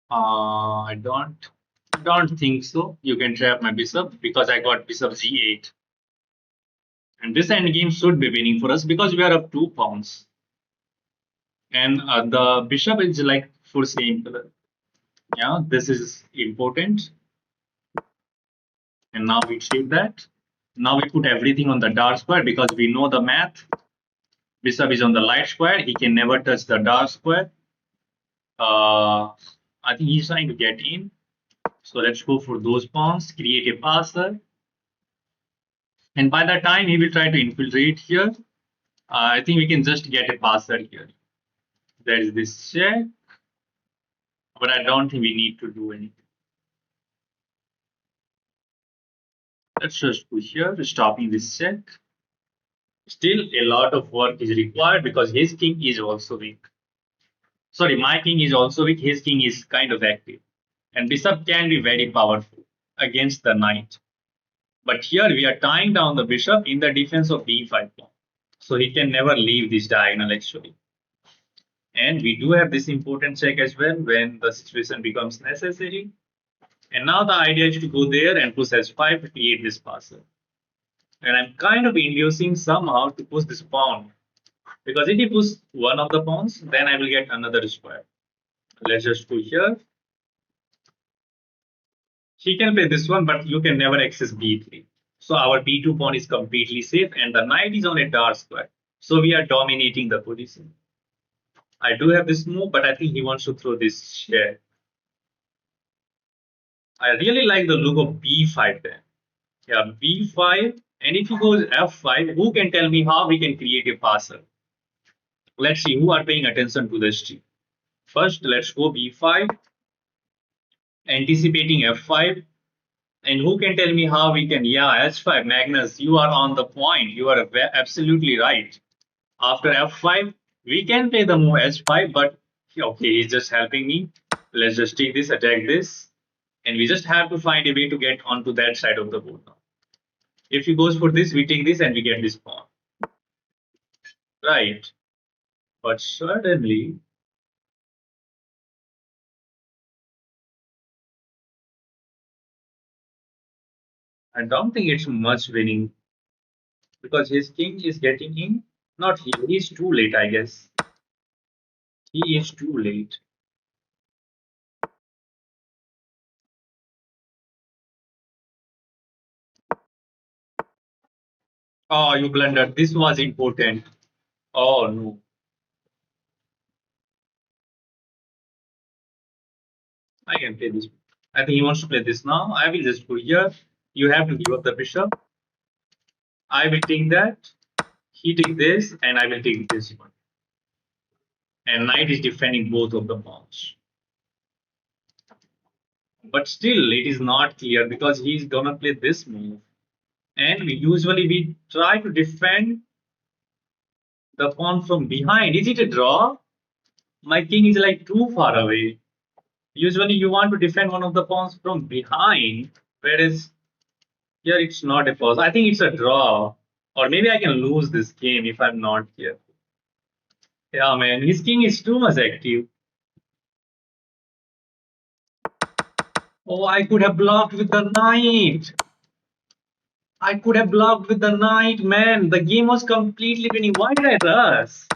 I don't think so. You can trap my bishop because I got bishop g8. And this endgame should be winning for us because we are up 2 pawns. And the bishop is like for same color. Yeah, this is important. And now we shape that. Now we put everything on the dark square because we know the math. Bishop is on the light square. He can never touch the dark square. I think he's trying to get in. So let's go for those pawns, create a passer. And by the time he will try to infiltrate here, I think we can just get a passer here. There is this check, but I don't think we need to do anything. Let's just push here, stopping this check. Still, a lot of work is required because his king is also weak. Sorry, my king is also weak. His king is kind of active. And bishop can be very powerful against the knight. But here we are tying down the bishop in the defense of d5 pawn. So he can never leave this diagonal actually. And we do have this important check as well when the situation becomes necessary. And now the idea is to go there and push h5 to create this passer. And I'm kind of inducing somehow to push this pawn. Because if he pushes one of the pawns, then I will get another square. Let's just go here. He can play this one, but you can never access b3. So our b2 pawn is completely safe and the knight is on a dark square. So we are dominating the position. I do have this move, but I think he wants to throw this share. I really like the look of b5 there. Yeah, b5. And if he goes f5, who can tell me how we can create a passer? Let's see who are paying attention to this tree. First, let's go b5, anticipating f5. And who can tell me how we can? Yeah, h5. Magnus, you are on the point. You are absolutely right. After f5, we can play the move h5, but okay, he's just helping me. Let's just take this, attack this. And we just have to find a way to get onto that side of the board now. If he goes for this, we take this and we get this pawn. Right. But suddenly, I don't think it's much winning because his king is getting in. Not he, he's too late, I guess. He is too late. Oh, you blundered. This was important. Oh, no. I can play this. I think he wants to play this now. I will just go here. You have to give up the bishop. I will take that. He take this, and I will take this one. And knight is defending both of the pawns. But still, it is not clear because he's gonna play this move. And usually we try to defend the pawn from behind. Is it a draw? My king is like too far away. Usually you want to defend one of the pawns from behind, whereas here it's not a pause. I think it's a draw. Or maybe I can lose this game if I'm not here. Yeah, man, his king is too much active. Oh, I could have blocked with the knight. I could have blocked with the knight, man. The game was completely winning. Why did I rush?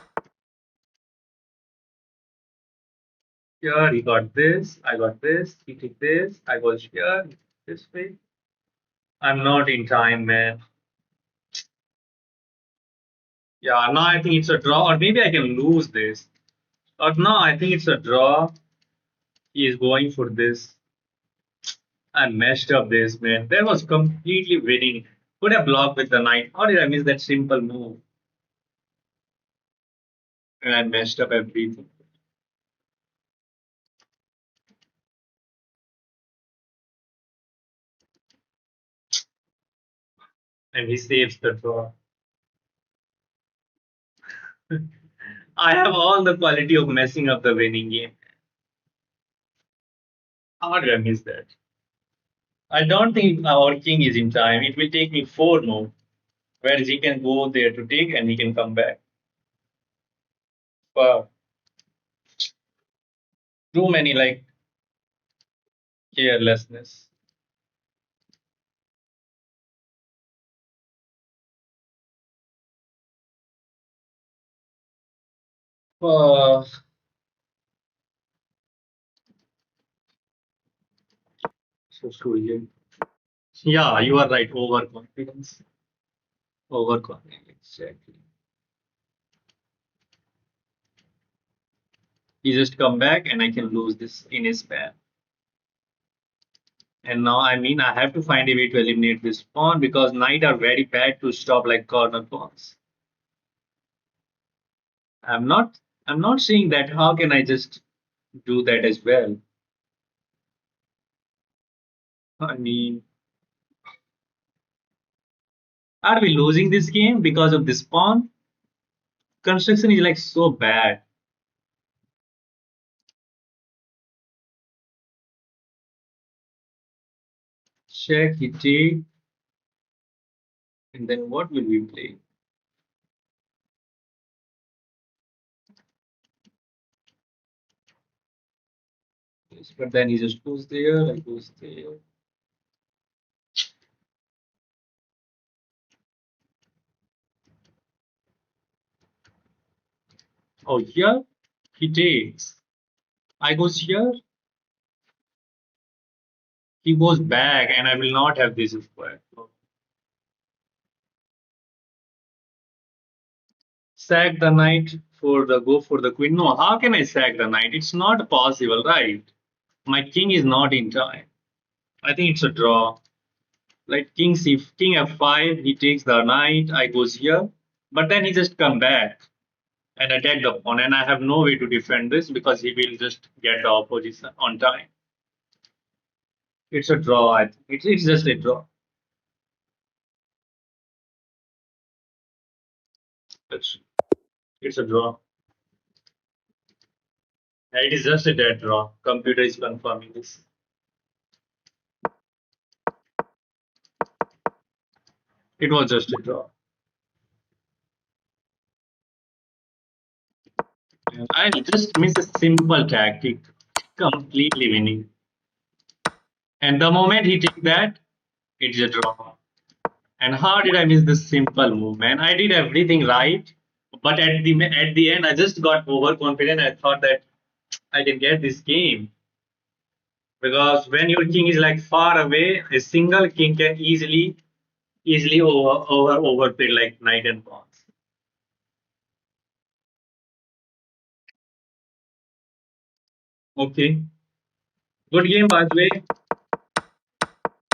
Here, he got this. I got this. He took this. I was here. This way. I'm not in time, man. Yeah, now I think it's a draw. Or maybe I can lose this. Or no, I think it's a draw. He is going for this. I messed up this, man. That was completely winning. Could have blocked with the knight. How did I miss that simple move? And I messed up everything. and he saves the draw. I have all the quality of messing up the winning game. How did I miss that? I don't think our king is in time. It will take me four more, whereas he can go there to take and he can come back. But too many like carelessness. Uh, so screwy. Yeah, you are right. Overconfidence. Overconfidence. Exactly. He just come back and I can lose this in his span. And now I mean I have to find a way to eliminate this pawn because knight are very bad to stop like corner pawns. I'm not I'm not saying that how can I just do that as well. I mean, are we losing this game because of this pawn? Construction is like so bad. Check, he take, and then what will we play? Yes, but then he just goes there, I goes there. Oh, here he takes. I goes here, he goes back, and I will not have this square. Sack the knight for the go for the queen. No, how can I sack the knight? It's not possible, right? My king is not in time. I think it's a draw. Like king f5, he takes the knight. I goes here, but then he just come back and attack the pawn, and I have no way to defend this because he will just get the opposition on time. It's a draw. It's just a draw. It's it's a draw. It is just a dead draw. Computer is confirming this. It was just a draw. I just miss a simple tactic, completely winning. And the moment he did that, it's a draw. And how did I miss this simple move, man? I did everything right, but at the end, I just got overconfident. I thought that I can get this game because when your king is like far away, a single king can easily overplay like knight and pawns. Okay, good game by the way,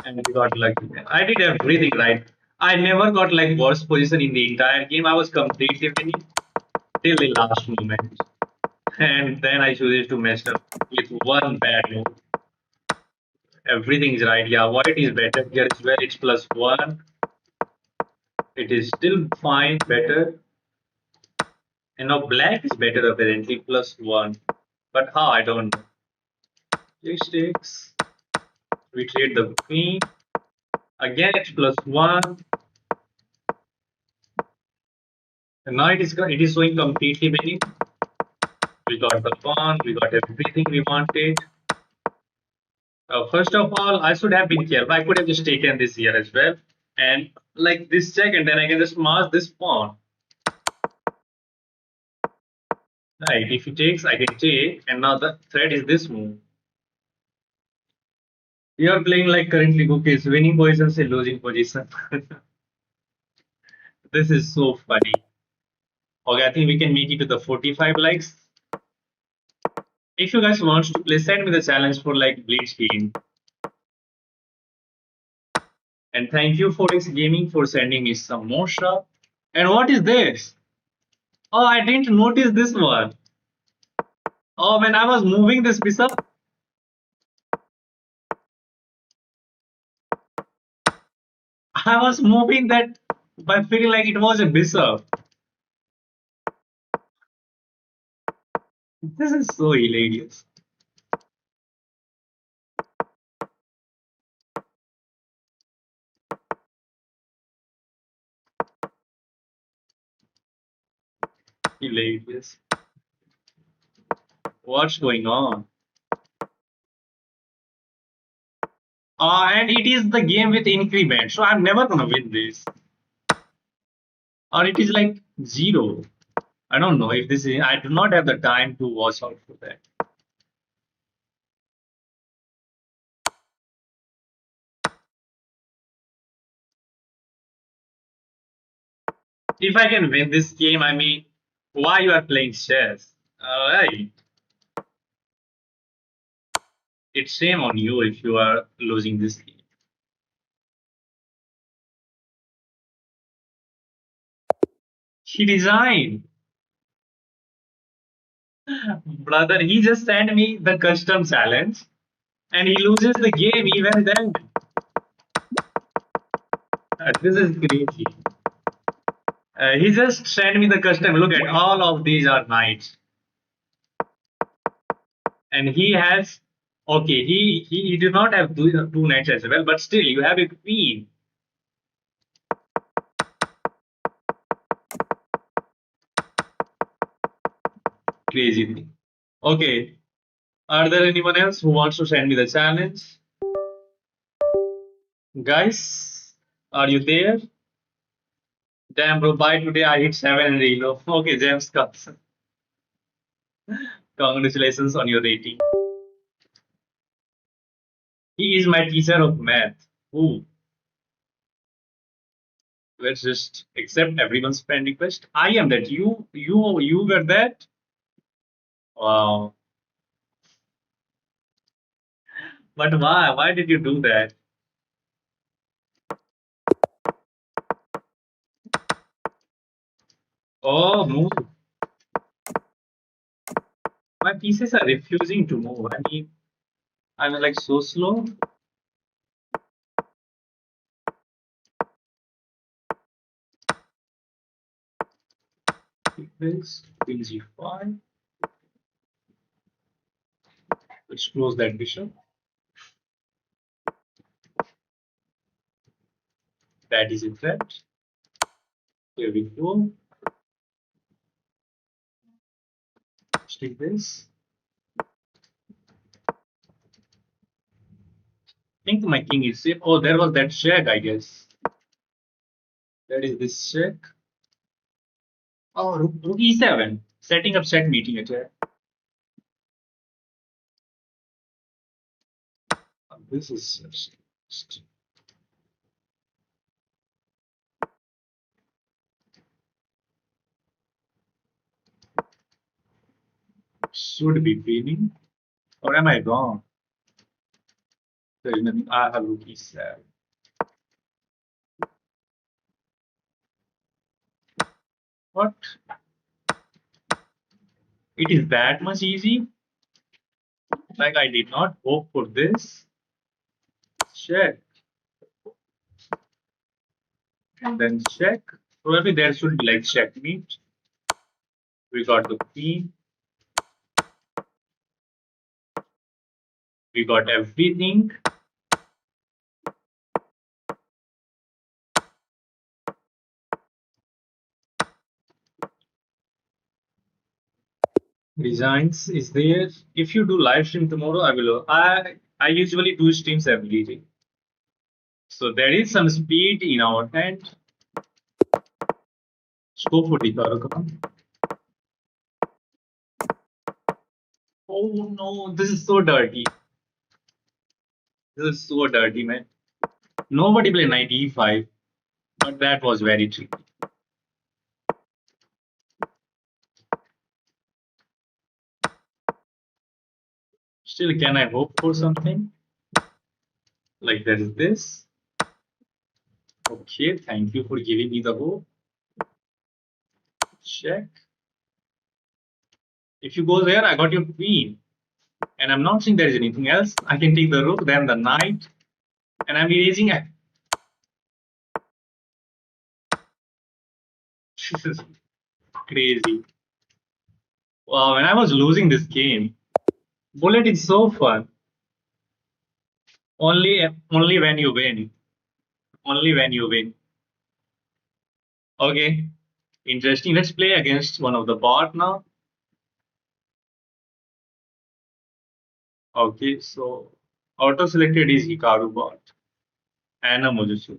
and we got lucky. I did everything right. I never got like worst position in the entire game. I was completely winning till the last moment, and then I chose to mess up with one bad move. Everything is right. Yeah, white is better here as well. It's plus one. It is still fine, better. And now black is better apparently, plus one. But how? I don't know. Three stakes. We trade the queen. Again, it's plus one. And now it is showing completely winning. We got the pawn. We got everything we wanted. First of all, I should have been careful. I could have just taken this here as well. And like this check, and then I can just mask this pawn. Right, if he takes, I can take, and now the threat is this move. We are playing like currently cookies, winning position say losing position. This is so funny. Okay, I think we can make it to the 45 likes. If you guys want to play, send me the challenge for like Blitz game. And thank you for X Gaming for sending me some more stuff. And what is this? Oh, I didn't notice this one. Oh, when I was moving this piece up, I was moving that by feeling like it was a bishop. This is so hilarious. Hilarious. What's going on? And it is the game with increment, so I'm never gonna win this. Or it is like zero. I don't know if this is. I do not have the time to watch out for that. If I can win this game, I mean, why you are playing chess? Hey, it's shame on you if you are losing this game. He resigned. Brother, he just sent me the custom challenge and he loses the game even then. This is crazy. He just sent me the custom. Look at all of these are knights. And he has, okay, he did not have two knights as well, but still, you have a queen. Crazy thing. Okay, are there anyone else who wants to send me the challenge? Guys, are you there? Damn, bro, by today I hit 7 in Relo. Okay, James Carlson. Congratulations on your rating. He is my teacher of math. Ooh, let's just accept everyone's friend request. I am that. You were that. Wow. But why? Why did you do that? Oh, move. My pieces are refusing to move. I mean, I'm like so slow. This queen g5. Let's close that bishop. That is a threat. Here we go. Stick this. I think my king is safe. Oh, there was that check, I guess. That is this check. Oh, rook e7. Setting up set meeting attack. This is should be winning. Or am I wrong? There is nothing. I have rook e7. What? It is that much easy? Like I did not hope for this. Check. And then check. Probably there should be like checkmate. We got the queen. We got everything. Designs is there. If you do live stream tomorrow, I will. I usually do streams every day. So there is some speed in our hand. Let's go for the Paragon. Oh no, this is so dirty. This is so dirty, man. Nobody played knight e5, but that was very tricky. Still, can I hope for something? Like there is this. Okay, thank you for giving me the hope. Check. If you go there, I got your queen. And I'm not saying there is anything else. I can take the rook, then the knight. And I'm erasing it. This is crazy. Wow, when I was losing this game, bullet is so fun. Only when you win. Only when you win. Okay, interesting. Let's play against one of the bot now. Okay, so auto selected is Hikaru bot. Anna Mojutsu.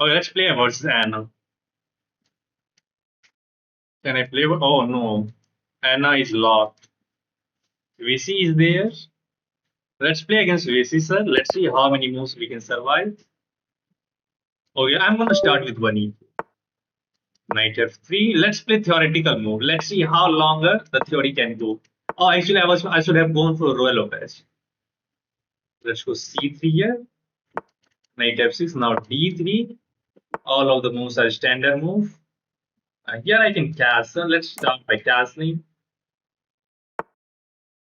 Okay, let's play versus Anna. Can I play? Oh no, Anna is locked. VC is there. Let's play against VC, sir. Let's see how many moves we can survive. Okay, I'm gonna start with one E. Knight F3. Let's play theoretical move. Let's see how longer the theory can go. Oh, actually, I should have gone for Royal Lopez. Let's go C3 here. Knight F6. Now D3. All of the moves are standard move. Here I can castle. Let's start by castling.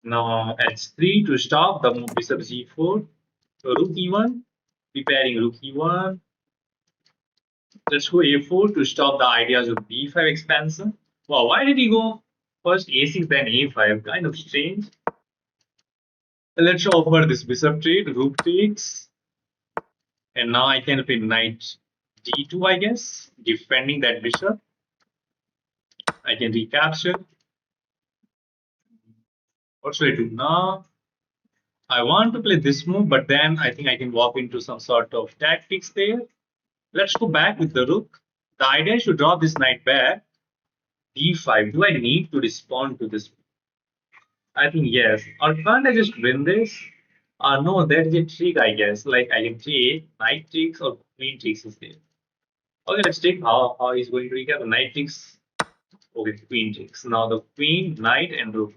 Now H3 to stop the move bishop G4. So Rook E1. Preparing Rook E1. Let's go A4 to stop the ideas of B5 expansion. Wow, why did he go first A6 then A5? Kind of strange. Let's offer this bishop trade. Rook takes. And now I can play knight D2, I guess. Defending that bishop. I can recapture. What should I do now? I want to play this move, but then I think I can walk into some sort of tactics there. Let's go back with the rook. The idea is to draw this knight back. D5. Do I need to respond to this? I think yes. Or can't I just win this? No, there is a trick, I guess. Like I can take knight tricks or queen tricks is there. Okay, let's take how he's going to recap the knight tricks. Okay, queen tricks. Now the queen, knight, and rook.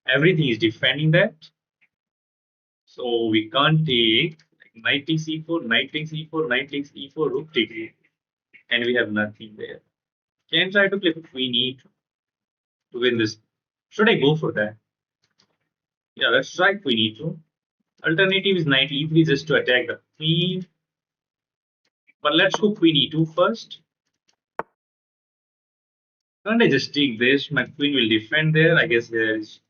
Everything is defending that. So we can't take like, knight takes e4, knight takes e4, knight takes e4, rook takes e4. And we have nothing there. Can try to play queen e2 to win this. Should I go for that? Yeah, let's try queen e2. Alternative is knight e3 just to attack the queen. But let's go queen e2 first. Can't I just take this? My queen will defend there. I guess there is.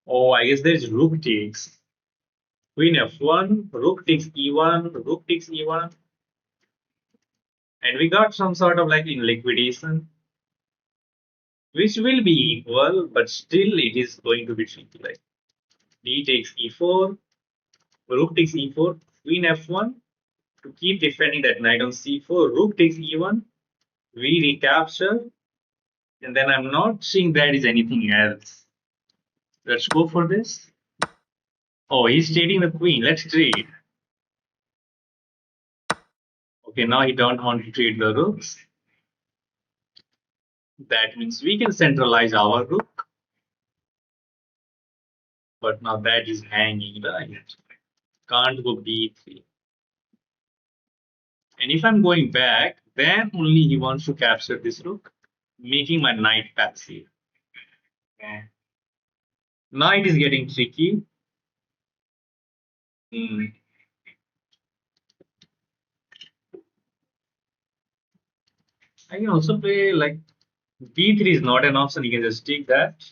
Oh, I guess there is rook takes. Queen f1, rook takes e1, rook takes e1. And we got some sort of like in liquidation, which will be equal, but still it is going to be tricky. Like d takes e4, rook takes e4, queen f1 to keep defending that knight on c4, rook takes e1, we recapture, and then I'm not seeing that is anything else. Let's go for this. Oh, he's trading the queen. Let's trade. Okay, now he don't want to trade the rooks. That means we can centralize our rook. But now that is hanging, right? Can't go b3. And if I'm going back, then only he wants to capture this rook, making my knight passive. Okay. Now it is getting tricky. Hmm. I can also play like b3 is not an option. You can just take that.